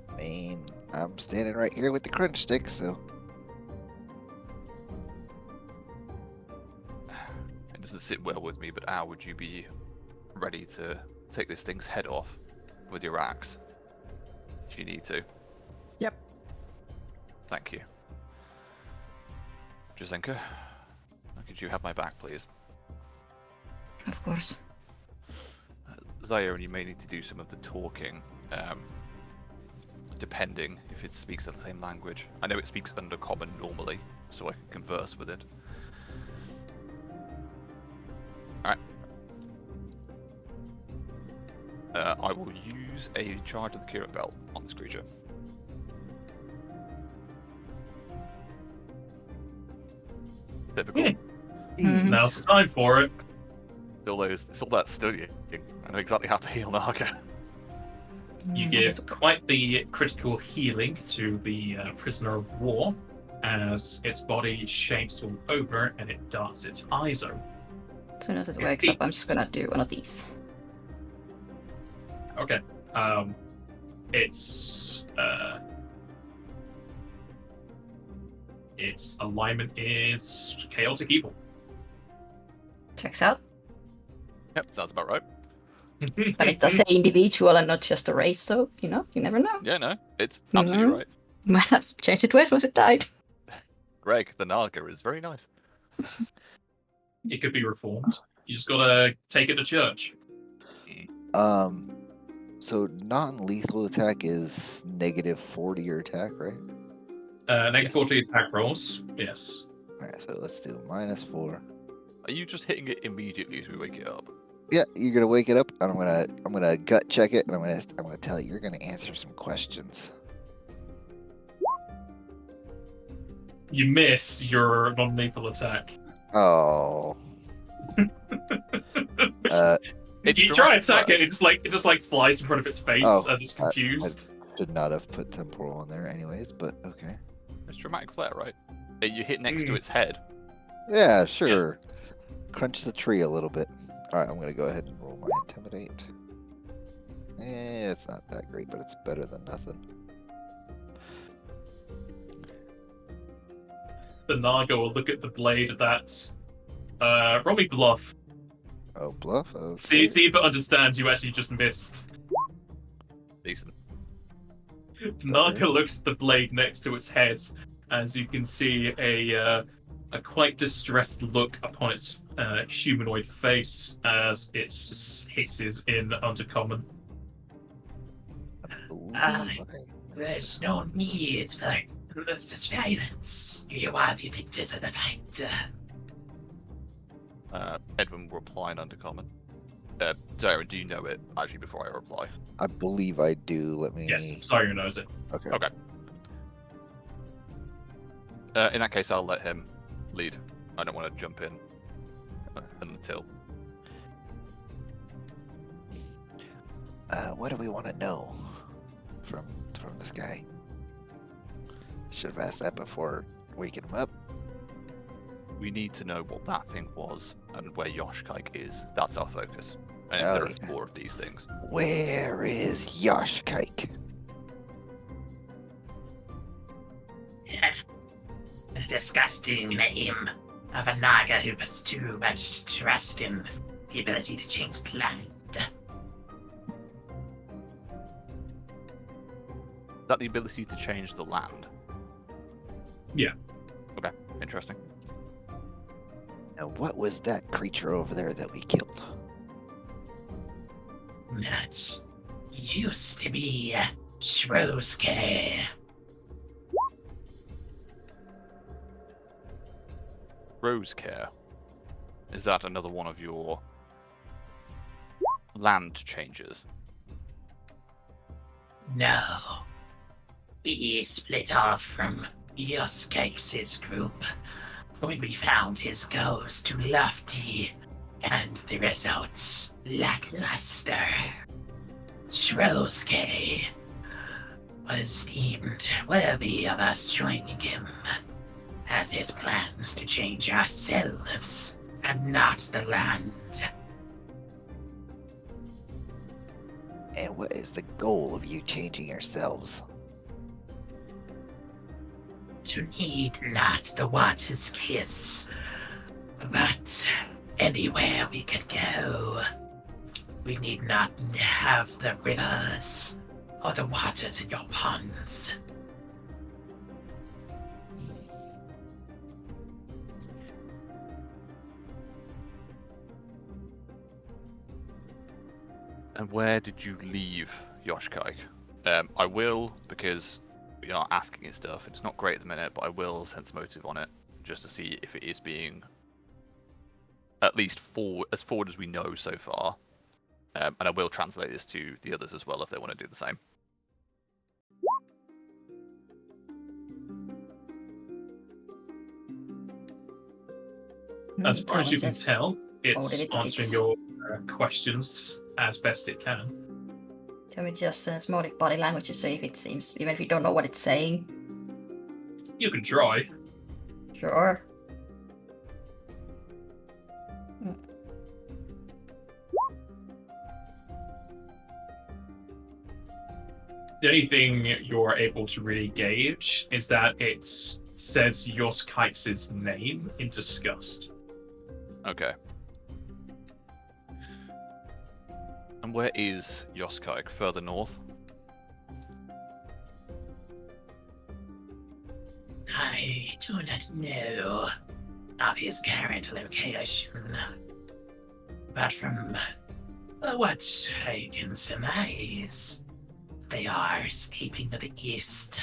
I mean, I'm standing right here with the crunch stick, so It doesn't sit well with me, but Al, would you be ready to take this thing's head off with your axe if you need to? Yep. Thank you. Jazenka, could you have my back, please? Of course. Zaire, and you may need to do some of the talking, depending if it speaks the same language. I know it speaks Undercommon normally, so I can converse with it. Alright. I will use a charge of the Curate Belt on this creature. Typical. Now's the time for it. It's all that studying. I know exactly how to heal Naga. You give quite the critical healing to the prisoner of war as its body shakes all over and it darts its eyes open. As soon as it wakes up, I'm just gonna do one of these. Okay. Its alignment is chaotic evil. Checks out. Yep, sounds about right. But it does say individual and not just a race, so, you never know. Yeah, no, it's absolutely right. I've changed it twice once it died. Greg, the Naga is very nice. It could be reformed. You just gotta take it to church. So non-lethal attack is -40 your attack, right? Negative 40 attack rolls. Yes. Alright, so let's do -4. Are you just hitting it immediately as we wake it up? Yeah, you're gonna wake it up, and I'm gonna gut check it, and I'm gonna tell you, you're gonna answer some questions. You miss your non-lethal attack. Oh. You try and attack it, it just like flies in front of its face as it's confused. I should not have put temporal on there anyways, but okay. It's dramatic flare, right? You hit next to its head. Yeah, sure. Crunch the tree a little bit. Alright, I'm gonna go ahead and roll my intimidate. It's not that great, but it's better than nothing. The Naga will look at the blade that's roll me bluff. Oh, bluff? Okay. See if it understands you actually just missed. Decent. The Naga looks at the blade next to its head, as you can see a quite distressed look upon its humanoid face as it hisses in Undercommon. There's no need for this violence. You are the victors of the fight. Edwin will reply in Undercommon. Darren, do you know it, actually, before I reply? I believe I do. Let me. Yes, Cyril knows it. Okay. Okay. In that case, I'll let him lead. I don't want to jump in until. What do we want to know from this guy? Should have asked that before waking him up. We need to know what that thing was and where Yoshkike is. That's our focus. And Oh, there are yeah. 4 of these things. Where is Yoshkike? A disgusting name of a Naga who puts too much trust in the ability to change the land. Is that the ability to change the land? Yeah. Okay, interesting. Now, what was that creature over there that we killed? That used to be Shroske. Rosecare. Is that another one of your land changes? No. We split off from Yoskakes' group when we found his goals too lofty and the results lackluster. Shroske was deemed worthy of us joining him, as his plans to change ourselves and not the land. And what is the goal of you changing yourselves? To need not the water's kiss, but anywhere we could go. We need not have the rivers or the waters in your ponds. And where did you leave Yoshkike? I will, because we are asking it stuff, and it's not great at the minute, but I will sense motive on it, just to see if it is being at least as forward as we know so far. And I will translate this to the others as well if they want to do the same. As far as you can Says, tell, it's it answering takes. your questions as best it can. Can we just send motive body language to see if it seems, even if you don't know what it's saying? You can try. Sure. The only thing you're able to really gauge is that it says Yoskikes' name in disgust. Okay. And where is Yoskike? Further north? I do not know of his current location, but from what I can surmise, they are escaping to the east.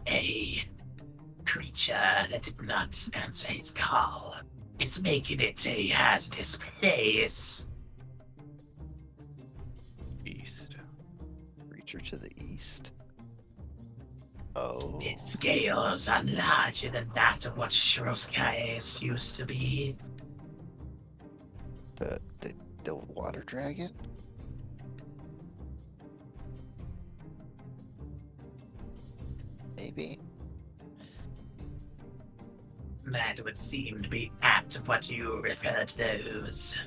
A creature that did not answer his call is making it a hazardous place. East. Creature to the east. Oh. Its scales are larger than that of what Shroskais used to be. The water dragon? Maybe. That would seem to be apt of what you refer to those.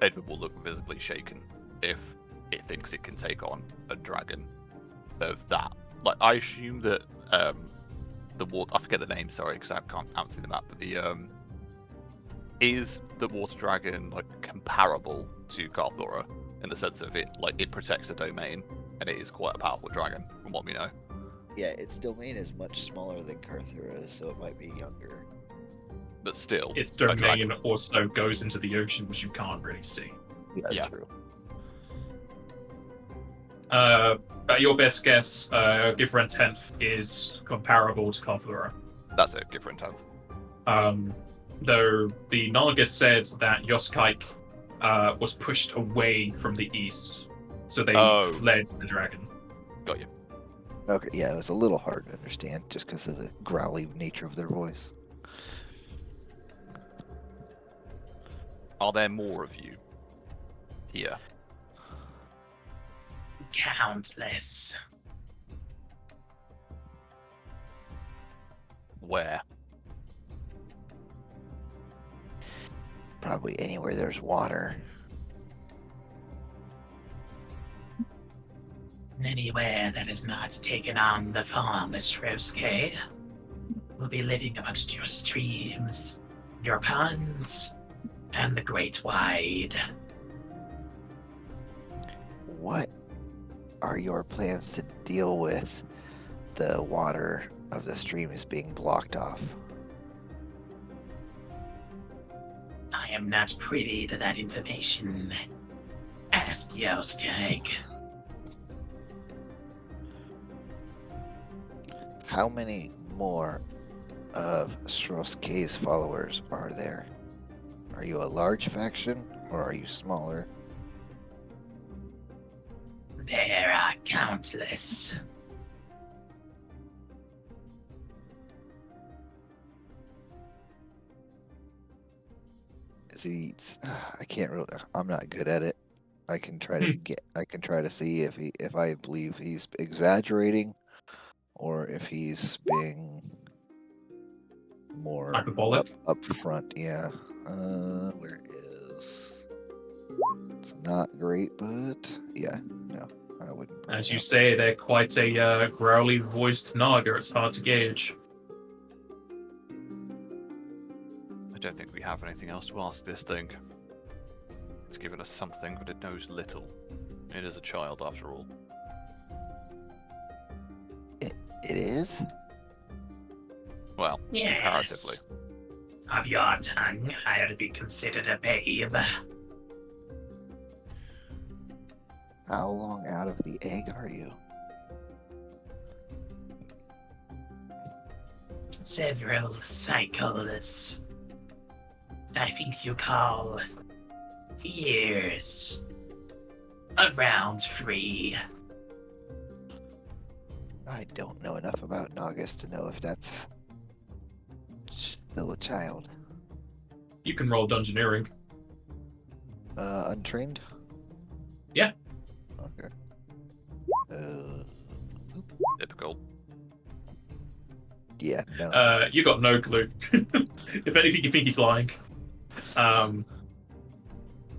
Edward will look visibly shaken if it thinks it can take on a dragon of that. Like, I assume that the water, I forget the name, sorry, because I haven't seen the map, but the is the water dragon like comparable to Carthora in the sense of it protects the domain and it is quite a powerful dragon from what we know. Yeah, its domain is much smaller than Carthura's, so it might be younger. But still, Its a dragon. domain also goes into the ocean, which you can't really see. Yeah. True. Your best guess, Gifren 10th is comparable to Carthura. That's it, different tenth. though the Naga said that Yoskaik was pushed away from the east, so they fled the dragon. Got you. Okay, yeah, it was a little hard to understand just because of the growly nature of their voice. Are there more of you here? Countless. Where? Probably anywhere there's water. Anywhere that has not taken on the form of Shroske will be living amongst your streams, your ponds, and the Great Wide. What are your plans to deal with the water of the stream is being blocked off? I am not privy to that information. Ask Yoskeg. How many more of Stroske's followers are there? Are you a large faction or are you smaller? There are countless. See, I can't really. I'm not good at it. I can try to I can try to see if I believe he's exaggerating, or if he's being more Hyperbolic? up front. Yeah. Where is? It's not great, but yeah, no, I wouldn't. bring As it you up. say, they're quite a growly voiced Naga. It's hard to gauge. I don't think we have anything else to ask this thing. It's given us something, but it knows little. It is a child, after all. It is. Well, Yes. comparatively. Of your tongue, I ought to be considered a babe. How long out of the egg are you? Several cycles. I think you call years. Around 3. I don't know enough about Nagas to know if that's still a child. You can roll Dungeoneering. Untrained? Yeah. Okay. Typical. Yeah, no. You got no clue. If anything, you think he's lying.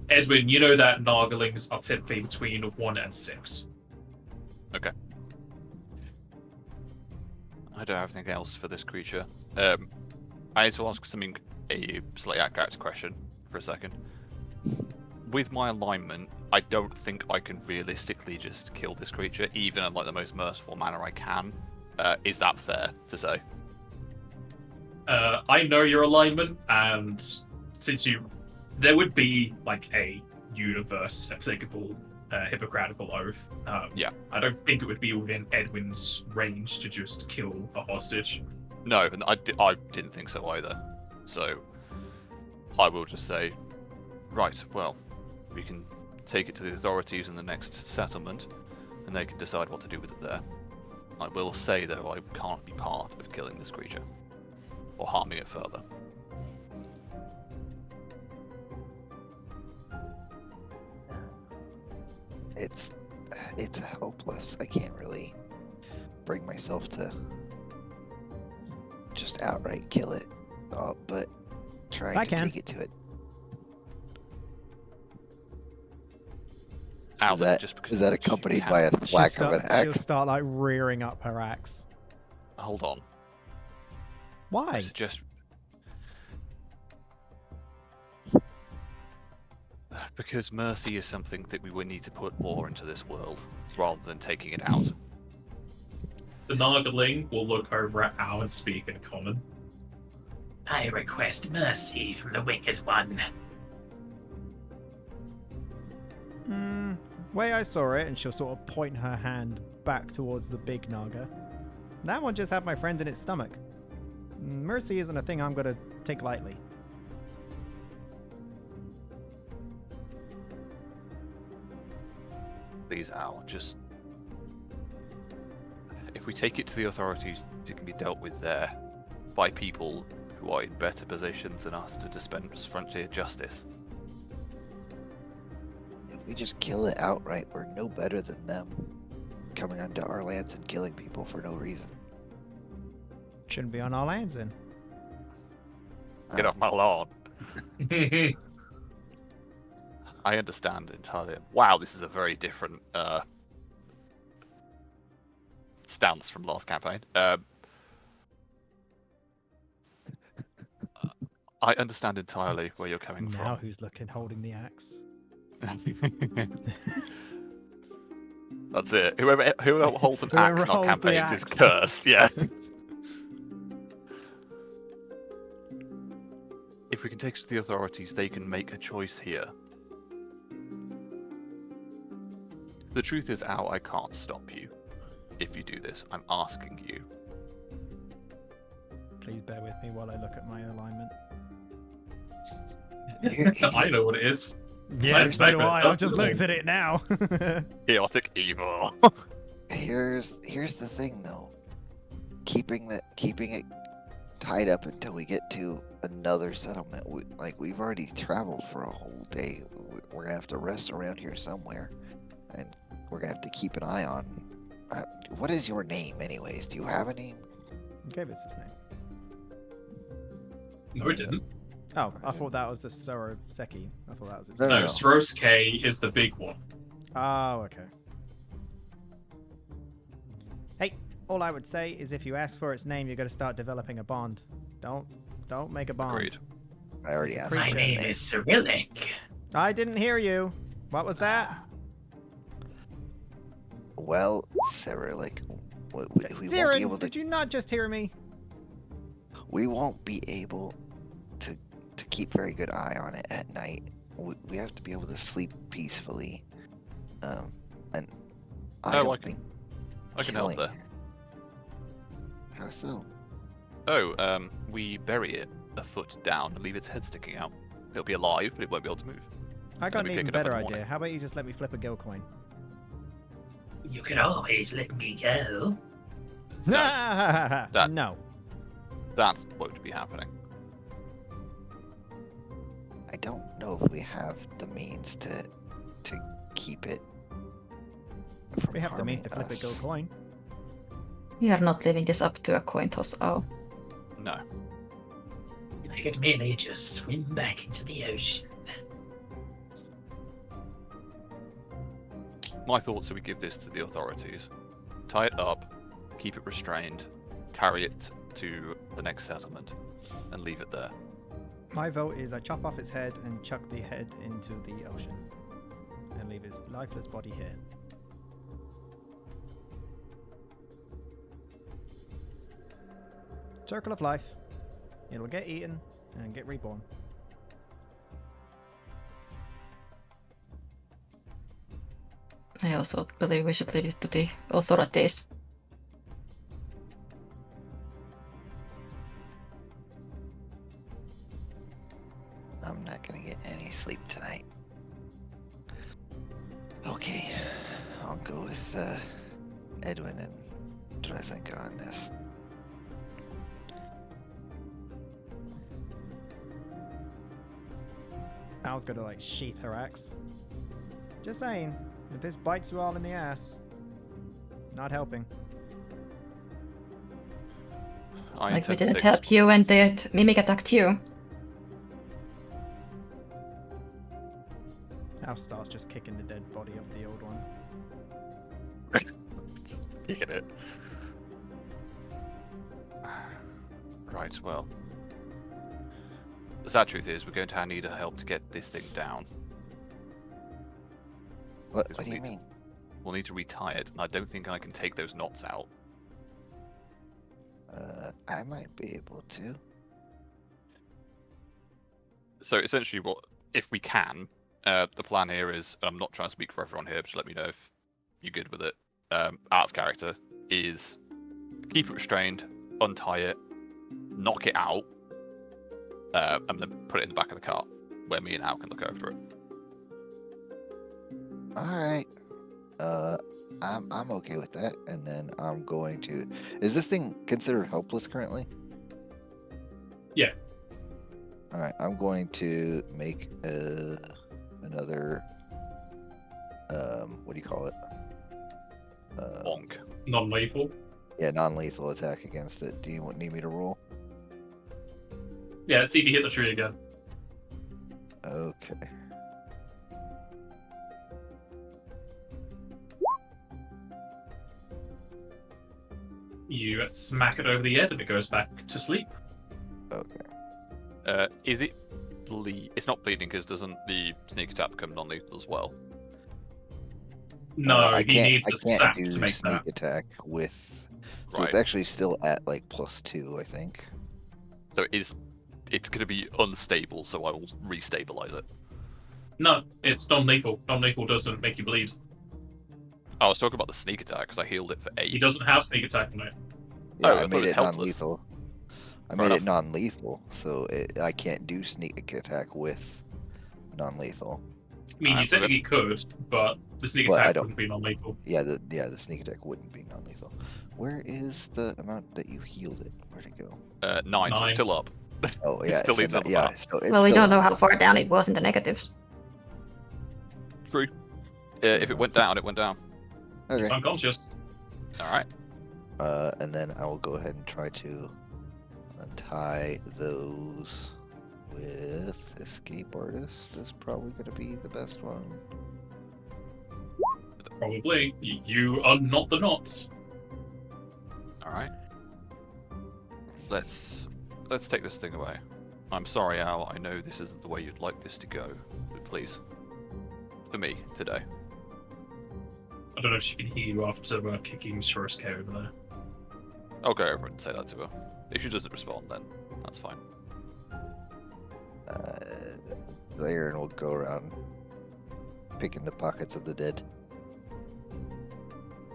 Edwin, you know that Nagalings are typically between 1 and 6. Okay. I don't have anything else for this creature. I need to ask a slightly out-of-character question for a second. With my alignment, I don't think I can realistically just kill this creature, even in like the most merciful manner I can. Is that fair to say? I know your alignment, and since there would be like a universe applicable Hippocratical oath. Yeah. I don't think it would be within Edwin's range to just kill a hostage. No, and I didn't think so either. So I will just say, right, well, we can take it to the authorities in the next settlement, and they can decide what to do with it there. I will say, though, I can't be part of killing this creature, or harming it further. It's hopeless. I can't really bring myself to just outright kill it, but trying I to can. take it to it. Alan, Is that you accompanied can- by a thwack of an She'll axe? start like rearing up her axe. Hold on. I Why? suggest because mercy is something that we would need to put more into this world rather than taking it out. The Nagaling will look over at Al and speak in common. I request mercy from the Wicked One. Way I saw it, and she'll sort of point her hand back towards the big Naga. That one just had my friend in its stomach. Mercy isn't a thing I'm gonna take lightly. Please, Al, just... If we take it to the authorities, it can be dealt with there by people who are in better positions than us to dispense frontier justice. If we just kill it outright, we're no better than them. Coming onto our lands and killing people for no reason. Shouldn't be on our lands then. Get off my lawn. I understand entirely. Wow, this is a very different stance from last campaign. I understand entirely where you're coming Now from. who's looking holding the axe? That's it. Whoever holds an Whoever axe in our holds the campaigns is axe. cursed. Yeah. If we can take it to the authorities, they can make a choice here. The truth is, Al, I can't stop you if you do this. I'm asking you. Please bear with me while I look at my alignment. I know what it is. Yeah, Nice so do segment, I. I've that's just cool. looked at it now. Chaotic evil. Here's the thing though. Keeping it tied up until we get to another settlement. We've already traveled for a whole day. We're gonna have to rest around here somewhere, and we're gonna have to keep an eye on. What is your name, anyways? Do you have a name? You gave us his name. No, it didn't. Oh, I thought that was the Soroseki. I thought that was its No, No, no. Sorosuke is the big one. Oh, okay. Hey, all I would say is if you ask for its name, you're going to start developing a bond. Don't make a bond. Agreed. I already It's a asked. My his name is Cyrillic. I didn't hear you. What was that? Well, Cyrillic, we won't be Zirin, able to. did you not just hear me? We won't be able to keep very good eye on it at night. We have to be able to sleep peacefully. And I Oh, don't I can- think I can help killing- there. How so? Oh, we bury it a foot down and leave its head sticking out. It'll be alive, but it won't be able to move. I got we an pick even it up in better the idea. morning. How about you just let me flip a gil coin? You can always let me go. That- No. That won't be happening. I don't know if we have the means to keep it from We have the means to harming flip a gil us. coin. We are not leaving this up to a coin toss. Oh. No. I could merely just swim back into the ocean. My thoughts are we give this to the authorities. Tie it up, keep it restrained, carry it to the next settlement, and leave it there. My vote is I chop off its head and chuck the head into the ocean. And leave his lifeless body here. Circle of life. It'll get eaten and get reborn. I also believe we should leave it to the authorities. I'm not gonna get any sleep tonight. Okay, I'll go with Edwin and Drezenka on this. Al's gonna like sheath her axe. Just saying, if this bites you all in the ass, not helping. I Like we intend to didn't take help you when the mimic attacked you. Al starts just kicking the dead body of the old one. Just kicking it. Right, well. The sad truth is, we're going to need help to get this thing down. What Because do you we'll need mean? We'll need to retie it, and I don't think I can take those knots out. I might be able to. So essentially, if we can, the plan here is, I'm not trying to speak for everyone here, but just let me know if you're good with it. Out of character is keep it restrained, untie it, knock it out, and then put it in the back of the cart where me and Al can look over it. All right. I'm okay with that. And then I'm going to. Is this thing considered helpless currently? Yeah. All right. I'm going to make another. What do you call it? Bonk. Non-lethal. Yeah, non-lethal attack against it. Do you need me to roll? Yeah, let's see if you hit the tree again. Okay. You smack it over the head and it goes back to sleep. Okay. Is it it's not bleeding because doesn't the sneak attack become non-lethal as well? No, I he can't. needs I the can't sap do to make sneak that. attack with. So Right. it's actually still at like +2, I think. So it's going to be unstable, so I will restabilize it. No, it's non-lethal. Non-lethal doesn't make you bleed. I was talking about the sneak attack because I healed it for 8. He doesn't have sneak attack on it. Yeah, Oh, I I thought made it was it helpless. non-lethal. I Fair made it enough. non-lethal, so I can't do sneak attack with non-lethal. I mean, you Alright, we're technically could, but the sneak But I attack don't- wouldn't be non-lethal. Yeah, the sneak attack wouldn't be non-lethal. Where is the amount that you healed it? Where'd it go? 9, so 9. it's still up. Oh It yeah, still so leaves it yeah. up. So it's Well, we still don't know up. how far down it was in the negatives. True. If it went down, it went down. It's Okay. unconscious. Alright. And then I will go ahead and try to untie those with escape artist. Is probably going to be the best one. Probably. You unknot the knots. Alright. Let's take this thing away. I'm sorry, Al, I know this isn't the way you'd like this to go, but please. For me, today. I don't know if she can hear you after kicking Shuriske over there. I'll go over and say that to her. If she doesn't respond, then that's fine. So Aaron will go around picking the pockets of the dead.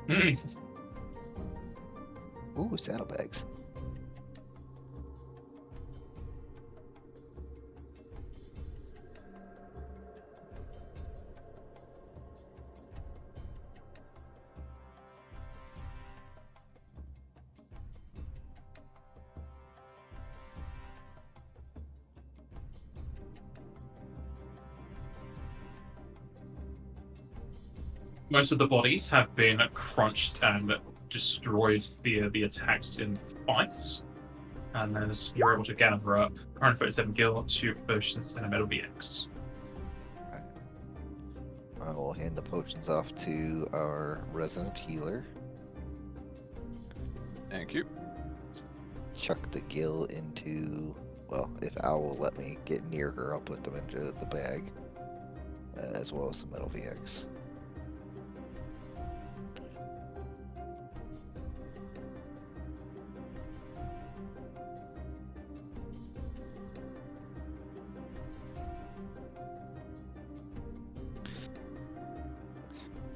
Hmm. Ooh, saddlebags. Most of the bodies have been crunched and destroyed via the attacks in fights. And then you're able to gather up 137 gil, 2 potions, and a metal BX. I will hand the potions off to our resident healer. Thank you. Chuck the gill into. Well, if Al will let me get near her, I'll put them into the bag, as well as the metal VX.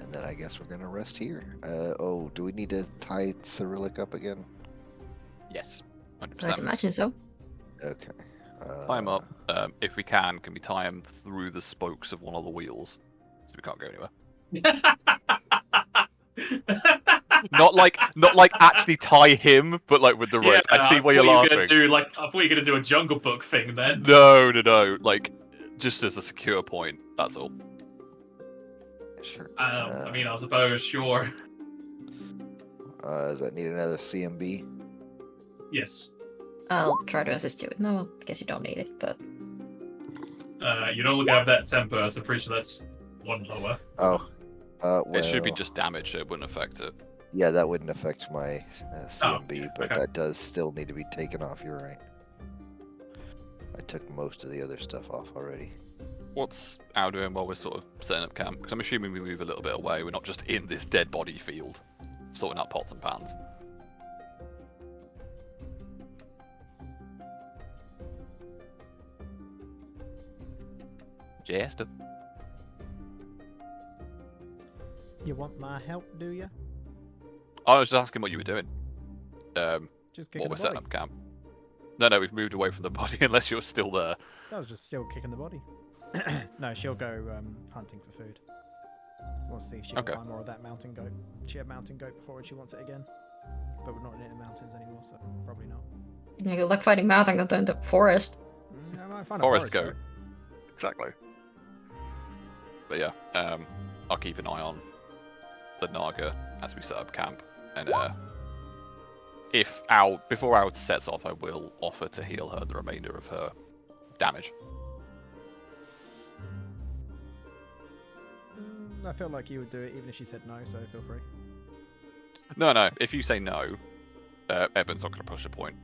And then I guess we're gonna rest here. Oh, do we need to tie Cyrillic up again? Yes. I'd 100%. imagine so. Okay. Tie him up. If we can we tie him through the spokes of one of the wheels? So we can't go anywhere. Not like actually tie him, but like with the rope. I see why you're thought laughing. I thought you were gonna do a Jungle Book thing then. No. Like, just as a secure point, that's all. Sure. I mean, I suppose, sure. Does that need another CMB? Yes. I'll try to assist you with. No, I guess you don't need it, but You don't look have that temper, so I'm pretty sure that's one lower. Oh. Well, It should be just damage, so it wouldn't affect it. Yeah, that wouldn't affect my CMB, but okay. that does still need to be taken off. You're right. I took most of the other stuff off already. What's Al doing while we're sort of setting up camp? Because I'm assuming we move a little bit away. We're not just in this dead body field, sorting out pots and pans. Jester. You want my help, do you? I was just asking what you were doing. Just kicking While we're the setting body. up camp. No, we've moved away from the body unless you're still there. I was just still kicking the body. No, she'll go hunting for food. We'll see if she can Okay. find more of that mountain goat. She had mountain goat before and she wants it again. But we're not in mountains anymore, so probably not. Yeah, good luck fighting mountain goat in the forest. I might find Forest a forest goat. Exactly. But yeah, I'll keep an eye on the Naga as we set up camp, and before Al sets off, I will offer to heal her the remainder of her damage. I feel like you would do it even if she said no, so feel free. No. If you say no, Evan's not going to push a point.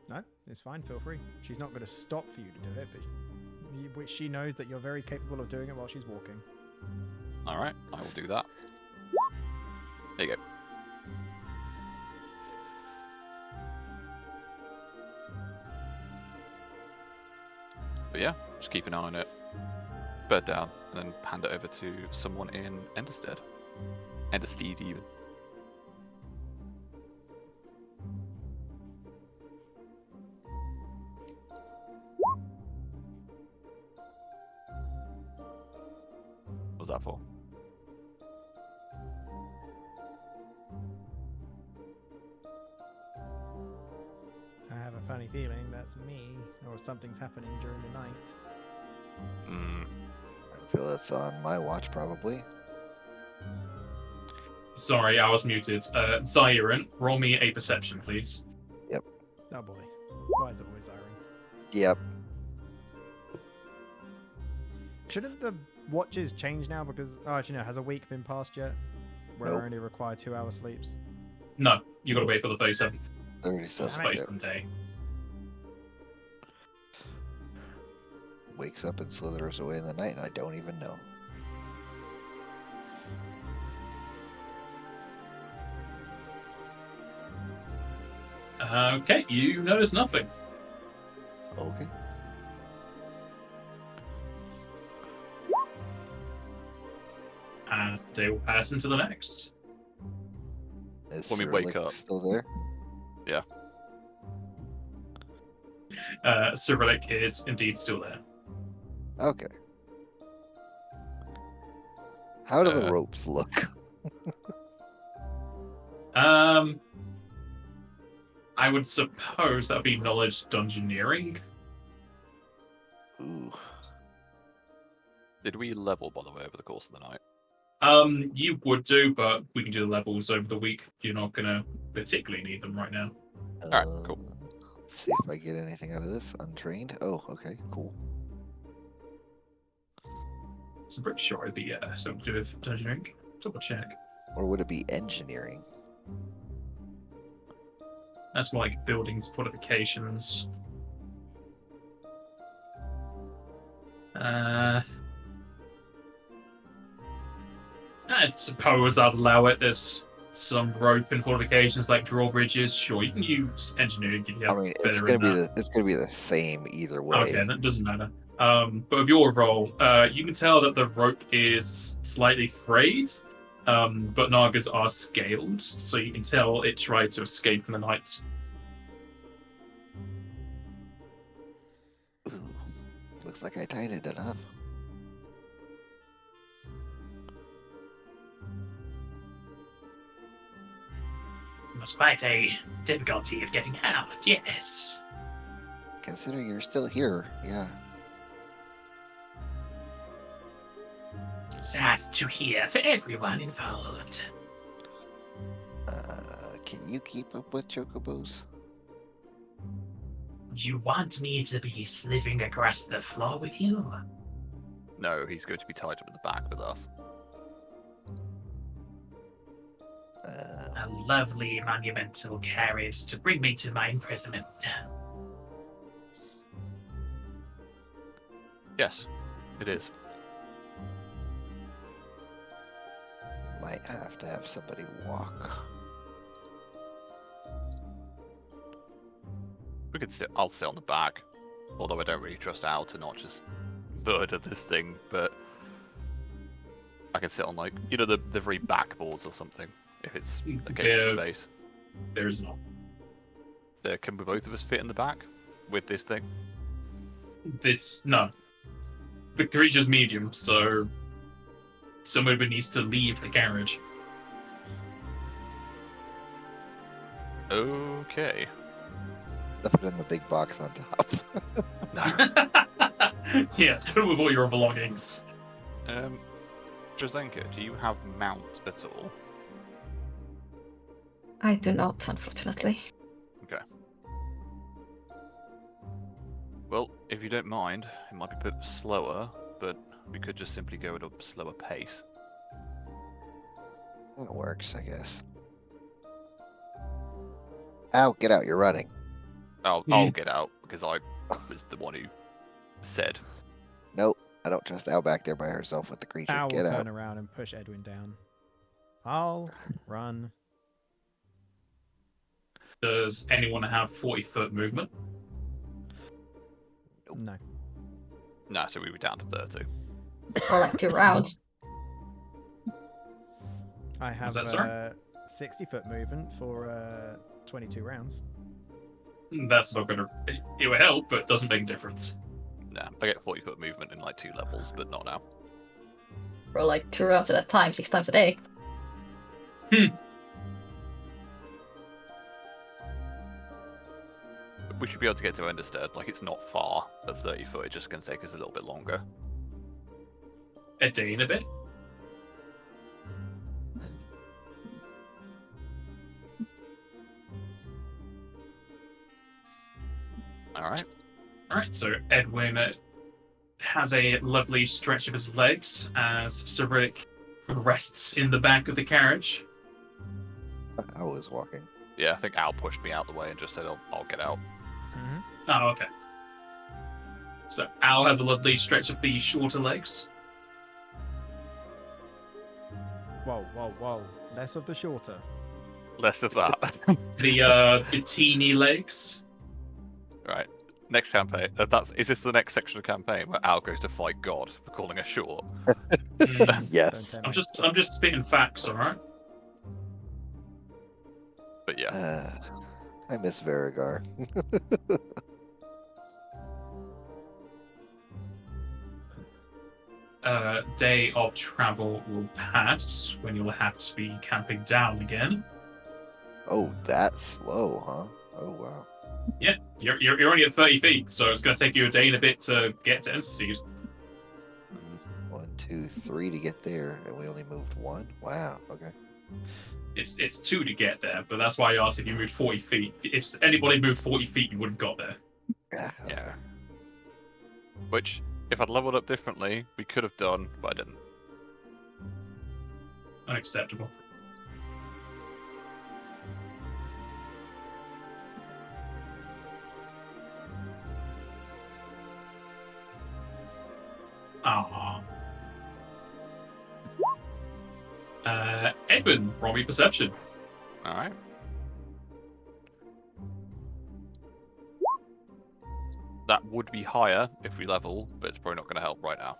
No, it's fine. Feel free. She's not going to stop for you to do it, but she knows that you're very capable of doing it while she's walking. All right, I will do that. There you go. But yeah, just keep an eye on it. Bed down, and then hand it over to someone in Enderstead. Endersteed, even. What's that for? I have a funny feeling that's me, or something's happening during the night. Hmm. I feel it's on my watch, probably. Sorry, I was muted. Zyron, roll me a perception, please. Oh boy. Why is it always Iron? Yep. Shouldn't the watches change now because, oh, actually no, has a week been passed yet? Where Nope. I only require 2 hour sleeps? No, you gotta wait for the 37th. 37. Space Yep. and day. Wakes up and slithers away in the night, and I don't even know. Okay, you notice nothing. Okay. As the day will pass into the next. Is When we wake Cyrillic up. still there? Cyrillic is indeed still there. Okay. How do the Uh, ropes look? I would suppose that would be knowledge dungeoneering. Ooh. Did we level, by the way, over the course of the night? You would do, but we can do the levels over the week. You're not gonna particularly need them right now. Alright, cool. Let's see if I get anything out of this. Untrained. Oh, okay, cool. So I'm pretty sure it'd be something to do with dungeoneering. Double check. Or would it be engineering? That's more like buildings, fortifications. I'd suppose I'd allow it. There's some rope and fortifications like drawbridges. Sure, you can use engineering if you have I mean, better in that. it's gonna be the same either way. Okay, that doesn't matter. But with your role, you can tell that the rope is slightly frayed, but Nagas are scaled, so you can tell it tried to escape from the night. Ooh, looks like I tied it enough. It was quite a difficulty of getting out, yes. Considering you're still here, yeah. Sad to hear for everyone involved. Can you keep up with chocobos? You want me to be slithering across the floor with you? No, he's going to be tied up in the back with us. A lovely monumental carriage to bring me to my imprisonment. Yes, it is. Might have to have somebody walk. I'll sit on the back. Although I don't really trust Al to not just murder this thing, but I can sit on, like, you know, the very back boards or something, if it's a case of space. There is not. Can both of us fit in the back with this thing? No. The creature's medium, so Someone needs to leave the carriage. Okay. Stuff it in the big box on top. No. Yes, put it with all your belongings. Drazenka, do you have mount at all? I do not, unfortunately. Okay. Well, if you don't mind, it might be a bit slower, but we could just simply go at a slower pace. It works, I guess. Ow, get out, you're running. I'll get out because I was the one who said. Nope, I don't trust Al back there by herself with the creature. Al Get will out. turn around and push Edwin down. I'll run. Does anyone have 40-foot movement? No. No, so we were down to 30. Or like 2 rounds. I have that, sorry? 60-foot movement for 22 rounds. That's not gonna. It will help, but doesn't make a difference. Nah, I get 40-foot movement in like 2 levels, but not now. Or like 2 rounds at a time, 6 times a day. We should be able to get to Enderstead. Like, it's not far at 30 foot. It's just going to take us a little bit longer. A day and a bit. Alright. Alright, so Edwin has a lovely stretch of his legs as Cyric rests in the back of the carriage. I was walking. Yeah, I think Al pushed me out the way and just said, I'll get out. Mm-hmm. Oh, okay. So Al has a lovely stretch of the shorter legs. Whoa, whoa, whoa. Less of the shorter. Less of that. The teeny legs. Right. Next campaign. Is this the next section of the campaign where Al goes to fight God for calling us short? Yes. Don't I'm tempt me. I'm just spitting facts, alright? But yeah. I miss Verigar. Day of travel will pass when you'll have to be camping down again. Oh, that's slow, huh? Oh, wow. Yeah, you're only at 30 feet, so it's going to take you a day and a bit to get to Interseed. 1, 2, 3 to get there, and we only moved 1? Wow, okay. It's 2 to get there, but that's why I asked if you moved 40 feet. If anybody moved 40 feet, you would have got there. Yeah. Yeah. Which, if I'd leveled up differently, we could have done, but I didn't. Unacceptable. Ah. Edwin, roll me perception. Alright. That would be higher if we level, but it's probably not going to help right now.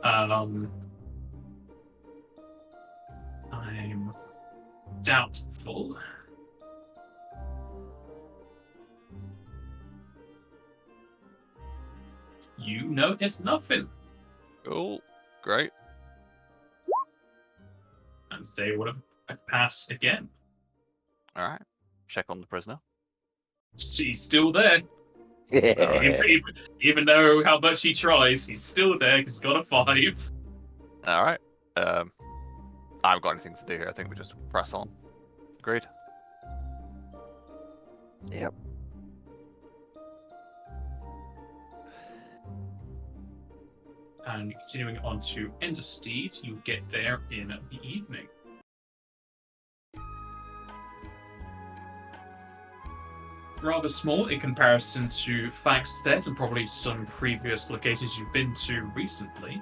I'm doubtful. You notice nothing. Cool. Great. And they would have passed again. Alright. Check on the prisoner. She's still there. Yeah. Even though how much he tries, he's still there because he's got a 5. Alright. I haven't got anything to do here. I think we just press on. Agreed? Yep. And continuing on to Endersteed, you get there in the evening. Rather small in comparison to Flagstead and probably some previous locations you've been to recently.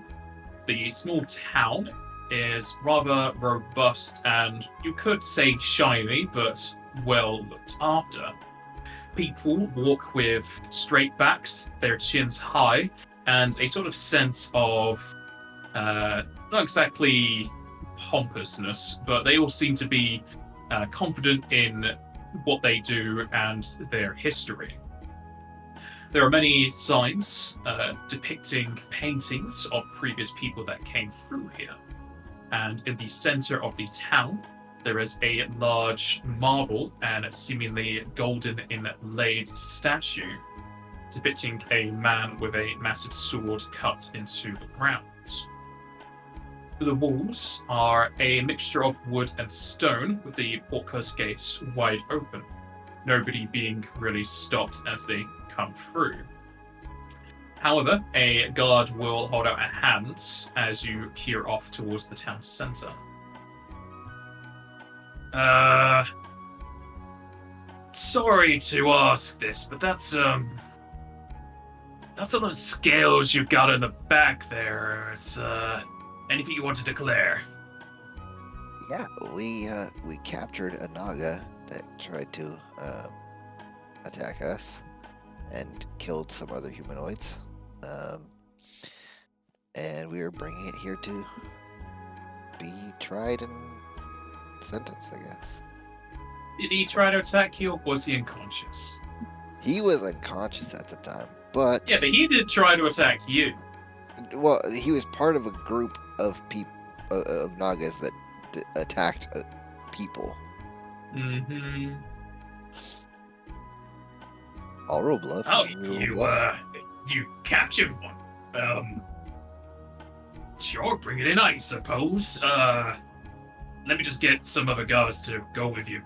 The small town is rather robust and you could say shiny, but well looked after. People walk with straight backs, their chins high, and a sort of sense of, not exactly pompousness, but they all seem to be confident in what they do and their history. There are many signs depicting paintings of previous people that came through here. And in the center of the town, there is a large marble and seemingly golden inlaid statue depicting a man with a massive sword cut into the ground. The walls are a mixture of wood and stone, with the portcullis gates wide open, nobody being really stopped as they come through. However, a guard will hold out a hand as you peer off towards the town center. Sorry to ask this, but that's a lot of scales you got in the back there. It's, anything you want to declare? Yeah, we captured a Naga that tried to attack us and killed some other humanoids. And we were bringing it here to be tried and sentenced, I guess. Did he try to attack you, or was he unconscious? He was unconscious at the time, but Yeah, but he did try to attack you. well, he was part of a group of people of Nagas that attacked people. Mm-hmm. I'll roll bluff. Oh, roll bluff. you captured one. Sure, bring it in, I suppose. Let me just get some other guards to go with you.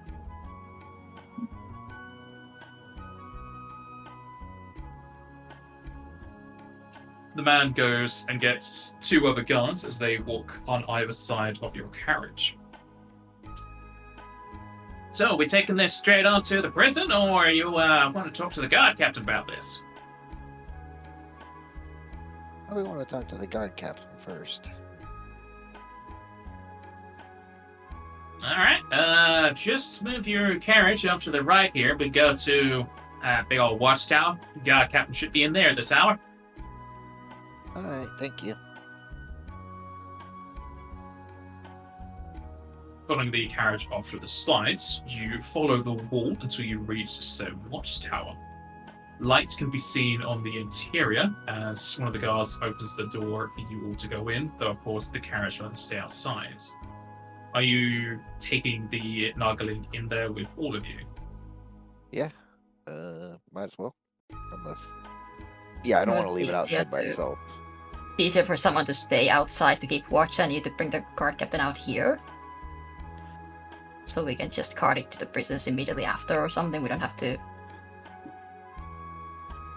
The man goes and gets two other guards as they walk on either side of your carriage. So, we taking this straight on to the prison, or you want to talk to the guard captain about this? We want to talk to the guard captain first. Alright, just move your carriage up to the right here. We go to big old watchtower. Guard captain should be in there this hour. Alright, thank you. Following the carriage off to the sides, you follow the wall until you reach said watchtower. Lights can be seen on the interior as one of the guards opens the door for you all to go in, though of course the carriage will have to stay outside. Are you taking the Nagaling in there with all of you? Yeah, might as well. Unless, yeah, I don't want to leave it outside by itself. Easier for someone to stay outside to keep watch and you to bring the guard captain out here. So we can just cart it to the prisons immediately after or something. We don't have to.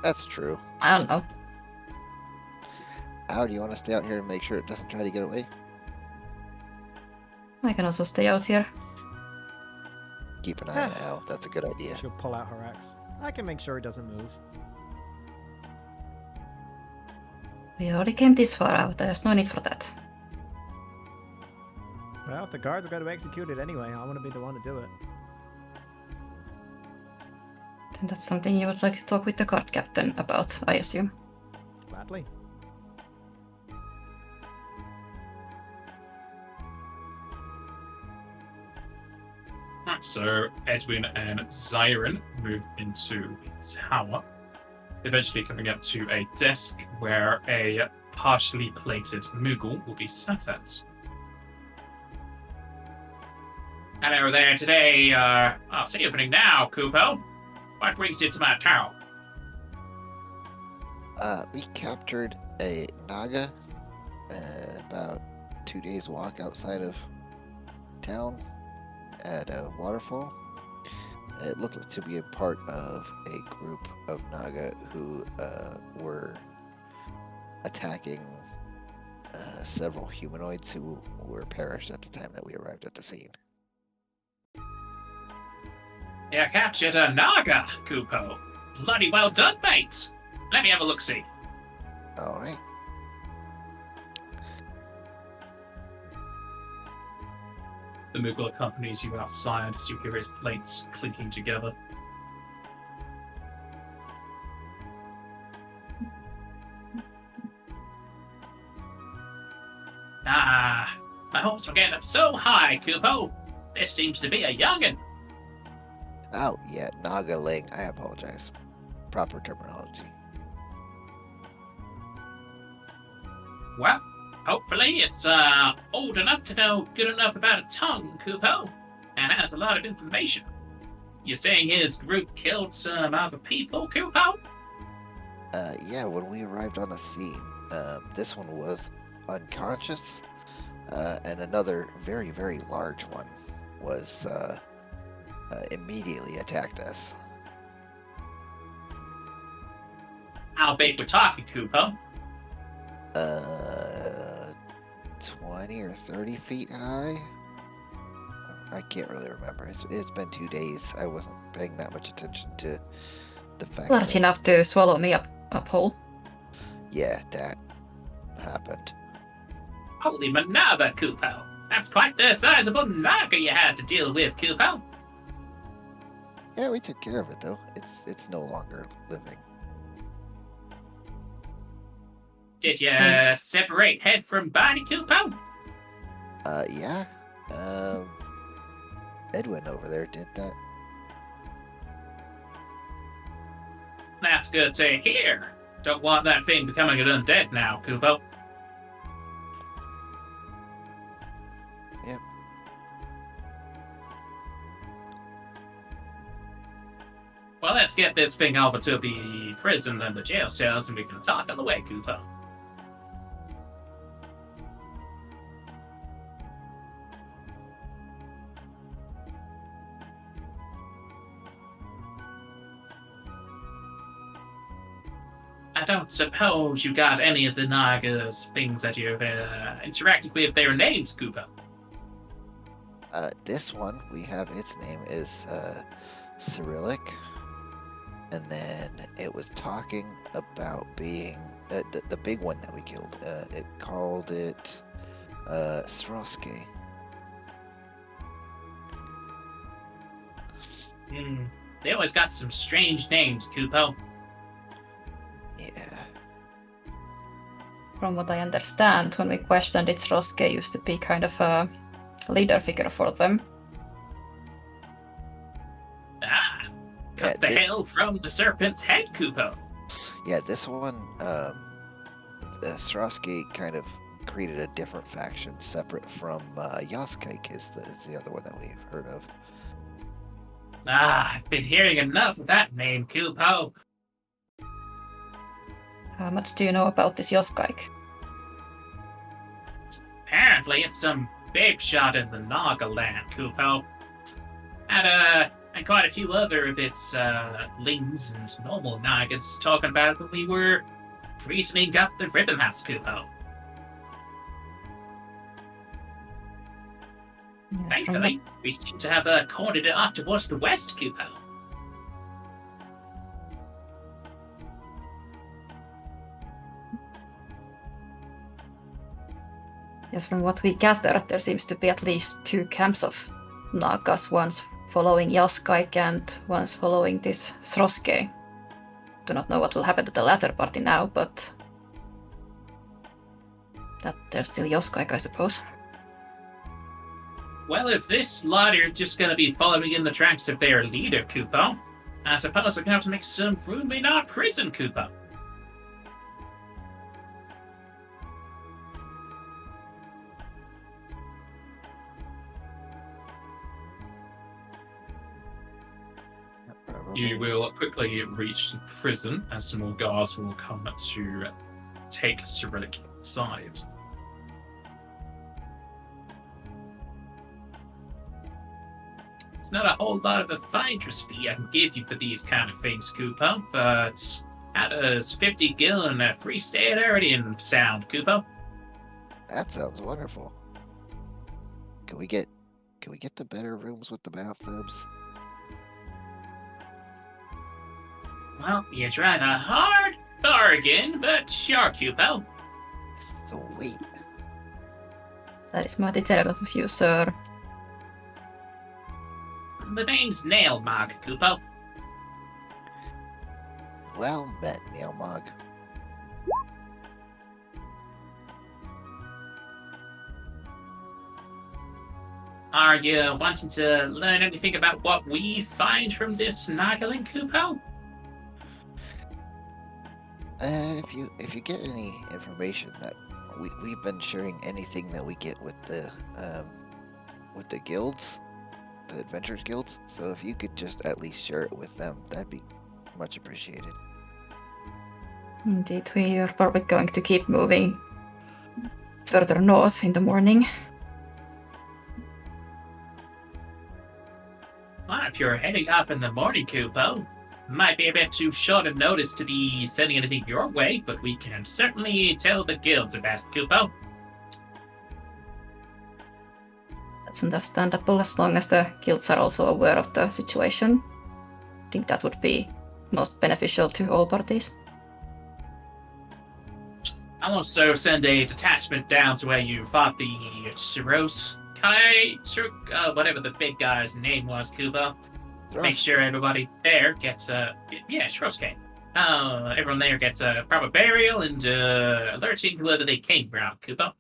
That's true. I don't know. How do you want to stay out here and make sure it doesn't try to get away? I can also stay out here. Keep an eye on Al. That's a good idea. She'll pull out her axe. I can make sure he doesn't move. We already came this far out. There's no need for that. Well, if the guards are going to execute it anyway, I want to be the one to do it. Then that's something you would like to talk with the guard captain about, I assume. Gladly. So Edwin and Zyron move into the tower, eventually coming up to a desk where a partially plated Moogle will be sat at. Hello there today. It's evening now, Kupo. What brings you to my tower? We captured a Naga about 2 days walk outside of town at a waterfall. It looked like to be a part of a group of Naga who were attacking several humanoids who were perished at the time that we arrived at the scene. You captured a Naga, Kupo. Bloody well done, mate. Let me have a look-see. All right. The Moogle accompanies you outside as you hear his plates clinking together. My hopes were getting up so high, Kupo. This seems to be a young'un. Oh, yeah, Naga Ling. I apologize. Proper terminology. Well, hopefully it's old enough to know good enough about a tongue, Kupo, and has a lot of information. You're saying his group killed some other people, Kupo? Yeah, when we arrived on the scene, this one was unconscious, and another very, very large one was immediately attacked us. How big we're talking, Kupo? 20 or 30 feet high? I can't really remember. It's been 2 days. I wasn't paying that much attention to the fact Large that, enough to swallow me up whole. yeah, that happened. Holy Manaba, Kupo. That's quite the sizable naga you had to deal with, Kupo. Yeah, we took care of it though. It's no longer living. Did you Seemed- separate head from body, Kupo? Yeah. Edwin over there did that. That's good to hear. Don't want that thing becoming an undead now, Kupo. Yep. Well, let's get this thing over to the prison and the jail cells, and we can talk on the way, Kupo. I don't suppose you got any of the Naga's things that you've interacted with their names, Kupo. This one we have. Its name is Cyrillic, and then it was talking about being the big one that we killed. It called it Sroske. They always got some strange names, Kupo. Yeah. From what I understand, when we questioned it, Roske used to be kind of a leader figure for them. Ah, cut Yeah, the hell from the serpent's head, Kupo. Yeah, this one, Sroske kind of created a different faction separate from Yaskike is the other one that we've heard of. Ah, I've been hearing enough of that name, Kupo. How much do you know about this Yoskaik? Apparently, it's some big shot in the Naga land, Kupo. And quite a few other of its lings and normal Nagas talking about it when we were reasoning up the Rhythm House, Kupo. Yes, from Thankfully, we seem to have cornered it off towards the west, Kupo. Yes, from what we gathered, there seems to be at least 2 camps of Nagas, one's following Yaskaik and one's following this Sroske. Do not know what will happen to the latter party now, but that there's still Yaskaik, I suppose. Well, if this lot are just going to be following in the tracks of their leader, Kupo, I suppose we're going to have to make some room in our prison, Kupo. You will quickly reach the prison, as some more guards will come to take Cyrillic inside. It's not a whole lot of a finder's fee I can give you for these kind of things, Kupo, but how does 50 gil and a free stay at Aridian sound, Kupo? That sounds wonderful. Can we get the better rooms with the bathtubs? Well, you're trying a hard bargain, but sure, Kupo. Sweet. That is mighty generous of you, sir. The name's Nailmog, Kupo. Well met, Neilmog. Are you wanting to learn anything about what we find from this Nagaling, Kupo? If you get any information that we've been sharing anything that we get with the guilds, the adventurers guilds. So if you could just at least share it with them, that'd be much appreciated. Indeed, we are probably going to keep moving further north in the morning. Well, if you're heading off in the morning, Kupo, might be a bit too short of notice to be sending anything your way, but we can certainly tell the guilds about it, Kupo. That's understandable as long as the guilds are also aware of the situation. I think that would be most beneficial to all parties. I'll also send a detachment down to where you fought the Shiros Kai, whatever the big guy's name was, Kubo. Make sure everybody there gets Shirosuke. Everyone there gets a proper burial and alerting whoever they came from, Kubo.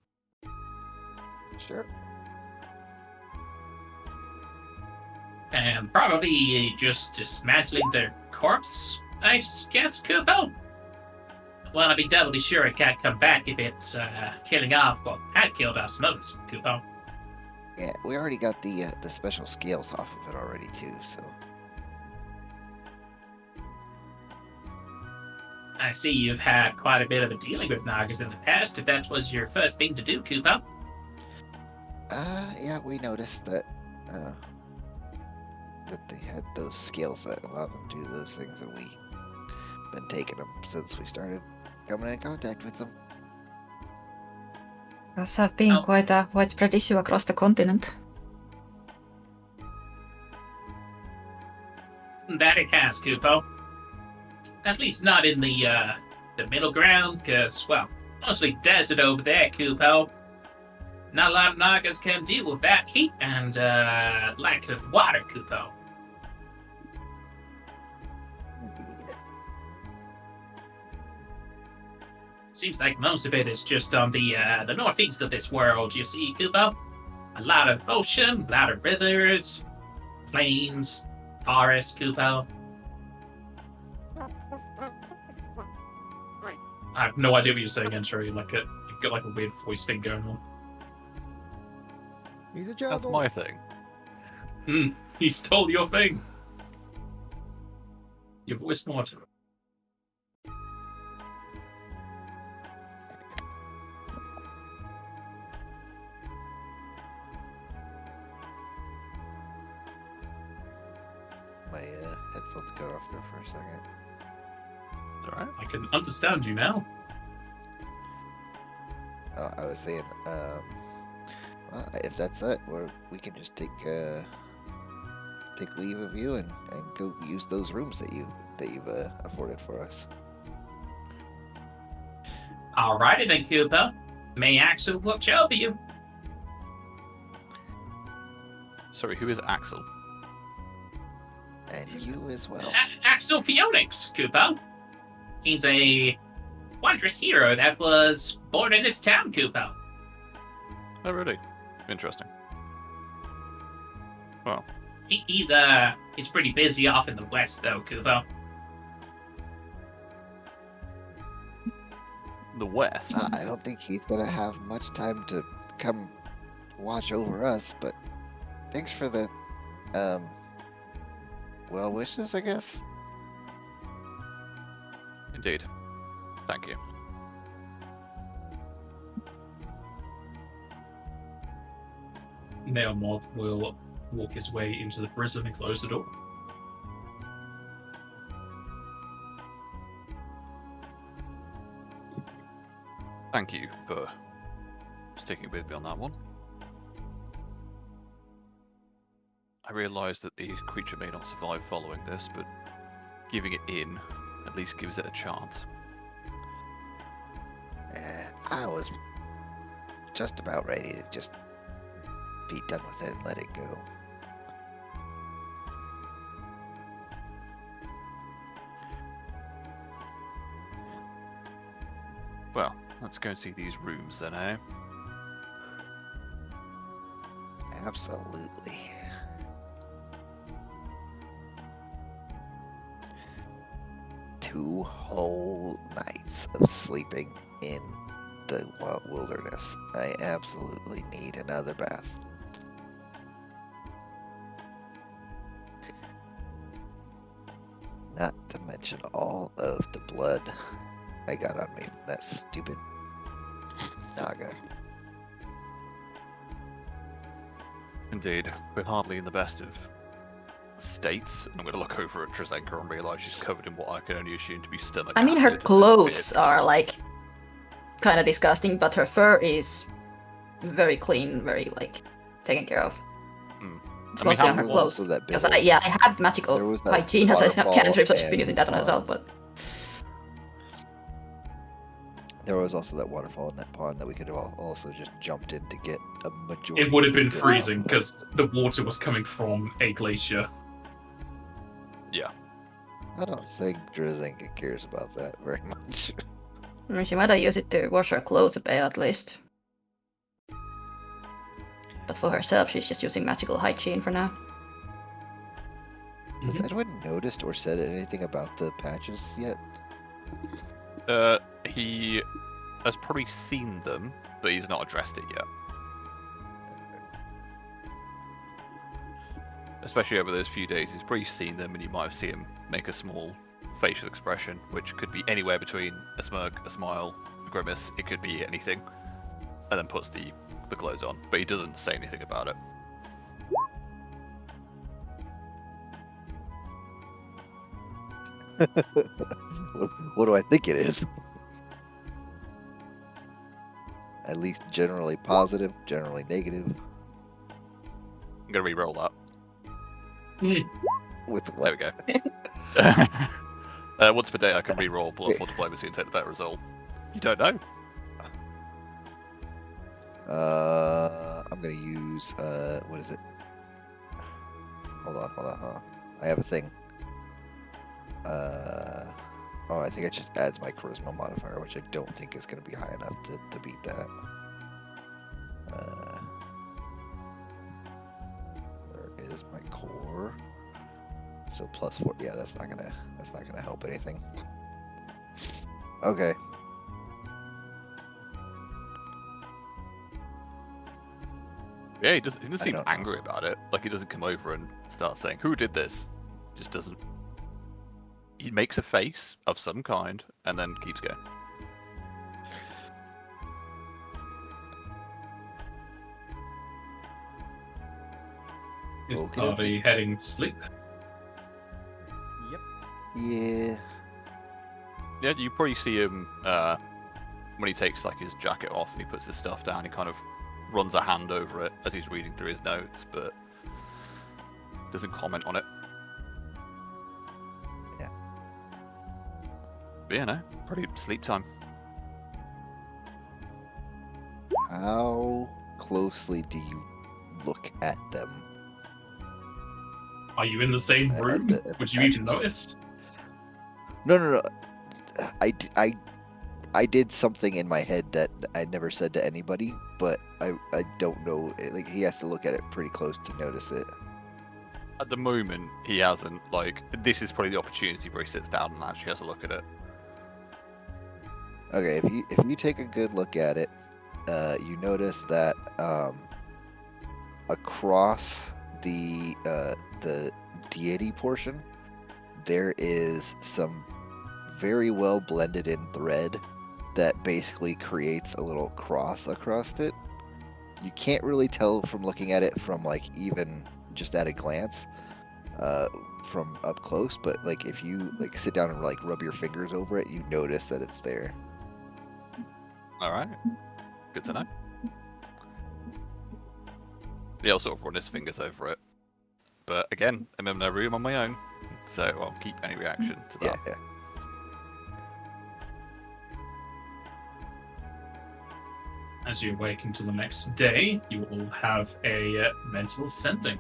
Sure. And probably just dismantling their corpse, I guess, Kubo. Well, I'd be doubly sure it can't come back if it's killing off, well, had killed off some others, Kubo. Yeah, we already got the special scales off of it already too, so. I see you've had quite a bit of a dealing with Nagas in the past, if that was your first thing to do, Kubo. Yeah, we noticed that they had those scales that allow them to do those things, and we've been taking them since we started coming in contact with them. Those have been quite a widespread issue across the continent. That it has, Kupo. At least not in the middle ground, because, well, mostly desert over there, Kupo. Not a lot of Nagas can deal with that heat and lack of water, Kupo. Seems like most of it is just on the northeast of this world, you see, Kupo. A lot of ocean, a lot of rivers, plains, forests, Kupo. I have no idea what you're saying, Entry. You've got like a weird voice thing going on. He's a gerbil. That's my thing. He stole your thing. Your voice mod. My headphones got off there for a second. Alright. I can understand you now. I was saying, well, if that's it, we can just take leave of you and go use those rooms that you've afforded for us. Alrighty then, Kupo. May Axel watch over you. Sorry, who is Axel? And you as well. Axel Phoenix, Kupo. He's a wondrous hero that was born in this town, Kupo. Oh, really? Interesting. Well, He's pretty busy off in the west, though, Kupo. the West. I don't think he's gonna have much time to come watch over us, but thanks for the well wishes, I guess. Indeed. Thank you. Mayor Mob will walk his way into the prison and close the door. Thank you for sticking with me on that one. I realise that the creature may not survive following this, but giving it in at least gives it a chance. I was just about ready to just be done with it and let it go. Well, let's go and see these rooms then, eh? Absolutely. Two whole nights of sleeping in the wilderness. I absolutely need another bath. Not to mention all of the blood I got on me from that stupid Naga. Indeed, we're hardly in the best of states. I'm going to look over at Trezenka and realise she's covered in what I can only assume to be stomach I mean, her acid and clothes bits. are like kind of disgusting, but her fur is very clean, very like taken care of. Hmm. It's I mean, mostly how on her There was clothes. also that bit Because of, I have there magical was that hygiene as I have waterfall cantrips. I've just been and, using that on myself, but there was also that waterfall in that pond that we could have also just jumped in to get a majority. It would have of the been good freezing stuff. because the water was coming from a glacier. I don't think Drizinka cares about that very much. I mean, she might have used it to wash her clothes a bit at least. But for herself, she's just using magical hygiene for now. Has Mhm. anyone noticed or said anything about the patches yet? He has probably seen them, but he's not addressed it yet. Especially over those few days, he's probably seen them, and you might have seen him make a small facial expression, which could be anywhere between a smirk, a smile, a grimace. It could be anything, and then puts the clothes on. But he doesn't say anything about it. What do I think it is? At least generally positive, generally negative. I'm gonna re-roll that. With There what? we go. Once per day, I can re-roll plus 4 diplomacy and take the better result. You don't know. I'm gonna use what is it? Hold on. I have a thing. Oh, I think it just adds my charisma modifier, which I don't think is gonna be high enough to beat that. Where is my core? So +4. Yeah, that's not gonna help anything. Okay. Yeah, he doesn't I seem don't know. angry about it. Like, he doesn't come over and start saying, "Who did this?" Just doesn't. He makes a face of some kind and then keeps going. Is Okay. are they heading to sleep? Yep. Yeah. Yeah, you probably see him when he takes like his jacket off and he puts his stuff down. He kind of runs a hand over it as he's reading through his notes, but doesn't comment on it. Yeah. But yeah, no, probably sleep time. How closely do you look at them? Are you in the same At room? the- at Would the you even patches. notice? No. I did something in my head that I never said to anybody, but I don't know. Like, he has to look at it pretty close to notice it. At the moment, he hasn't. Like, this is probably the opportunity where he sits down and actually has a look at it. Okay, if you take a good look at it, you notice that across the deity portion, there is some very well blended in thread that basically creates a little cross across it. You can't really tell from looking at it from like even just at a glance from up close, but like if you like sit down and like rub your fingers over it, you notice that it's there. All right, good to know. He'll sort of run his fingers over it. But again, I'm in my room on my own, so I'll keep any reaction to that. Yeah. As you awaken to the next day, you will have a mental sending.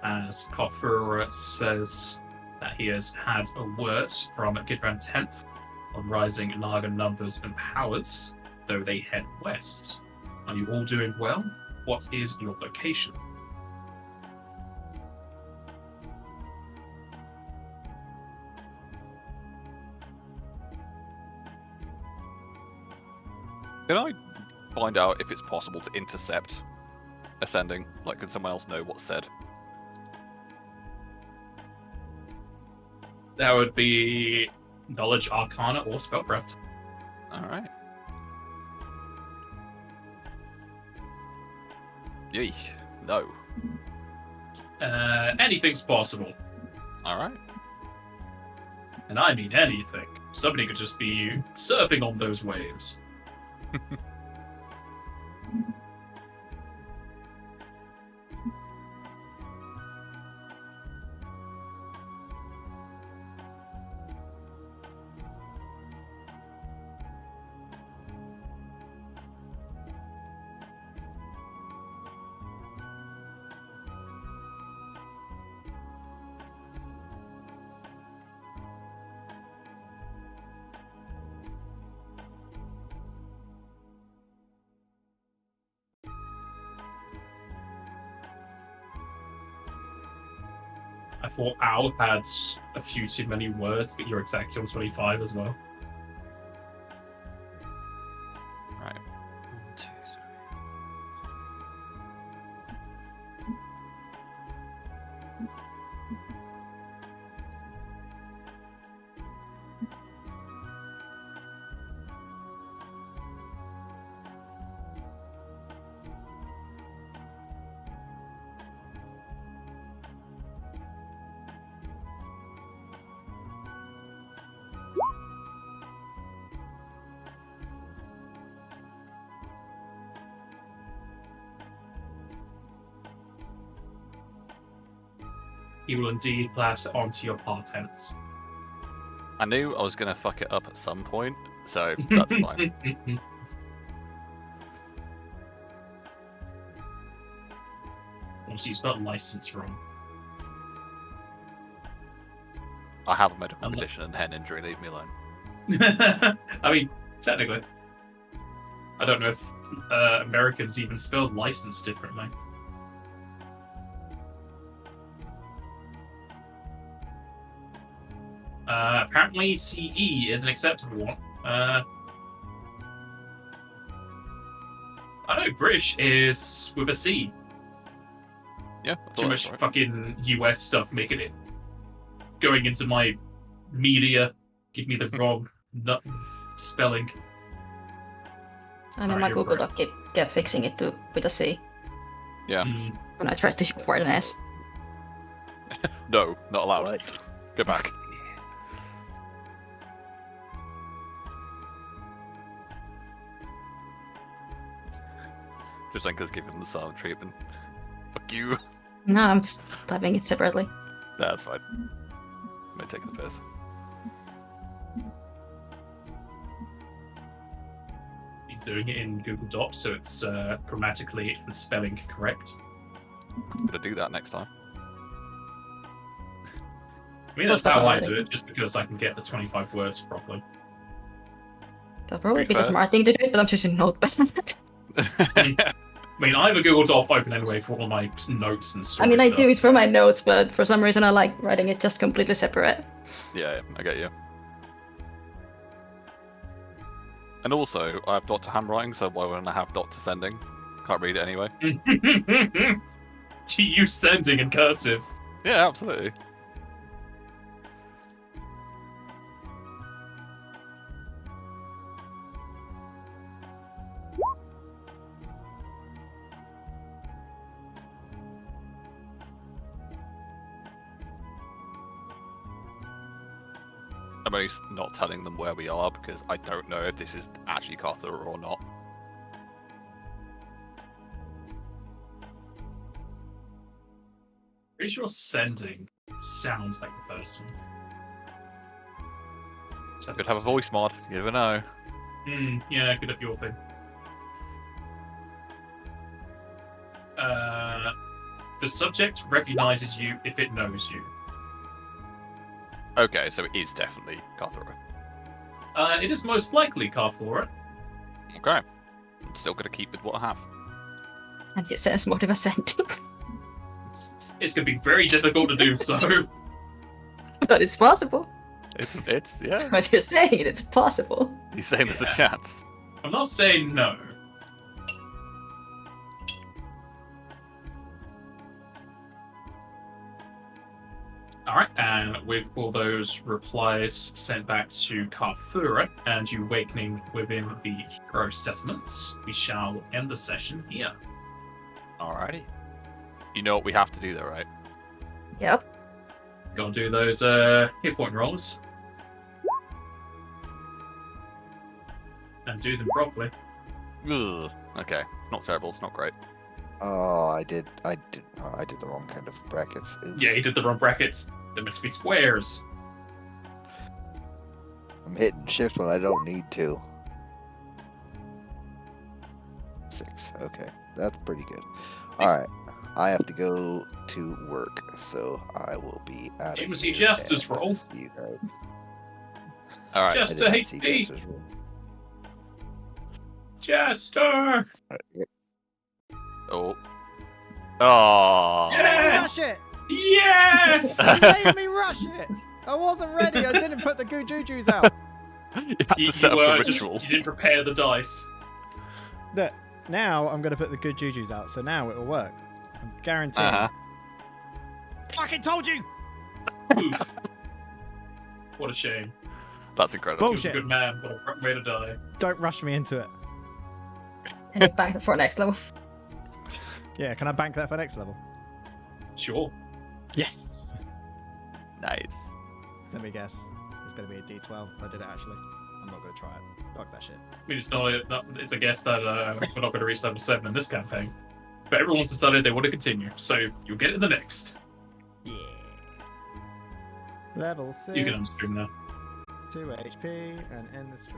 As Kofur says that he has had a word from Gidran 10th on rising Naga numbers and powers, though they head west. Are you all doing well? What is your location? Can I find out if it's possible to intercept ascending? Like, can someone else know what's said? That would be Knowledge Arcana or Spellcraft. Alright. Yeesh. No. Anything's possible. Alright. And I mean anything. Somebody could just be surfing on those waves. I thought Owl had a few too many words, but you're exactly on 25 as well. Right. 1, 2, 3. He will indeed pass it onto your partents. I knew I was going to fuck it up at some point, so that's fine. Also, you spelled license wrong. I have a medical I'm not- condition and head injury, leave me alone. I mean, technically. I don't know if Americans even spelled license differently. Apparently CE is an acceptable one. I know British is with a C. Yeah, I Too thought much that's right. fucking US stuff making it going into my media, give me the wrong spelling. I mean, Alright, my you're Google correct. Doc kept fixing it to with a C Yeah. Mm. when I tried to word an S. No, not allowed. What? Go back. Just think give him the silent treatment. Fuck you. No, I'm just typing it separately. That's fine. May take the piss. He's doing it in Google Docs, so it's grammatically and spelling correct. I'm gonna do that next time. I mean, that's That's how I not do it, just because I can get the 25 words properly. That'll probably To be be the fair- smart thing to do it, but I'm choosing Notepad. I mean, I have a Google Doc open anyway for all my notes and story I mean, I stuff. do it for my notes, but for some reason I like writing it just completely separate. Yeah, I get you. And also, I have Dr. Handwriting, so why wouldn't I have Dr. Sending? Can't read it anyway. To you sending in cursive. Yeah, absolutely. I'm only not telling them where we are because I don't know if this is actually Carthura or not. Pretty sure sending sounds like the person. Could have a voice mod, you never know. Yeah, could have your thing. The subject recognizes you if it knows you. Okay, so it is definitely Carthura. It is most likely Carthora. Okay. I'm still gonna keep with what I have. And it says motive ascending. It's going to be very difficult to do so. But it's possible. It's yeah. What you're saying, it's possible. He's saying there's a chance. I'm not saying no. Alright, and with all those replies sent back to Carfura and you awakening within the hero settlements, we shall end the session here. Alrighty. You know what we have to do though, right? Yep. Gotta do those hit point rolls. And do them properly. Ugh. Okay, it's not terrible. It's not great. Oh, I did the wrong kind of brackets. Oops. Yeah, you did the wrong brackets. They're meant to be squares. I'm hitting shift when I don't need to. 6. Okay, that's pretty good. All right, I have to go to work, so I will be out. It was your justice roll. See you guys. Alright. Just I a did not see HP. Jester's roll. Jester! Yep. Oh. Oh. Yes! Rush it! Yes! You made me rush it! I wasn't ready, I didn't put the goo jujus out. You had You, to set you, up the just- ritual. you didn't prepare the dice. Look, now I'm going to put the good jujus out, so now it will work. I'm guaranteeing. Uh-huh. Fucking told you! Oof. What a shame. That's incredible. He was a Bullshit. good man, but a way to die. Don't rush me into it. And back for next level. Yeah, can I bank that for next level? Sure. Yes! Nice. Let me guess. It's going to be a D12 if I did it actually. I'm not going to try it. Fuck that shit. I mean, it's a guess that we're not going to reach level 7 in this campaign. But everyone's decided they want to continue, so you'll get it in the next. Yeah. Level 6. You can unstream now. 2 HP and end the stream.